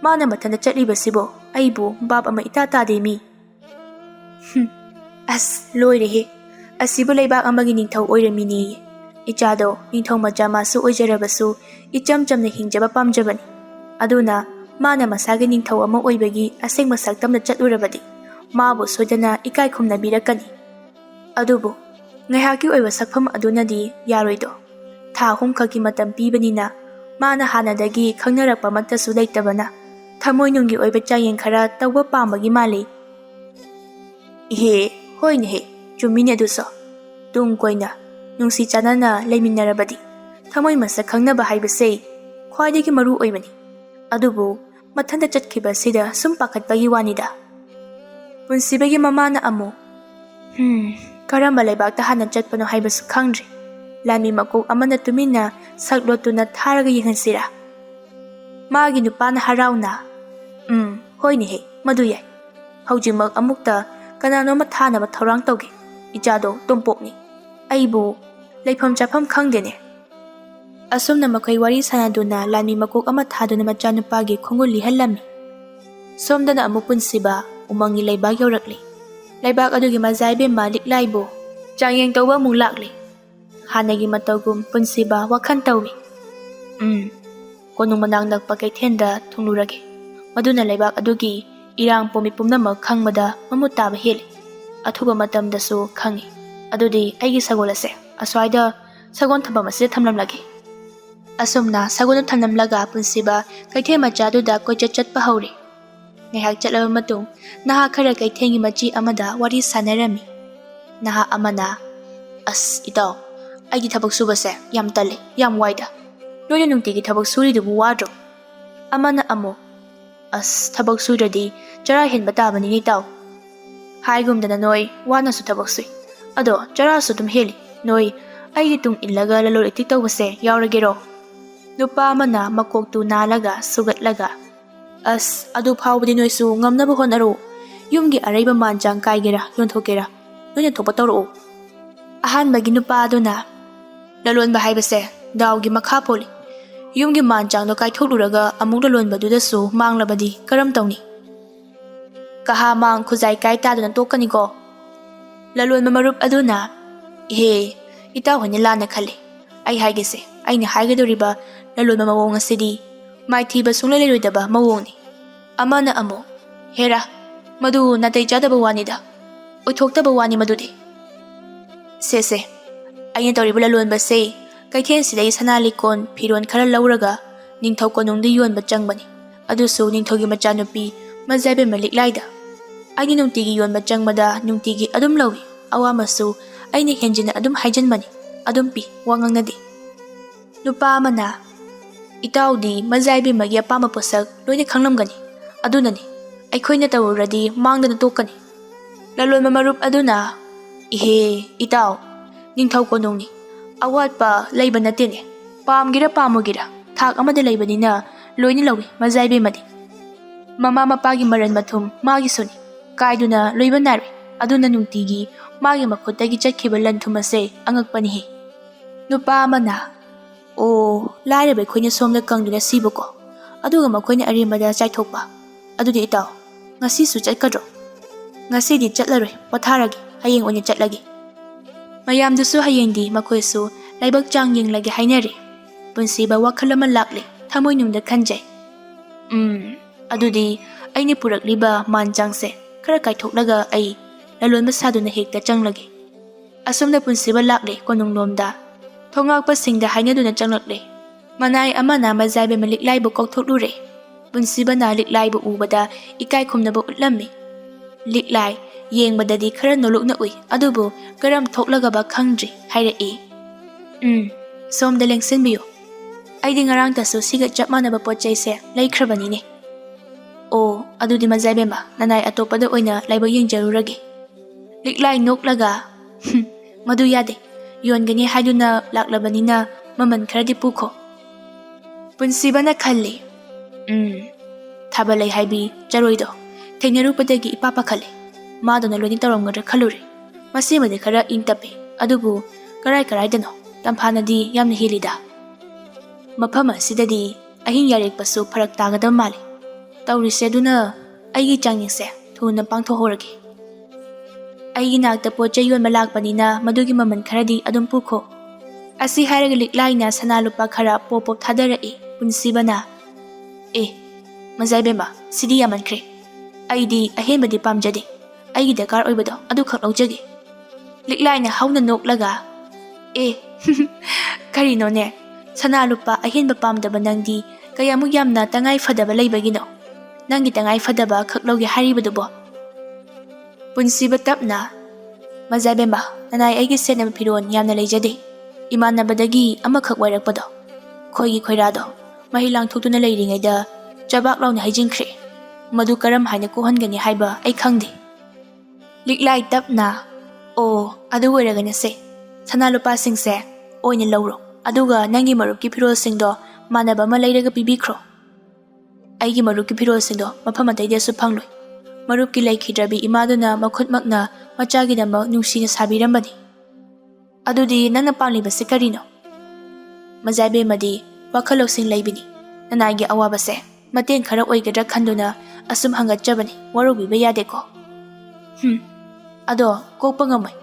ꯃꯥꯅ ꯃꯊꯟꯇ ꯆꯠꯂꯤꯕꯁꯤꯕꯣ? ꯑꯩꯕꯨ ꯕꯥꯞ ꯑꯃ ꯏꯇꯥ ꯇꯥꯗꯦ ꯃꯤ꯫ ꯑꯁ, ꯂꯣꯏꯔꯦꯍꯦ, ꯑꯁꯤꯕꯨ ꯂꯩꯕꯥꯛ ꯑꯃꯒꯤ ꯅꯤꯡꯊꯧ ꯑꯣꯏꯔꯝꯃꯤꯅꯦꯌꯦ꯫ ꯏꯆꯥꯗꯣ ꯅꯤꯡꯊꯧ ꯃꯆꯥ ꯃꯥꯁꯨ ꯑꯣꯏꯖꯔꯕꯁꯨ ꯏꯆꯝ ꯆꯝꯅ ꯍꯤꯡꯖꯕ ꯄꯥꯝꯖꯕꯅꯤ꯫ ꯑꯗꯨꯅ ꯃꯥꯅ ꯃꯁꯥꯒꯤ ꯅꯤꯡꯊꯧ ꯑꯃ ꯑꯣꯏꯕꯒꯤ ꯑꯁꯦꯡꯕ ꯁꯛꯇꯝꯗ ꯆꯠꯂꯨꯔꯕꯗꯤ ꯃꯥꯕꯨ ꯁꯣꯏꯗꯅ ꯏꯀꯥꯏ ꯈꯨꯝꯅꯕꯤꯔꯛꯀꯅꯤ꯫ ꯑꯗꯨꯕꯨ ꯉꯥꯏꯍꯥꯛꯀꯤ ꯑꯣꯏꯕ ꯁꯛꯐꯝ ꯑꯗꯨꯅꯗꯤ ꯌꯥꯔꯣꯏꯗꯣ꯫ ꯊꯥ 6 ꯈꯛꯀꯤ ꯃꯇꯝ ꯄꯤꯕꯅꯤꯅ ꯃꯥꯅ ꯍꯥꯟꯅꯗꯒꯤ ꯈꯪꯅꯔꯛꯄ ꯑꯃꯠꯇꯁꯨ ꯂꯩꯇꯕꯅ ꯊꯃꯣꯏꯅꯨꯡꯒꯤ ꯑꯣꯏꯕ ꯆꯥꯡꯌꯦꯡ ꯈꯔ ꯇꯧꯕ ꯄꯥꯝꯕꯒꯤ ꯃꯥꯜꯂꯤ꯫ ꯏꯍꯦ, ꯍꯣꯏꯅꯦꯍꯦ, ꯆꯨꯝꯃꯤꯅꯦ ꯑꯗꯨꯁꯨ꯫ ꯇꯨꯡ ꯀꯣꯏꯅ ꯅꯨꯡꯁꯤ ꯆꯥꯟꯅꯅ ꯂꯩꯃꯤꯟꯅꯔꯕꯗꯤ ꯊꯃꯣꯏ ꯃꯁꯛ ꯈꯪꯅꯕ ꯍꯥꯏꯕꯁꯦ ꯈ꯭ꯋꯥꯏꯗꯒꯤ ꯃꯔꯨ ꯑꯣꯏꯕꯅꯤ꯫ ꯑꯗꯨꯕꯨ ꯃꯊꯟꯇ ꯆꯠꯈꯤꯕꯁꯤꯗ ꯁꯨꯝ ꯄꯥꯈꯠꯄꯒꯤ ꯋꯥꯅꯤꯗ꯫ ꯄꯨꯟꯁꯤꯕꯒꯤ ꯃꯃꯥꯅ ꯑꯃꯨꯛ, ꯀꯔꯝꯕ ꯂꯩꯕꯥꯛꯇ ꯍꯥꯟꯅ ꯆꯠꯄꯅꯣ ꯍꯥꯏꯕꯁꯨ ꯈꯪꯗ꯭ꯔꯤ꯫ ꯂꯥꯟꯃꯤ ꯃꯀꯣꯛ ꯑꯃꯅ ꯇꯨꯃꯤꯟꯅ ꯁꯛ ꯂꯣꯠꯇꯨꯅ ꯊꯥꯔꯒ ꯌꯦꯡꯍꯟꯁꯤꯔꯥ? ꯃꯥꯒꯤ ꯅꯨꯄꯥꯅ ꯍꯔꯥꯎꯅ, ꯍꯣꯏꯅꯦꯍꯦ, ꯃꯗꯨ ꯌꯥꯏ꯫ ꯍꯧꯖꯤꯛꯃꯛ ꯑꯃꯨꯛꯇ ꯀꯅꯥꯅꯣꯃ ꯊꯥꯅꯕ ꯊꯧꯔꯥꯡ ꯇꯧꯒꯦ꯫ ꯏꯆꯥꯗꯣ ꯇꯣꯝꯄꯣꯛꯅꯤ, ꯑꯩꯕꯨ ꯂꯩꯐꯝ ꯆꯥꯐꯝ ꯈꯪꯗꯦꯅꯦ꯫ ꯑꯁꯨꯝꯅ ꯃꯈꯣꯏ ꯋꯥꯔꯤ ꯁꯥꯅꯗꯨꯅ ꯂꯥꯟꯃꯤ ꯃꯀꯣꯛ ꯑꯃ ꯊꯥꯗꯨꯅ ꯃꯆꯥꯅꯨꯄꯥꯒꯤ ꯈꯣꯡꯒꯨꯜ ꯂꯤꯍꯜꯂꯝꯃꯤ꯫ ꯁꯣꯝꯗꯅ ꯑꯃꯨꯛ ꯄꯨꯟꯁꯤꯕ ꯎꯃꯪꯒꯤ ꯂꯩꯕꯥꯛ ꯌꯧꯔꯛꯂꯤ꯫ ꯂꯩꯕꯥꯛ ꯑꯗꯨꯒꯤ ꯃꯖꯥꯏꯕꯦꯝꯃ ꯂꯤꯛꯂꯥꯏꯕꯨ ꯆꯥꯡꯌꯦꯡ ꯇꯧꯕ ꯑꯃꯨꯛ ꯂꯥꯛꯂꯤ꯫ ꯍꯥꯟꯅꯒꯤ ꯃꯇꯧꯒꯨꯝ ꯄꯨꯟꯁꯤꯕ ꯋꯥꯈꯜ ꯇꯧꯏ꯫ ꯀꯣꯅꯨꯡ ꯃꯅꯥꯛ ꯅꯛꯄ ꯀꯩꯊꯦꯜꯗ ꯊꯨꯡꯂꯨꯔꯒꯦ꯫ ꯃꯗꯨꯅ ꯂꯩꯕꯥꯛ ꯑꯗꯨꯒꯤ ꯏꯔꯥꯡ ꯄꯣꯃꯤ ꯄꯨꯝꯅꯃꯛ ꯈꯪꯕꯗ ꯃꯃꯨꯠ ꯇꯥꯕ ꯍꯦꯜꯂꯤ꯫ ꯑꯊꯨꯕ ꯃꯇꯝꯗꯁꯨ ꯈꯪꯏ꯫ ꯑꯗꯨꯗꯤ ꯑꯩꯒꯤ ꯁꯒꯣꯜ ꯑꯁꯦ ꯑꯁ꯭ꯋꯥꯏꯗ ꯁꯒꯣꯜ ꯊꯝꯐꯝ ꯑꯁꯤꯗ ꯊꯝꯂꯝꯂꯒꯦ꯫ ꯑꯁꯨꯝꯅ ꯁꯒꯣꯜ ꯊꯝꯂꯝꯂꯒ ꯄꯨꯟꯁꯤꯕ ꯀꯩꯊꯦꯜ ꯃꯆꯥꯗꯨꯗ ꯀꯣꯏꯆꯠ ꯆꯠꯄ ꯍꯧꯔꯤ꯫ ꯉꯥꯏꯍꯥꯛ ꯆꯠꯂꯕ ꯃꯇꯨꯡ ꯅꯍꯥ ꯈꯔ ꯀꯩꯊꯦꯜꯒꯤ ꯃꯆꯤ ꯑꯃꯗ ꯋꯥꯔꯤ ꯁꯥꯟꯅꯔꯝꯃꯤ꯫ ꯅꯍꯥ ꯑꯃꯅ, ꯑꯁ ꯏꯇꯥꯎ, ꯑꯩꯒꯤ ꯊꯕꯛ ꯁꯨꯕꯁꯦ ꯌꯥꯝ ꯇꯜꯂꯦ, ꯌꯥꯝ ꯋꯥꯏꯗ꯫ ꯅꯣꯏꯅ ꯅꯨꯡꯇꯤꯒꯤ ꯊꯕꯛ ꯁꯨꯔꯤꯗꯨꯕꯨ ꯋꯥꯗ꯭ꯔꯣ? ꯑꯃꯅ ꯑꯃꯨꯛ, ꯑꯁ, ꯊꯕꯛ ꯁꯨꯗ꯭ꯔꯗꯤ ꯆꯔꯥ ꯍꯦꯟꯕ ꯇꯥꯕꯅꯤꯅꯦ ꯏꯇꯥꯎ꯫ ꯍꯥꯏꯒꯨꯝꯗꯅ ꯅꯣꯏ ꯋꯥꯅꯁꯨ ꯊꯕꯛ ꯁꯨꯏ, ꯑꯗꯣ ꯆꯔꯥꯁꯨ ꯑꯗꯨꯝ ꯍꯦꯜꯂꯤ꯫ ꯅꯣꯏ ꯑꯩꯒꯤ ꯇꯨꯡ ꯏꯜꯂꯒ ꯂꯂꯣꯟ ꯏꯇꯤꯛ ꯇꯧꯕꯁꯦ ꯌꯥꯎꯔꯒꯦꯔꯣ? ꯅꯨꯄꯥ ꯑꯃꯅ ꯃꯀꯣꯛꯇꯨ ꯅꯥꯜꯂꯒ ꯁꯨꯒꯠꯂꯒ, ꯑꯁ, ꯑꯗꯨ ꯐꯥꯎꯕꯗꯤ ꯅꯣꯏꯁꯨ ꯉꯝꯅꯕ ꯍꯣꯠꯅꯔꯣ꯫ ꯌꯨꯝꯒꯤ ꯑꯔꯩꯕ ꯃꯥꯟꯆꯥꯡ ꯀꯥꯏꯒꯦꯔꯥ ꯌꯣꯟꯊꯣꯛꯀꯦꯔꯥ, ꯅꯣꯏꯅ ꯊꯣꯛꯄ ꯇꯧꯔꯛꯑꯣ꯫ ꯑꯍꯥꯟꯕꯒꯤ ꯅꯨꯄꯥ ꯑꯗꯨꯅ, ꯂꯂꯣꯟꯕ ꯍꯥꯏꯕꯁꯦ ꯗꯥꯎꯒꯤ ꯃꯈꯥ ꯄꯣꯜꯂꯤ꯫ ꯌꯨꯝꯒꯤ ꯃꯥꯟꯆꯥꯡꯗꯣ ꯀꯥꯏꯊꯣꯛꯂꯨꯔꯒ ꯑꯃꯨꯛ ꯂꯂꯣꯟꯕꯗꯨꯗꯁꯨ ꯃꯥꯡꯂꯕꯗꯤ ꯀꯔꯝ ꯇꯧꯅꯤ? ꯀꯍꯥ ꯃꯥꯡ ꯈꯨꯖꯥꯏ ꯀꯥꯏ ꯇꯥꯗꯨꯅ ꯇꯣꯛꯀꯅꯤꯀꯣ꯫ ꯂꯂꯣꯟꯕ ꯃꯔꯨꯞ ꯑꯗꯨꯅ, ꯏꯍꯦ, ꯏꯇꯥꯎ ꯍꯣꯏꯅ ꯂꯥꯟꯅ ꯈꯜꯂꯤ꯫ ꯑꯩ ꯍꯥꯏꯒꯦꯁꯦ, ꯑꯩꯅ ꯍꯥꯏꯒꯗꯧꯔꯤꯕ ꯂꯂꯣꯟꯕ ꯃꯑꯣꯡ ꯑꯁꯤꯗꯤ ꯃꯥꯏꯊꯤꯕ ꯁꯨꯡꯂꯩ ꯂꯩꯔꯣꯏꯗꯕ ꯃꯑꯣꯡꯅꯤ꯫ ꯑꯃꯅ ꯑꯃꯨꯛ, ꯍꯦꯔꯥ, ꯃꯗꯨ ꯅꯥꯇꯩ ꯆꯥꯗꯕ ꯋꯥꯅꯤꯗ, ꯑꯣꯏꯊꯣꯛꯇꯕ ꯋꯥꯅꯤ ꯃꯗꯨꯗꯤ꯫ ꯁꯦ, ꯑꯩꯅ ꯇꯧꯔꯤꯕ ꯂꯂꯣꯟꯕꯁꯦ ꯀꯩꯊꯦꯜꯁꯤꯗꯒꯤ ꯁꯅꯥ ꯂꯤꯛꯀꯣꯟ ꯐꯤꯔꯣꯟ ꯈꯔ ꯂꯧꯔꯒ ꯅꯤꯡꯊꯧ ꯀꯣꯅꯨꯡꯗ ꯌꯣꯟꯕ ꯆꯪꯕꯅꯤ, ꯑꯗꯨꯁꯨ ꯅꯤꯡꯊꯧꯒꯤ ꯃꯆꯥꯅꯨꯄꯤ ꯃꯖꯥꯏꯕꯦꯝꯃ ꯂꯤꯛꯂꯥꯏꯗ꯫ Aini nungtigi yonba changmada nungtigi adum lawi. Awa masu aini henjina adum haijanmani. Adum pi wangangnadi. Nupa amana itaudi mazaibi magi apama posak loina khanglamgani. Adunani aikhoina tawuradi mangdana tokani. Lalon mamarup aduna ihe itaw ningthau konongni. Awatpa leiba natene. Pamgira pamugira. Thak amada leibanina loina lawi mazaibi madi. Mama mapagi maran mathum magi suni. Kaiduna loiba nari. Aduna nungtigi magi makhutagi chakhiba lanthum ase angakpanihi. Nupa amana o lairabe khoina somda kangduna sibako. Aduga makhoina arimada chaithokpa. Adudi itaw ngasi su chatkadro. Ngasi di chatlaroi patharagi hayeng onya chatlagi. Mayamdusu hayengdi makhoisu laibak changyinglagi hainari. Punsiba wakhalama lakli thamoi nungda khanjai. Adudi aini purakliba manjangse khara kaithoknaga ai lalonba saduna hekta changlagi. Asumda punsiba lakli konunglomda thongakpa singda hainaduna changlakle. Manai amana mazaibe maliklaibu kokthoklu punsiba na liklaibu ubada ikai khumnaba utlammi. Liklai yengbadadi khara nolokna ui adubu karam thoklagaba khangdri hairei. Somda lengsinbiyo. Aidi ngarang tasu siga chapmanaba potchaise laikhrabanine. O adudi mazaibe ma nanai atopada oina laiba yengjaruragi. Liklai noklaga madu yade yongani haiduna laklabanina maman kharadi pukho. Punsiba na khalli. Thabalai haibi jaroido thengnarupadagi ipapa khale. Madona loni taramgadra khaluri. Masimade khara ingtape adubu karai dano tamphanadi yamna hilida. Mafam asidadi ahing yarekpasu pharak tagadam male. Taurise aduna aigi changyingse thuna pangthohoragi. Aigi nakta pochai yonba lakpanina madugi maman kharadi adum pukho. Asi hairaga liklaina sanalupa khara popop thadarai. Punsibana mazaibe ma sidi yamankre. Aidi ahenbadi pamjade. Aigi dakar oibado adu khak laujage. Liklaina hauna noklaga karino ne sanalupa ahenba pamdaba nangdi kayamuk yamna tangai fadaba leibagino. Nangi tangai fadaba khak lauge haribadubo. Punsiba tapna mazaibe ma nanai aigi senam piron yamna leijade. Imanabadagi amakhak wairakpado. Khoigi khoirado mahilang thutuna leiringaida chabak launa haijinkre. Madu karam haina kohangani haiba ai khangde. Liklai tapna o adu oiragana se sanalupa singse oina lauro aduga nangi marupki phirol singdo manaba ma leiraga pibikro. Aigi marupki phirol singdo mafam ataidasu phangloi. Marupki laikhidrabi imaduna makhutmakna machagidama nungsina sabirambani. Adudi nangna panglibase karino. Mazaibe madi wakhalosing laibini. Nanagi awabase mateng khara oigadra khanduna asum hangatjabani warubiba yadeko. Ado kokpa ngamai.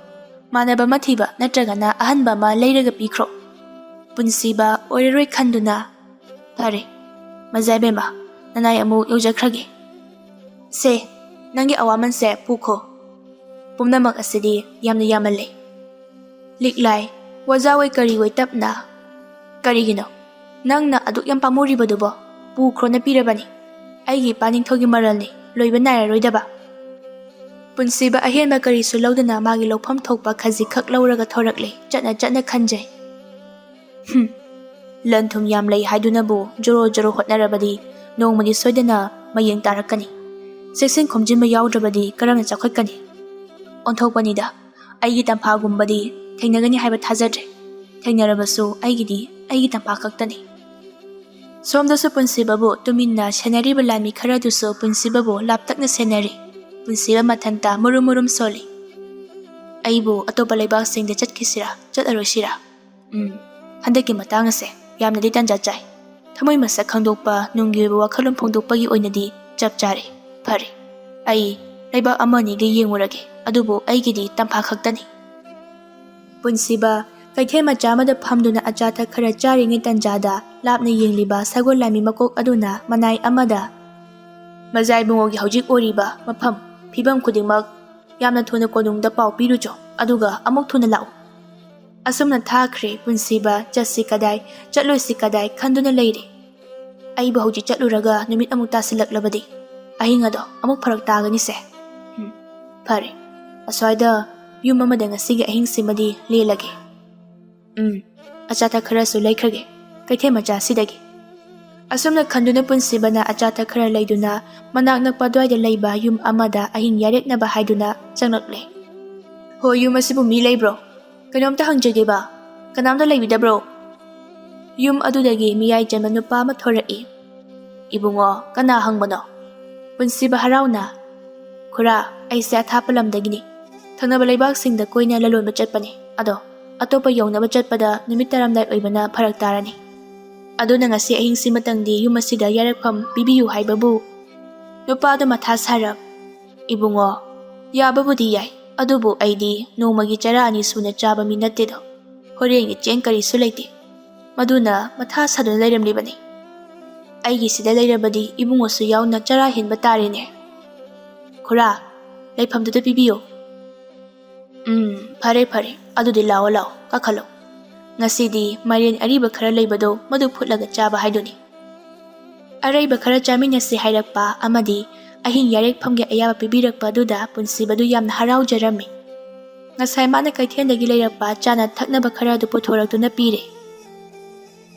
Manaba mathiba natragana ahanba ma leiraga pikro. Punsiba oiraroi khanduna tare mazaibe ma nanai amu yaujakhrage. Se nangi awaman se pukho. Pumnamak asidi yamna yamalle. Liklai wazawai kariwai tapna karigino nangna aduk yam pamuribadubo pukro na pirabani. Aigi paningthogi maralni loiba nairaroidaba. Punsiba ahenba karisu laudana magi lawpham thokpa khaji khak lauraga thorakle chatna khanjai. Lanthum yam lei haidunabu joro hotnarabadi nongmadi soidana mayeng tarakani. Seksen khomjinba yaudrabadi karamna chakhotkani. Onthokpanida aigi tamphagumbadi thengnagani haiba thajadre. Thengnarabasu aigi tampha khaktani. Somdasu punsibabu tuminna senariba lami kharadusu punsibabu laptakna senari. Punsiba mathanta murum soli. Aibu atopa laibak singda chatkisira chatlarosira. Handaki matang ase yamnadi tanjachai. Thamoi masa khangdokpa nunggi wakhalom phongdokpagi oinadi chapchare. Phare. Ai laibak amani ge yengurage. Adubu aigidi tampha khaktani. Punsiba kaithe machamada phamduna achata khara charingi tanjada lapna yengliba sagol lami makok aduna manai amada mazai bungogi hojik oriba mafam phibam khudingmak yamna thuna konungda pau pirujo aduga amok thuna lau. Asumna thakre punsiba chasi kadai chatloisi kadai khanduna leire. Ai bahuji chatluraga numit amuk tasilaklabadi ahingado amuk pharak tagani se. Fare, aswada yum amada ngasigi ahingsimadi lelage. Achata kharasu laikhrage, kaithe macha sidagi. Asumna khanduna punsibana achata khara laiduna manak nakpa dwaida laiba yum amada ahing yareknaba haiduna changlakle. Ho yum asibu mi laibro, kanomta hangjageba, kanamda laibidabro. Yum adudagi miyai janma nupa ama thorai. Ibungo, kana hangbano. Punsiba harauna. Khura, aise athapalamdagini. Thangnaba laibak-singda koina lalonba chatpani. Ado, atopa yongnaba chatpada numit taramdai oibana pharak tarani. Aduna ngasi ahingsimatangdi yum asida yarakpham pibiyu haibabu. Nupado matha sarap. Ibungo, yababudi yai. Adubu aidi nomagi chara ani suna chaba mi nattedo. Horengi cheng karisu laite. Maduna matha saduna lairamlibani. Aigi sida lairabadi ibungo su yauna chara hinba tarine. Khura, laifamduda pibiyo. Fare fare, adudi lao lao, kakhalo. Ngasidi marian ariba khara laibado madu phutlaga chaba haiduni. Araiba khara chaminasi hairakpa amadi ahing yarek phamge ayaba pibirakpa duda punsibadu yamna harau jarami. Ngasai mana kaithendagi lairakpa chana thaknaba khara du puthoraktuna pire.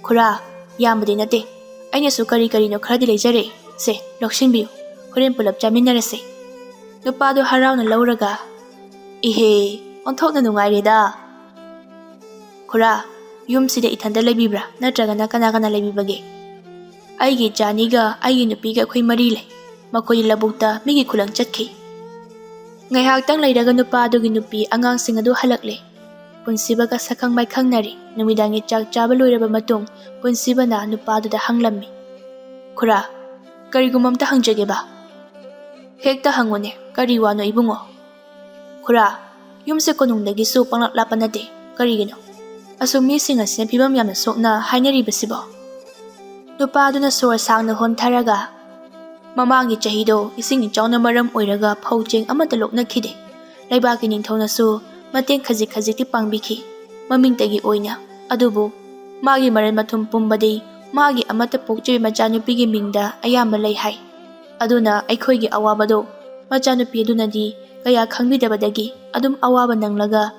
Khura, yambadi nate. Aina su kari no khara di leijare. Se, lokshinbiyu. Horen pulap chaminarase. Nupado harauna lauraga. Ihe, onthokna nungaireda. Khura, yum sida ithanda laibibra natragana kana laibibage. Aigi janiga aigi nupiga khoi mari lai. Makoi labukta migi khulang chatkhi. Ngaihaktang lairaga nupadugi nupi angangsing adu halakle. Punsibaga sakang mai khangnari numidangi chak chaba loiraba matung punsibana nupaduda hanglammi. Khura, karigumamta hangjageba. Hekta hangone kari wano ibungo. Khura, yumse konungdagi su panglak lapanate karigino. Asumi singasina pibam yamna sokna hainaribasibo. Nupaduna sor sangna hontharaga. Mamangi chahido ising ichawna maram oiraga phaucheng amata loknakhide. Laibaki ningthaunasu mateng khajik-khajikti pangbikhi. Mamingtagi oina. Adubu, magi maran mathum pumbadi magi amata pokjoy machanupigi mingda ayamba lay hai. Aduna aikhoigi awabado machanupi adunadi kaya khangbidabadagi adum awaba nanglaga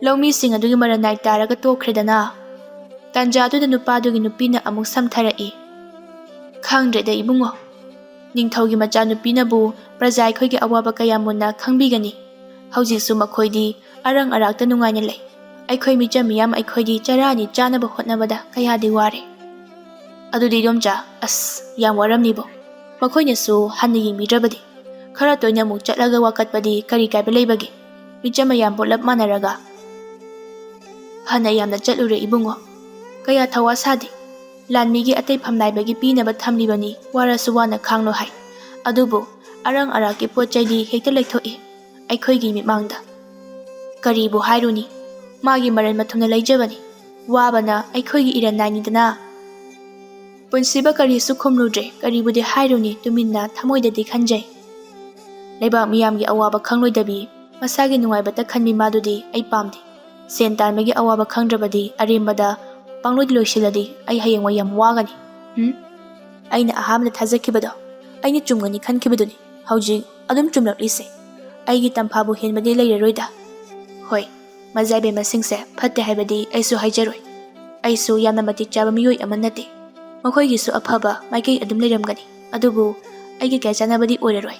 lawmi sing adugi maranai taraga tokhredana. Tanja aduda nupadugi nupina amuk samtharai. Khangdreda ibungo. Ningthaugi machanupinabu prajai khoigi awaba kaya munna khangbigani. Haujiksu makhoidi arang arakta nungaina lay. Aikhoi micha miyam aikhoidi charani chanaba hotnabada kayadi ware. Adudi domja as yam waramnibo. Makhoinasu hanna yingbidrabadi. Khara toina muk chatlaga wakatpadi kari kaiba leibagi. Micha mayam bolap manaraga. Hanna yamna chatlure ibungo. Kaya thawa sadi. Lanmigi atay phamnaibagi pinaba thamlibani warasu wana khanglo hai. Adubu arang araki pochaidi hekta laithoi. Aikhoigi mimangda. Karibu hairuni. Magi maran mathumna laijabani. Wabana aikhoigi irannainidana. Punsiba kari sukhumrudre karibudi hairuni tuminna thamoidadi khanjai. Laiba miyamgi awaba khangloidabi masagi nungaibata khanmi madudi ai pamdi. Sen tarmagi awaba khangdrabadi arimbada pangloi loisiladi ai hayengwa yam wagani. Aina ahamna thazakibado. Aina chumgani khankibaduni. Haujik adum chumlaklise. Aigi tamphabu henbadi leiraroida. Hoi, mazaibe masingse phatte haibadi aisu haijaroi. Aisu yamna matik chaba miyoi amanate. Makhoigisu afaba maikei adum leiramgani. Adubu aigi kaya chanabadi oiraroi.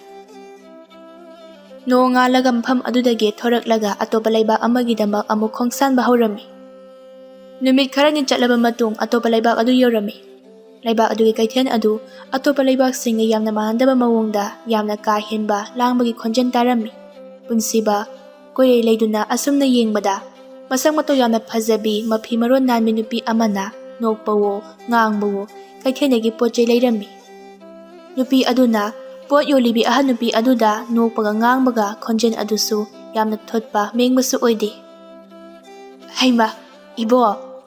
Nonga lagam pham adudage thoraklaga atopa laibak amagidamak amuk khongsanba haurami. Numit kharani chatlaba matung atopa laibak adu yorami. Laibak adugi kaithen adu atopa laibak singa yamna mahandaba mawongda yamna ka henba langbagi khonjen tarami. Punsiba koirei leiduna asumna yengbada masang mato yamna phajabi mafi maron nanmi nupi amana nokpawo ngangbawo kaithenagi pochei leirami. Nupi aduna pot yolibi ahan nupi aduda nokpaga ngangbaga khonjen adusu yamna thotpa mengbasu oide. Haima, ibo,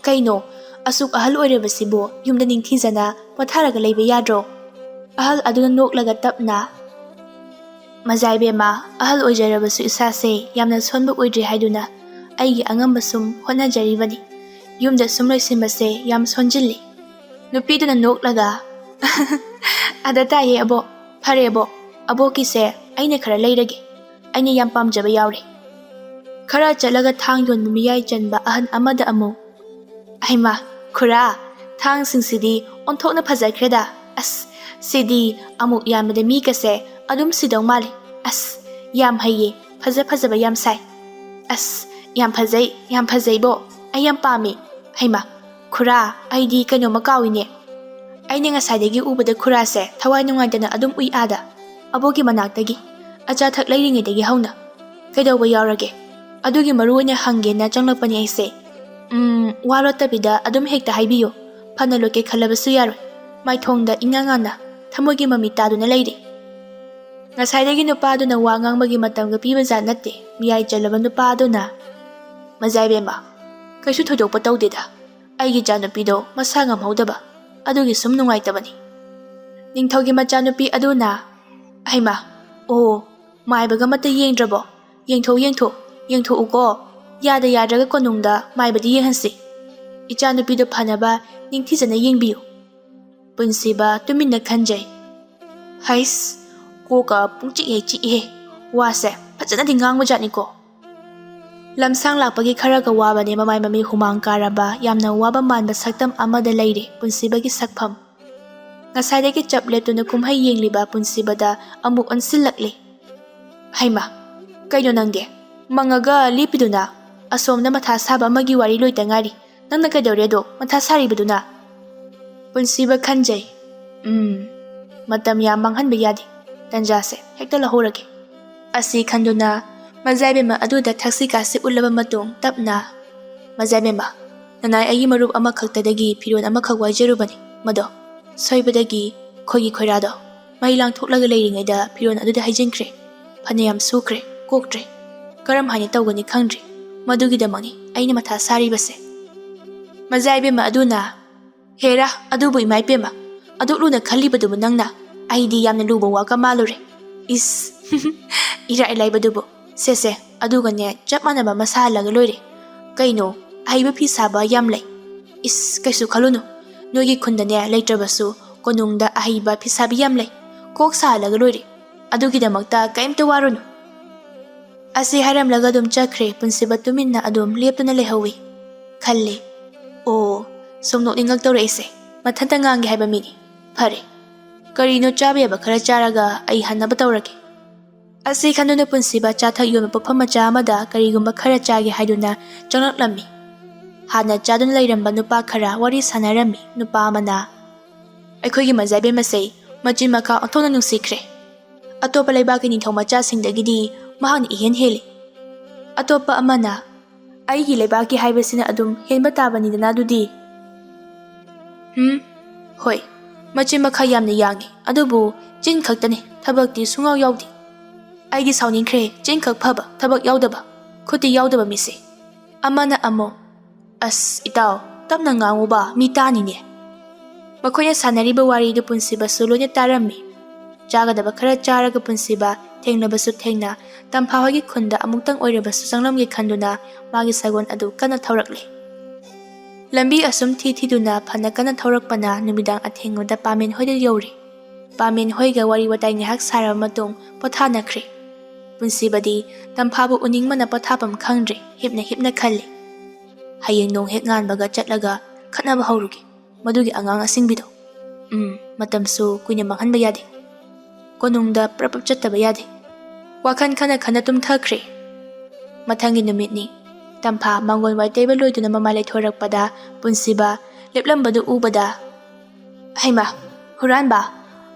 kaino, asuk ahal oirebasibo yumda ningthijana potharaga leiba yadro. Ahal aduna noklaga tapna. Mazaibema ahal oijarabasu isase yamna sonba oidre haiduna aigi angambasum honajaribani. Yumda sumloi simbase yam sonjilli. Nupiduna noklaga. Adata ye abo, phare abo, abo kise aina khara leirage. ꯑꯩꯅ ꯌꯥꯝ ꯄꯥꯝꯖꯕ ꯌꯥꯎꯔꯦ꯫ ꯈꯔ ꯆꯠꯂꯒ ꯊꯥꯡ ꯌꯣꯟꯕ ꯃꯤꯌꯥꯏ ꯆꯟꯕ ꯑꯍꯟ ꯑꯃꯗ ꯑꯃꯨꯛ ꯑꯩꯃꯥ ꯈꯨꯔꯥ ꯊꯥꯡꯁꯤꯡꯁꯤꯗꯤ ꯑꯣꯟꯊꯣꯛꯅ ꯐꯖꯈ꯭ꯔꯦꯗ ꯑꯁ ꯁꯤꯗꯤ ꯑꯃꯨꯛ ꯌꯥꯝꯕꯗ ꯃꯤꯒꯁꯦ ꯑꯗꯨꯝ ꯁꯤꯗꯧ ꯃꯥꯜꯂꯤ ꯑꯁ ꯌꯥꯝ ꯍꯩꯌꯦ ꯐꯖꯕ ꯌꯥꯝ ꯁꯥꯏ ꯑꯁ ꯌꯥꯝ ꯐꯖꯩꯕꯣ ꯑꯩ ꯌꯥꯝ ꯄꯥꯝꯃꯤ ꯍꯩꯃꯥ ꯈꯨꯔꯥ ꯑꯩꯗꯤ ꯀꯩꯅꯣꯝꯃ ꯀꯥꯎꯏꯅꯦ ꯑꯩꯅ ꯉꯁꯥꯏꯗꯒꯤ ꯎꯕꯗ ꯈꯨꯔꯥꯁꯦ ꯊꯋꯥꯏ ꯅꯨꯡꯉꯥꯏꯇꯅ ꯑꯗꯨꯝ ꯎꯏ ꯑꯥꯗ ꯑꯕꯣꯛꯀꯤ ꯃꯅꯥꯛꯇꯒꯤ ꯑꯆꯥꯊꯛ ꯂꯩꯔꯤꯉꯩꯗꯒꯤ ꯍꯧꯅ ꯀꯩꯗꯧꯕ ꯌꯥꯎꯔꯒꯦ ꯑꯗꯨꯒꯤ ꯃꯔꯨ ꯑꯣꯏꯅ ꯍꯪꯒꯦꯅ ꯆꯪꯂꯛꯄꯅꯤ ꯑꯩꯁꯦ ꯋꯥ ꯂꯣꯠꯇꯕꯤꯗ ꯑꯗꯨꯝ ꯍꯦꯛꯇ ꯍꯥꯏꯕꯤꯌꯨ ꯐꯅ ꯂꯣꯠꯀꯦ ꯈꯜꯂꯕꯁꯨ ꯌꯥꯔꯣꯏ ꯃꯥꯏꯊꯣꯡꯗ ꯏꯉꯥꯡ ꯊꯃꯣꯏꯒꯤ ꯃꯃꯤ ꯇꯥꯗꯨꯅ ꯂꯩꯔꯤ ꯉꯁꯥꯏꯗꯒꯤ ꯅꯨꯄꯥꯗꯨꯅ ꯋꯥ ꯉꯥꯡꯕꯒꯤ ꯃꯇꯝꯒ ꯄꯤꯕꯖꯥꯠ ꯅꯠꯇꯦ ꯃꯤꯌꯥꯏ ꯆꯜꯂꯕ ꯅꯨꯄꯥꯗꯨꯅ ꯃꯖꯥꯏꯕꯦꯝꯃ ꯀꯩꯁꯨ ꯊꯣꯏꯗꯣꯛꯄ ꯇꯧꯗꯦꯗ ꯑꯩꯒꯤ ꯏꯆꯥꯅꯨꯄꯤꯗꯣ ꯃꯁꯥ ꯉꯝꯍꯧꯗꯕ ꯑꯗꯨꯒꯤ ꯁꯨꯝ ꯅꯨꯡꯉꯥꯏꯇꯕꯅꯤ ꯅꯤꯡꯊꯧꯒꯤ ꯃꯆꯥꯅꯨꯄꯤ ꯑꯗꯨꯅ ꯍꯩꯃꯥ ꯑꯣ ꯃꯥꯏꯕꯒ ꯑꯃꯠꯇ ꯌꯦꯡꯗ꯭ꯔꯕꯣ ꯌꯦꯡꯊꯣꯛꯎꯀꯣ ꯌꯥꯗ꯭ꯔꯒ ꯀꯣꯅꯨꯡꯗ ꯃꯥꯏꯕꯗꯤ ꯌꯦꯡꯍꯟꯁꯤ ꯏꯆꯥꯅꯨꯄꯤꯗꯣ ꯐꯅꯕ ꯅꯤꯡꯊꯤꯖꯅ ꯌꯦꯡꯕꯤꯌꯨ ꯄꯨꯟꯁꯤꯕ ꯇꯨꯃꯤꯟꯅ ꯈꯟꯖꯩ ꯍꯩꯁ ꯀꯣꯛꯀ ꯆꯤꯛꯏꯍꯦ ꯋꯥꯁꯦ ꯐꯖꯅꯗꯤ ꯉꯥꯡꯕꯖꯥꯠꯅꯤꯀꯣ ꯂꯝꯁꯥꯡ ꯂꯥꯛꯄꯒꯤ ꯈꯔꯒ ꯋꯥꯕꯅꯦ ꯃꯃꯥꯏ ꯃꯃꯤ ꯍꯨꯃꯥꯡ ꯀꯥꯔꯕ ꯌꯥꯝꯅ ꯋꯥꯕ ꯃꯥꯟꯕ ꯁꯛꯇꯝ ꯑꯃꯗ ꯂꯩꯔꯦ ꯄꯨꯟꯁꯤꯕꯒꯤ ꯁꯛꯐꯝ ꯉꯁꯥꯏꯗꯒꯤ ꯆꯞ ꯂꯦꯞꯇꯨꯅ ꯀꯨꯝꯍꯩ ꯌꯦꯡꯂꯤꯕ ꯄꯨꯟꯁꯤꯕꯗ ꯑꯃꯨꯛ ꯑꯣꯟꯁꯤꯜꯂꯛꯂꯤ ꯍꯩꯃꯥ ꯀꯩꯅꯣ ꯅꯪꯗꯤ ꯃꯪꯉꯒ ꯂꯦꯞꯄꯤꯗꯨꯅ ꯑꯁꯣꯝꯗ ꯃꯊꯥ ꯁꯥꯕ ꯑꯃꯒꯤ ꯋꯥꯔꯤ ꯂꯣꯏꯇ ꯉꯥꯏꯔꯤ ꯅꯪꯅ ꯀꯩꯗꯧꯔꯦꯗꯣ ꯃꯊꯥ ꯁꯥꯔꯤꯕꯗꯨꯅ ꯄꯨꯟꯁꯤꯕ ꯈꯟꯖꯩ ꯃꯇꯝ ꯌꯥꯝ ꯃꯥꯡꯍꯟꯕ ꯌꯥꯗꯦ ꯇꯟꯖꯥꯁꯦ ꯍꯦꯛꯇ ꯂꯧꯍꯧꯔꯒꯦ ꯑꯁꯤ ꯈꯟꯗꯨꯅ ꯃꯖꯥꯏꯕꯦꯝꯃ ꯑꯗꯨꯗ ꯊꯛꯁꯤ ꯈꯥꯁꯤ ꯎꯠꯂꯕ ꯃꯇꯨꯡ ꯇꯞꯅ ꯃꯖꯥꯏꯕꯦꯝꯃ ꯅꯅꯥꯏ ꯑꯩꯒꯤ ꯃꯔꯨꯞ ꯑꯃꯈꯛꯇꯗꯒꯤ ꯐꯤꯔꯣꯜ ꯑꯃꯈꯛ ꯋꯥꯏꯖꯔꯨꯕꯅꯤ ꯃꯗꯣ ꯁꯣꯏꯕꯗꯒꯤ ꯈꯣꯏꯒꯤ ꯈꯣꯏꯔꯥꯗꯣ ꯃꯩ ꯂꯥꯡꯊꯣꯛꯂꯒ ꯂꯩꯔꯤꯉꯩꯗ ꯐꯤꯔꯣꯜ ꯑꯗꯨꯗ ꯍꯩꯖꯤꯟꯈ꯭ꯔꯦ ꯐꯅꯌꯥꯝ ꯁꯨꯈ꯭ꯔꯦ ꯀꯣꯛꯇ꯭ꯔꯦ ꯀꯔꯝ ꯍꯥꯏꯅ ꯇꯧꯒꯅꯤ ꯈꯪꯗ꯭ꯔꯤ ꯃꯗꯨꯒꯤꯗꯃꯛꯅꯤ ꯑꯩꯅ ꯃꯊꯥ ꯁꯥꯔꯤꯕꯁꯦ ꯃꯖꯥꯏꯕꯦꯝꯃ ꯑꯗꯨꯅ ꯍꯦꯔꯥ ꯑꯗꯨꯕꯨ ꯏꯃꯥꯏꯄꯦꯝꯃ ꯑꯗꯨꯛ ꯂꯨꯅ ꯈꯜꯂꯤꯕꯗꯨꯕꯨ ꯅꯪꯅ ꯑꯩꯗꯤ ꯌꯥꯝꯅ ꯂꯨꯕ ꯋꯥꯀ ꯃꯥꯜꯂꯨꯔꯦ ꯏꯁ ꯏꯔꯥꯏ ꯂꯥꯏꯕꯗꯨꯕꯨ ꯁꯦ ꯑꯗꯨꯒꯅꯦ ꯆꯞ ꯃꯥꯟꯅꯕ ꯑꯃ ꯁꯥꯍꯜꯂꯒ ꯂꯣꯏꯔꯦ ꯀꯩꯅꯣ ꯑꯍꯩꯕ ꯐꯤ ꯁꯥꯕ ꯌꯥꯝ ꯂꯩ ꯏꯁ ꯀꯩꯁꯨ ꯈꯜꯂꯨꯅꯨ ꯅꯣꯏꯒꯤ ꯈꯨꯟꯗꯅꯦ ꯂꯩꯇ꯭ꯔꯕꯁꯨ ꯀꯣꯅꯨꯡꯗ ꯑꯍꯩꯕ ꯐꯤꯁꯥꯕꯤ ꯌꯥꯝ ꯂꯩ ꯀꯣꯛ ꯁꯥꯍꯜꯂꯒ ꯂꯣꯏꯔꯦ ꯑꯗꯨꯒꯤꯗꯃꯛꯇ ꯀꯩꯝꯇ ꯋꯥꯔꯨꯅꯨ ꯑꯁꯤ ꯍꯥꯏꯔꯝꯂꯒ ꯑꯗꯨꯝ ꯆꯠꯈ꯭ꯔꯦ ꯄꯨꯟꯁꯤꯕ ꯇꯨꯃꯤꯟꯅ ꯑꯗꯨꯝ ꯂꯦꯞꯇꯨꯅ ꯂꯩꯍꯧꯏ ꯈꯜꯂꯤ ꯑꯣ ꯁꯨꯝ ꯅꯣꯛꯅꯤꯡꯉꯛꯇꯧꯔꯛꯏꯁꯦ ꯃꯊꯟꯇ ꯉꯥꯡꯒꯦ ꯍꯥꯏꯕ ꯃꯤꯅꯤ ꯐꯔꯦ ꯀꯔꯤꯅꯣ ꯆꯥꯕ ꯌꯥꯕ ꯈꯔ ꯆꯥꯔꯒ ꯑꯩ ꯍꯟꯅꯕ ꯇꯧꯔꯒꯦ ꯑꯁꯤ ꯈꯟꯗꯨꯅ ꯄꯨꯟꯁꯤꯕ ꯆꯥꯊꯛ ꯌꯣꯟꯕ ꯄꯣꯠꯐꯝ ꯃꯆꯥ ꯑꯃꯗ ꯀꯔꯤꯒꯨꯝꯕ ꯈꯔ ꯆꯥꯒꯦ ꯍꯥꯏꯗꯨꯅ ꯆꯪꯂꯛꯂꯝꯃꯤ ꯍꯥꯟꯅ ꯆꯥꯗꯨꯅ ꯂꯩꯔꯝꯕ ꯅꯨꯄꯥ ꯈꯔ ꯋꯥꯔꯤ ꯁꯥꯟꯅꯔꯝꯃꯤ ꯅꯨꯄꯥ ꯑꯃꯅ ꯑꯩꯈꯣꯏꯒꯤ ꯃꯖꯥꯏꯕꯦꯝꯃꯁꯦ ꯃꯆꯤꯟ ꯃꯈꯥ ꯑꯣꯟꯊꯣꯛꯅ ꯅꯨꯡꯁꯤꯈ꯭ꯔꯦ ꯑꯇꯣꯞꯄ ꯂꯩꯕꯥꯛꯀꯤ ꯅꯤꯡꯊꯧ ꯃꯆꯥꯁꯤꯡꯗꯒꯤꯗꯤ ꯃꯍꯥꯛꯅ ꯏꯍꯦꯟ ꯍꯦꯜꯂꯤ ꯑꯇꯣꯞꯄ ꯑꯃꯅ ꯑꯩꯒꯤ ꯂꯩꯕꯥꯛꯀꯤ ꯍꯥꯏꯕꯁꯤꯅ ꯑꯗꯨꯝ ꯍꯦꯟꯕ ꯇꯥꯕꯅꯤꯗꯅ ꯑꯗꯨꯗꯤ ꯍꯣꯏ ꯃꯆꯤꯟ ꯃꯈꯥ ꯌꯥꯝꯅ ꯌꯥꯡꯉꯤ ꯑꯗꯨꯕꯨ ꯆꯤꯟ ꯈꯛꯇꯅꯤ ꯊꯕꯛꯇꯤ ꯁꯨꯡꯌꯥꯎ ꯌꯥꯎꯗꯦ ꯑꯩꯗꯤ ꯁꯥꯎꯅꯤꯡꯈ꯭ꯔꯦ ꯆꯤꯟꯈꯛ ꯐꯕ ꯊꯕꯛ ꯌꯥꯎꯗꯕ ꯈꯨꯠꯇꯤ ꯌꯥꯎꯗꯕ ꯃꯤꯁꯦ ꯑꯃꯅ ꯑꯃꯨꯛ ꯑꯁ ꯏꯇꯥꯎ ꯇꯞꯅ ꯉꯥꯡꯉꯨꯕ ꯃꯤ ꯇꯥꯅꯤꯅꯦ ꯃꯈꯣꯏꯅ ꯁꯥꯟꯅꯔꯤꯕ ꯋꯥꯔꯤꯗꯨ ꯄꯨꯟꯁꯤꯕꯁꯨ ꯂꯣꯏꯅ ꯇꯥꯔꯝꯃꯤ ꯆꯥꯒꯗꯕ ꯈꯔ ꯆꯥꯔꯒ ꯄꯨꯟꯁꯤꯕ ꯊꯦꯡꯅꯕꯁꯨ ꯊꯦꯡꯅ ꯇꯝꯐꯥ ꯍꯣꯏꯒꯤ ꯈꯨꯟꯗ ꯑꯃꯨꯛꯇꯪ ꯑꯣꯏꯔꯕꯁꯨ ꯆꯪꯂꯝꯒꯦ ꯈꯟꯗꯨꯅ ꯃꯥꯒꯤ ꯁꯒꯣꯜ ꯑꯗꯨ ꯀꯟꯅ ꯊꯧꯔꯛꯂꯤ ꯂꯝꯕꯤ ꯑꯁꯨꯝ ꯊꯤꯗꯨꯅ ꯐꯅ ꯀꯟꯅ ꯊꯧꯔꯛꯄꯅ ꯅꯨꯃꯤꯗꯥꯡ ꯑꯊꯦꯡꯕꯗ ꯄꯥꯃꯦꯟ ꯍꯣꯏꯗ ꯌꯧꯔꯤ ꯄꯥꯃꯦꯟ ꯍꯣꯏꯒ ꯋꯥꯔꯤ ꯋꯥꯇꯥꯏ ꯉꯥꯏꯍꯥꯛ ꯁꯥꯔꯕ ꯃꯇꯨꯡ ꯄꯣꯊꯥꯅꯈ꯭ꯔꯦ ꯄꯨꯟꯁꯤꯕꯗꯤ ꯇꯝꯐꯥꯕꯨ ꯎꯅꯤꯡꯕꯅ ꯄꯣꯊꯥꯐꯝ ꯈꯪꯗ꯭ꯔꯦ ꯍꯤꯞꯅ ꯈꯜꯂꯤ ꯍꯌꯦꯡ ꯅꯣꯡ ꯍꯦꯛ ꯉꯥꯟꯕꯒ ꯆꯠꯂꯒ ꯈꯠꯅꯕ ꯍꯧꯔꯨꯒꯦ ꯃꯗꯨꯒꯤ ꯑꯉꯥꯡ ꯑꯁꯤꯡꯕꯤꯗꯣ ꯃꯇꯝꯁꯨ ꯀꯨꯏꯅ ꯃꯥꯡꯍꯟꯕ ꯌꯥꯗꯦ ꯀꯣꯅꯨꯡꯗ ꯄ꯭ꯔꯞ ꯆꯠꯇꯕ ꯌꯥꯗꯦ ꯋꯥꯈꯜ ꯈꯟꯅ ꯇꯨꯝꯊꯈ꯭ꯔꯦ ꯃꯊꯪꯒꯤ ꯅꯨꯃꯤꯠꯅꯤ ꯇꯝꯐꯥ ꯃꯥꯡꯒꯣꯜ ꯋꯥꯏ ꯇꯩꯕ ꯂꯣꯏꯗꯨꯅ ꯃꯃꯥꯏ ꯂꯩꯊꯣꯔꯛꯄꯗ ꯄꯨꯟꯁꯤꯕ ꯂꯦꯞꯂꯝꯕꯗꯨ ꯎꯕꯗ ꯍꯩꯃꯥ ꯍꯨꯔꯥꯟꯕ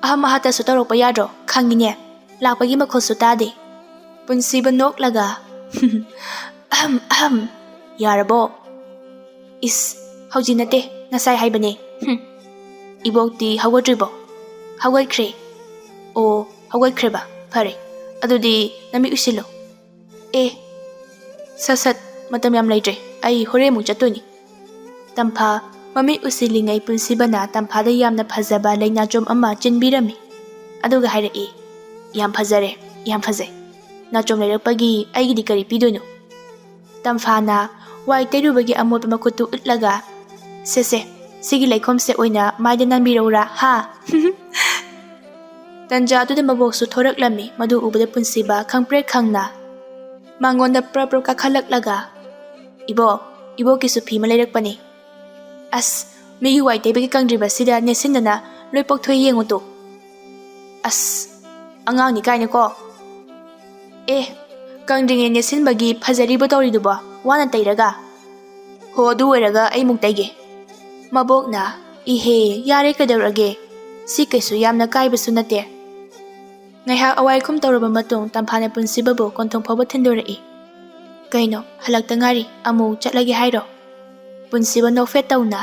ꯑꯍꯝ ꯑꯍꯥꯠꯇꯁꯨ ꯇꯧꯔꯛꯄ ꯌꯥꯗ꯭ꯔꯣ ꯈꯪꯉꯤꯅꯦ ꯂꯥꯛꯄꯒꯤ ꯃꯈꯣꯜꯁꯨ ꯇꯥꯗꯦ ꯄꯨꯟꯁꯤꯕ ꯅꯣꯛꯂꯒ ꯑꯍꯝ ꯌꯥꯔꯕꯣ ꯏꯁ ꯍꯧꯖꯤꯛ ꯅꯠꯇꯦ ꯉꯁꯥꯏ ꯍꯥꯏꯕꯅꯦ ꯏꯕꯣꯛꯇꯤ ꯍꯧꯒꯠꯇ꯭ꯔꯤꯕꯣ ꯍꯧꯒꯠꯈ꯭ꯔꯦ ꯑꯣ ꯍꯧꯒꯠꯈ꯭ꯔꯦꯕ ꯐꯔꯦ ꯑꯗꯨꯗꯤ ꯅꯃꯤꯠ ꯎꯏꯁꯤꯜꯂꯣ ꯁꯠ ꯃꯇꯝ ꯌꯥꯝ ꯂꯩꯇ꯭ꯔꯦ ꯑꯩ ꯍꯣꯔꯦꯟ ꯑꯃꯨꯛ ꯆꯠꯇꯣꯏꯅꯤ ꯇꯝꯐꯥ ꯃꯃꯤꯠ ꯎꯏꯁꯤꯜꯂꯤꯉꯩ ꯄꯨꯟꯁꯤꯕꯅ ꯇꯝꯐꯥꯗ ꯌꯥꯝꯅ ꯐꯖꯕ ꯂꯩꯅꯥꯆꯣꯝ ꯑꯃ ꯆꯤꯟꯕꯤꯔꯝꯃꯤ ꯑꯗꯨꯒ ꯍꯥꯏꯔꯛꯏ ꯌꯥꯝ ꯐꯖꯔꯦ ꯌꯥꯝ ꯐꯖꯩ ꯅꯥꯆꯣꯝ ꯂꯩꯔꯛꯄꯒꯤ ꯑꯩꯒꯤꯗꯤ ꯀꯔꯤ ꯄꯤꯗꯣꯏꯅꯣ ꯇꯝꯐꯥꯅ ꯋꯥꯏ ꯇꯩꯔꯨꯕꯒꯤ ꯑꯃꯣꯠꯄ ꯃꯈꯨꯠꯇꯨ ꯎꯠꯂꯒ ꯁꯤꯒꯤ ꯂꯩꯈꯣꯝꯁꯦ ꯑꯣꯏꯅ ꯃꯥꯏꯗ ꯅꯥꯟꯕꯤꯔꯧꯔꯥ ꯍꯥ Tanja adu maboksu thoraklami madu ubada punsiba khangpre khangna mangonda prapro kakhalak ibo kisu phi malairakpani as migi wai tebegi kangdriba sida nesindana loi pokthoi yengu to as angang ni kaine ko kangdringe nesinbagi phajaribo tawriduba wana tairaga ho du oiraga ai muk taige mabokna ihe yare kadawrage si kaisu yamna kaibasu nate ngaiha awai khum tawraba matung tamphane punsibabu konthong phoba thindorai kaino halakta ngari amu chatlage hairo punsiba no fet tawna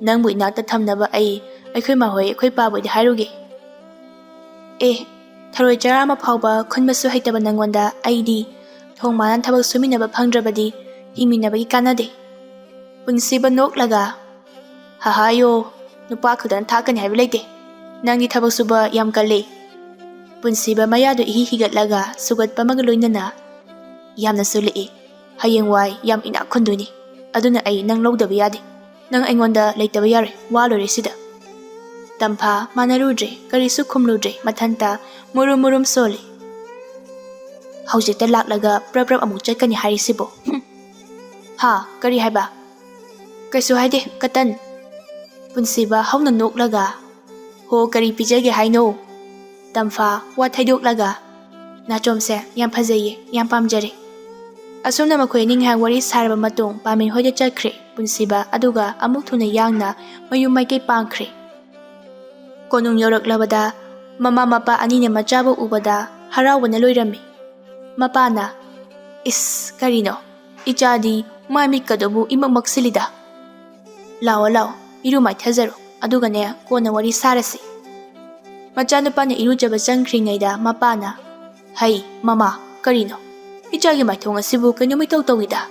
nang bui nakta thamnaba aikhoi ma hoi khoi pa boi hairuge tharoi charama phawba khunbasu haitaba nangonda aidi thongmanan thabak suminaba phangdrabadi himinabagi kanade punsiba noklaga hahayo nupa khudan thakani haiba leite nangni thabak suba yam kalle punsiba mayadu higatlaga sugatpa magaloinana yamna suli hayengwai yam ina khunduni aduna ai nang lodaba yade nang aingonda leitaba yare walore sida Tampha manarudre karisu khumludre mathanta murum soli haujita laklaga prap amuk chatkani harisibo ha kari haiba kaisu haide katan punsiba hauna noklaga ho kari pijage haino Tampha wa thaidoklaga nachomse yam phajaye yam pamjare asumna makhoi ninghang wari sarba matung pamin hoide chakre punsiba aduga amuk thuna yangna mayum maikei pangkhre konung yoraklabada mama mapa anine machabu ubada harawana loirami mapana is karino ichadi mami kadobu imamaksilida lao irumai thazaro adugane kona wari sarasi machanupana irujaba changkhringaida mapana hai mama karino ichagi maithong asibu kanumai tawida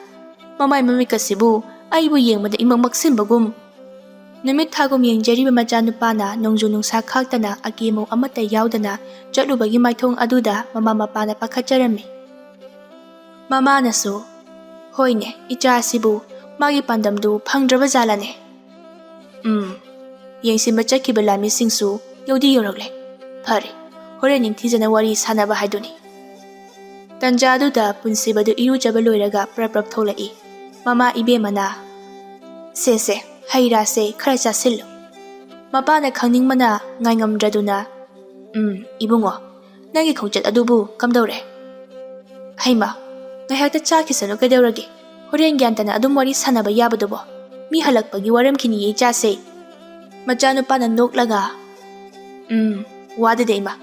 mamai mamikasibu aibu yengmada imamaksinbagum Numit thagum yengjariba machanupana nongju nungsa khaktana akimo amata yaudana chatlubagi maithong aduda mama mapana pakhajarami mama nasu hoine icha sibu magi pandamdu phangdraba jalane yengsimba chakkiba lami singsu yodi yorakle phare hore ningthijana wari sanaba haiduni tanja aduda punsibadu irujaba loiraga prap tholai mama ibe mana se haira se khara chasillo mapana khangning mana ngaingamdraduna ibungo nangi khongchat adubu kamdore haima ngahakta chakhisano kadeurage horen gyantana adum wari sanaba yabadubo mi halakpagi waram khini ye chase machanu pana noklaga wadade ima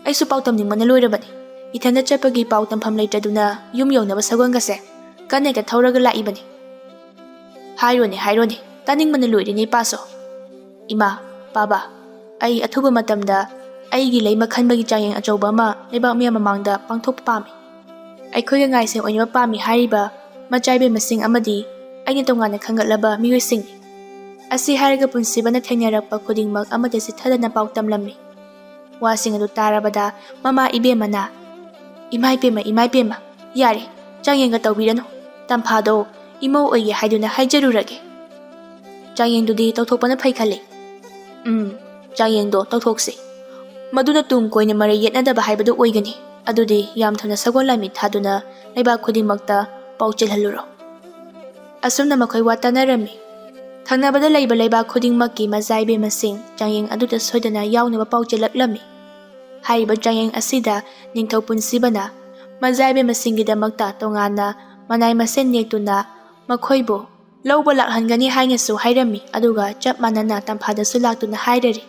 aisu pautam ningmana loirabani ithanda chapagi pautam pham leitraduna yum yonaba sagongase kaneka thauraga laibani hairone taning mana loirini paso ima baba ai athuba matamda aigi leima khanbagi chayeng achauba ma leba miya mamangda pangthop pami aikhoiga ngai se oinba pami hariba machaibe masing amadi aina tongana khangatlaba mioi sing asi hariga punsibana thengnarakpa khudingmak amade si thadana pautam lammi wasing adu tarabada mama ibe mana imai pema yare changyenga tawbirano tamphado imo oige haiduna haijarurage Changyengdudi tawthokpana phai khale Changyengdo tawthokse maduna tung koina mare yetnadaba haibadu oigani adudi yam thana sagon lami thaduna laiba khudingmakta pauchel haluro asumna makhoi watanarami thangnabada laiba khudingmakki majaibe masing Changyeng aduda soidana yawnaba pauchelaklami haiba Changyeng asida ningthau punsibana majaibe masinggidamakta tongana manai masen nektuna makhoibo Lawba lakhangani haingasu hairami aduga chap manana tamphadasu laktuna hairari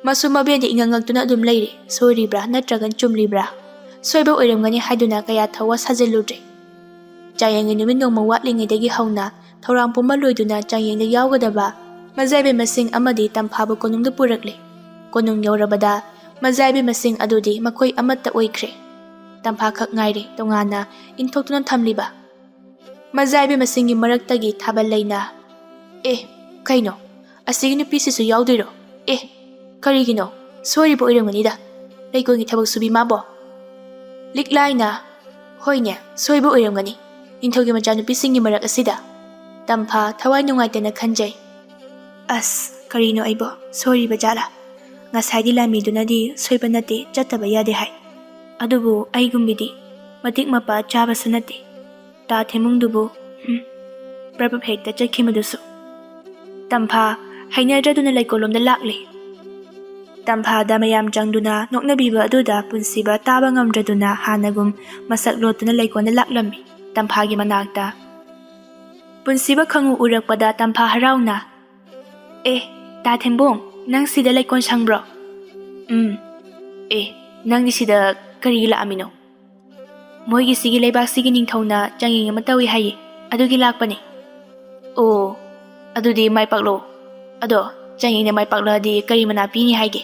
masumabedi ingangagtuna adum leire soiribra natragan chumlibra soiba oiramgani haiduna kaya thawa sajeludre Changyeng numin nongma watlingaidagi hauna thorang puma loiduna Changyengda yawgadaba majaibe masing amadi tamphabu konungda purakle konung yorabada majaibe masing adudi makhoi amatta oikhre tampha khak ngaire tongana inthoktuna thamliba Majaibe masingi maraktagi thabal leina kaino asigi nupisisu yawdiro karigino soiribo oiramganida leikongi thabak subi mabo liklaina hoine soibo oiramgani inthogi machanupisingi marak asida Tampha thawai nungaitana khanjai as karino aibo soiriba jala ꯉꯁꯥꯏꯗꯤ ꯂꯥꯟꯃꯤꯗꯨꯅꯗꯤ ꯁꯣꯏꯕ ꯅꯠꯇꯦ ꯆꯠꯇꯕ ꯌꯥꯗꯦ ꯍꯥꯏ ꯑꯗꯨꯕꯨ ꯑꯩꯒꯨꯝꯕꯤꯗꯤ ꯃꯇꯤꯛ ꯃꯄꯥ ꯆꯥꯕꯁꯨ ꯅꯠꯇꯦ ꯇꯥ ꯊꯦꯝꯕꯨꯡꯗꯨꯕꯨ ꯄ꯭ꯔꯕꯞ ꯍꯦꯛꯇ ꯆꯠꯈꯤꯃꯗꯨꯁꯨ ꯇꯝꯐꯥ ꯍꯩꯅꯗ꯭ꯔꯗꯨꯅ ꯂꯩꯀꯣꯜꯂꯣꯝꯗ ꯂꯥꯛꯂꯦ ꯇꯝꯐꯥꯗ ꯃꯌꯥꯝ ꯆꯪꯗꯨꯅ ꯅꯣꯛꯅꯕꯤꯕ ꯑꯗꯨꯗ ꯄꯨꯟꯁꯤꯕ ꯇꯥꯕ ꯉꯝꯗ꯭ꯔꯗꯨꯅ ꯍꯥꯟꯅꯒꯨꯝ ꯃꯁꯛ ꯂꯣꯠꯇꯨꯅ ꯂꯩꯀꯣꯜꯗ ꯂꯥꯛꯂꯝꯃꯤ ꯇꯝꯐꯥꯒꯤ ꯃꯅꯥꯛꯇ ꯄꯨꯟꯁꯤꯕ ꯈꯪꯎ ꯎꯔꯛꯄꯗ ꯇꯝꯐꯥ ꯍꯔꯥꯎꯅ ꯇꯥ ꯊꯦꯝꯕꯨꯡ ꯅꯪ ꯁꯤꯗ ꯂꯩꯀꯣꯜ ꯁꯪꯕ꯭ꯔꯣ ꯅꯪꯗꯤ ꯁꯤꯗ ꯀꯔꯤ ꯂꯥꯛꯑꯝꯃꯤꯅꯣ ꯃꯣꯏꯒꯤ ꯁꯤꯒꯤ ꯂꯩꯕꯥꯛꯁꯤꯒꯤ ꯅꯤꯡꯊꯧꯅ ꯆꯥꯡꯌꯦꯡ ꯑꯃ ꯇꯧꯏ ꯍꯥꯏꯌꯦ ꯑꯗꯨꯒꯤ ꯂꯥꯛꯄꯅꯦ ꯑꯣ ꯑꯗꯨꯗꯤ ꯃꯥꯏ ꯄꯥꯛꯂꯣ ꯑꯗꯣ ꯆꯥꯡꯌꯦꯡꯅ ꯃꯥꯏ ꯄꯥꯛꯂꯛꯑꯗꯤ ꯀꯔꯤ ꯃꯅꯥ ꯄꯤꯅꯤ ꯍꯥꯏꯒꯦ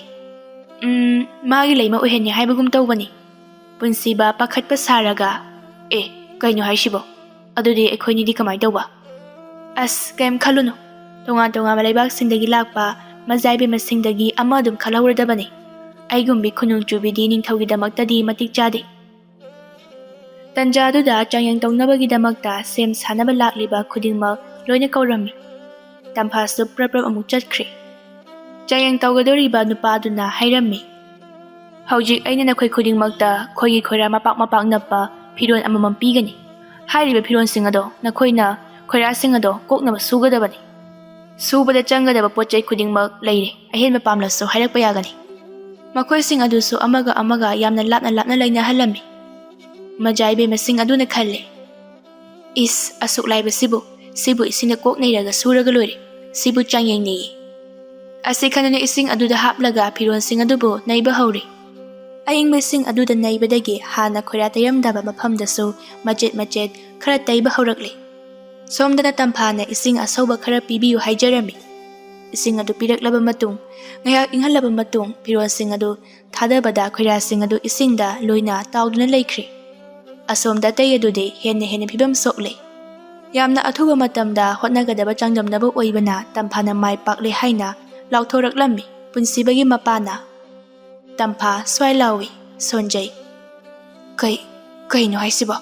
ꯃꯥꯒꯤ ꯂꯩꯃ ꯑꯣꯏꯍꯟꯅꯤ ꯍꯥꯏꯕꯒꯨꯝ ꯇꯧꯕꯅꯤ ꯄꯨꯟꯁꯤꯕ ꯄꯥꯈꯠꯄ ꯁꯥꯔꯒ ꯀꯩꯅꯣ ꯍꯥꯏꯁꯤꯕꯣ ꯑꯗꯨꯗꯤ ꯑꯩꯈꯣꯏꯅꯤꯗꯤ ꯀꯃꯥꯏ ꯇꯧꯕ ꯑꯁ ꯀꯩꯝ ꯈꯜꯂꯨꯅꯨ ꯇꯣꯉꯥꯟ ꯇꯣꯉꯥꯟꯕ ꯂꯩꯕꯥꯛꯁꯤꯡꯗꯒꯤ ꯂꯥꯛꯄ ꯃꯖꯥꯏꯕꯦꯝꯃꯁꯤꯡꯗꯒꯤ ꯑꯃ ꯑꯗꯨꯝ ꯈꯜꯍꯧꯔꯗꯕꯅꯤ ꯑꯩꯒꯨꯝꯕꯤ ꯈꯨꯅꯨꯡ ꯆꯨꯕꯤꯗꯤ ꯅꯤꯡꯊꯧꯒꯤꯗꯃꯛꯇꯗꯤ ꯃꯇꯤꯛ ꯆꯥꯗꯦ ꯇꯟꯖꯥꯗꯨꯗ ꯆꯥꯡꯌꯦꯡ ꯇꯧꯅꯕꯒꯤꯗꯃꯛꯇ ꯁꯦꯝ ꯁꯥꯅꯕ ꯂꯥꯛꯂꯤꯕ ꯈꯨꯗꯤꯡꯃꯛ ꯂꯣꯏꯅ ꯀꯧꯔꯝꯃꯤ ꯇꯝꯐꯥꯁꯨ ꯄ꯭ꯔꯞ ꯑꯃꯨꯛ ꯆꯠꯈ꯭ꯔꯦ ꯆꯥꯡꯌꯦꯡ ꯇꯧꯒꯗꯧꯔꯤꯕ ꯅꯨꯄꯥꯗꯨꯅ ꯍꯥꯏꯔꯝꯃꯤ ꯍꯧꯖꯤꯛ ꯑꯩꯅ ꯅꯈꯣꯏ ꯈꯨꯗꯤꯡꯃꯛꯇ ꯈꯣꯏꯒꯤ ꯈꯣꯏꯔꯥ ꯃꯄꯥꯛ ꯃꯄꯥꯛ ꯅꯞꯄ ꯐꯤꯔꯣꯜ ꯑꯃꯃꯝ ꯄꯤꯒꯅꯤ ꯍꯥꯏꯔꯤꯕ ꯐꯤꯔꯣꯜꯁꯤꯡ ꯑꯗꯣ ꯅꯈꯣꯏꯅ ꯈꯣꯏꯔꯥꯁꯤꯡ ꯑꯗꯣ ꯀꯣꯛꯅꯕ ꯁꯨꯒꯗꯕꯅꯤ ꯁꯨꯕꯗ ꯆꯪꯒꯗꯕ ꯄꯣꯠꯆꯩ ꯈꯨꯗꯤꯡꯃꯛ ꯂꯩꯔꯦ ꯑꯍꯦꯟꯕ ꯄꯥꯝꯂꯁꯨ ꯍꯥꯏꯔꯛꯄ ꯌꯥꯒꯅꯤ ꯃꯈꯣꯏꯁꯤꯡ ꯑꯗꯨꯁꯨ ꯑꯃꯒ ꯑꯃꯒ ꯌꯥꯝꯅ ꯂꯥꯞꯅ ꯂꯥꯞꯅ ꯂꯩꯅꯍꯜꯂꯝꯃꯤ ꯃꯖꯥꯏꯕꯦꯝꯃꯁꯤꯡ ꯑꯗꯨꯅ ꯈꯜꯂꯦ ꯑꯁꯨꯛ ꯂꯥꯏꯕꯁꯤꯕꯨ ꯁꯤꯕꯨ ꯏꯁꯤꯡꯗ ꯀꯣꯛ ꯅꯩꯔꯒ ꯁꯨꯔꯒ ꯂꯣꯏꯔꯦ ꯁꯤꯕꯨ ꯆꯥꯡꯌꯦꯡꯅꯦꯌꯦ ꯑꯁꯤ ꯈꯟꯗꯨꯅ ꯏꯁꯤꯡ ꯑꯗꯨꯗ ꯍꯥꯞꯂꯒ ꯐꯤꯔꯣꯜꯁꯤꯡ ꯑꯗꯨꯕꯨ ꯅꯩꯕ ꯍꯧꯔꯦ ꯑꯏꯪꯕ ꯏꯁꯤꯡ ꯑꯗꯨꯗ ꯅꯩꯕꯗꯒꯤ ꯍꯥꯟꯅ ꯈꯣꯏꯔꯥ ꯇꯩꯔꯝꯗꯕ ꯃꯐꯝꯗꯁꯨ ꯃꯆꯦꯠ ꯃꯆꯦꯠ ꯈꯔ ꯇꯩꯕ ꯍꯧꯔꯛꯂꯦ ꯁꯣꯝꯗꯅ ꯇꯝꯐꯥꯅ ꯏꯁꯤꯡ ꯑꯁꯧꯕ ꯈꯔ ꯄꯤꯕꯤꯌꯨ ꯍꯥꯏꯖꯔꯝꯃꯤ ꯏꯁꯤꯡ ꯑꯗꯨ ꯄꯤꯔꯛꯂꯕ ꯃꯇꯨꯡ ꯉꯥꯏꯍꯥꯛ ꯏꯪꯍꯜꯂꯕ ꯃꯇꯨꯡ ꯐꯤꯔꯣꯜꯁꯤꯡ ꯑꯗꯨ ꯊꯥꯗꯕꯗ ꯈꯣꯏꯔꯥꯁꯤꯡ ꯑꯗꯨ ꯏꯁꯤꯡꯗ ꯂꯣꯏꯅ ꯇꯥꯎꯗꯨꯅ ꯂꯩꯈ꯭ꯔꯦ ꯑꯁꯣꯝꯗ ꯑꯇꯩ ꯑꯗꯨꯗꯤ ꯍꯦꯟꯅ ꯐꯤꯕꯝ ꯁꯣꯛꯂꯦ ꯌꯥꯝꯅ ꯑꯊꯨꯕ ꯃꯇꯝꯗ ꯍꯣꯠꯅꯒꯗꯕ ꯆꯥꯡꯗꯝꯅꯕ ꯑꯣꯏꯕꯅ ꯇꯝꯐꯥꯅ マイ ꯄꯥꯛꯂꯦ ꯍꯥꯏꯅ ꯂꯥꯎꯊꯣꯔꯛꯂꯝꯃꯤ ꯄꯨꯟꯁꯤꯕꯒꯤ ꯃꯄꯥꯅ ꯇꯝꯐꯥ ꯁ꯭ꯋꯥꯏ ꯂꯥꯎꯏ ꯁꯣꯟꯖꯩ ꯀꯩꯅꯣ ꯍꯥꯏꯁꯤꯕꯣ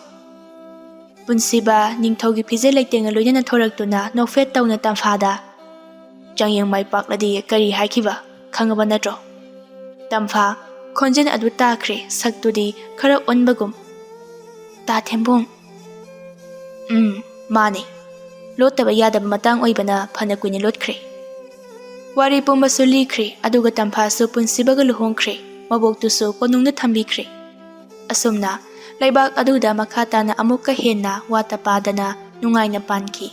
ꯄꯨꯟꯁꯤꯕ ꯅꯤꯡꯊꯧꯒꯤ ꯐꯤꯖꯦ ꯂꯩꯇꯦꯡꯒ ꯂꯣꯏꯅꯅ ꯊꯣꯔꯛꯇꯨꯅ ꯅꯣꯛꯐꯦꯠ ꯇꯧꯅ ꯇꯝꯐꯥꯗ ꯆꯥꯡꯌꯦꯡ ꯃꯥꯏ ꯄꯥꯛꯂꯗꯤ ꯀꯔꯤ ꯍꯥꯏꯈꯤꯕ ꯈꯪꯉꯕ ꯅꯠꯇ꯭ꯔꯣ ꯇꯝꯐꯥ ꯈꯣꯟꯖꯦꯜ ꯑꯗꯨ ꯇꯥꯈ꯭ꯔꯦ ꯁꯛꯇꯨꯗꯤ ꯈꯔ ꯑꯣꯟꯕꯒꯨꯝ ꯇꯥ ꯊꯦꯝꯕꯨꯡ ꯃꯥꯅꯦ ꯂꯣꯠꯇꯕ ꯌꯥꯗꯕ ꯃꯇꯥꯡ ꯑꯣꯏꯕꯅ ꯐꯅ ꯀꯨꯏꯅ ꯂꯣꯠꯈ꯭ꯔꯦ ꯋꯥꯔꯤ ꯄꯨꯝꯕꯁꯨ ꯂꯤꯈ꯭ꯔꯦ ꯑꯗꯨꯒ ꯇꯝꯐꯥꯁꯨ ꯄꯨꯟꯁꯤꯕꯒ ꯂꯨꯍꯣꯡꯈ꯭ꯔꯦ ꯃꯕꯣꯛꯇꯨꯁꯨ ꯀꯣꯅꯨꯡꯗ ꯊꯝꯕꯤꯈ꯭ꯔꯦ ꯑꯁꯨꯝꯅ ꯂꯩꯕꯥꯛ ꯑꯗꯨꯗ ꯃꯈꯥ ꯇꯥꯅ ꯑꯃꯨꯛꯀ ꯍꯦꯟꯅ ꯋꯥꯠꯇ ꯄꯥꯗꯅ ꯅꯨꯡꯉꯥꯏꯅ ꯄꯥꯟꯈꯤ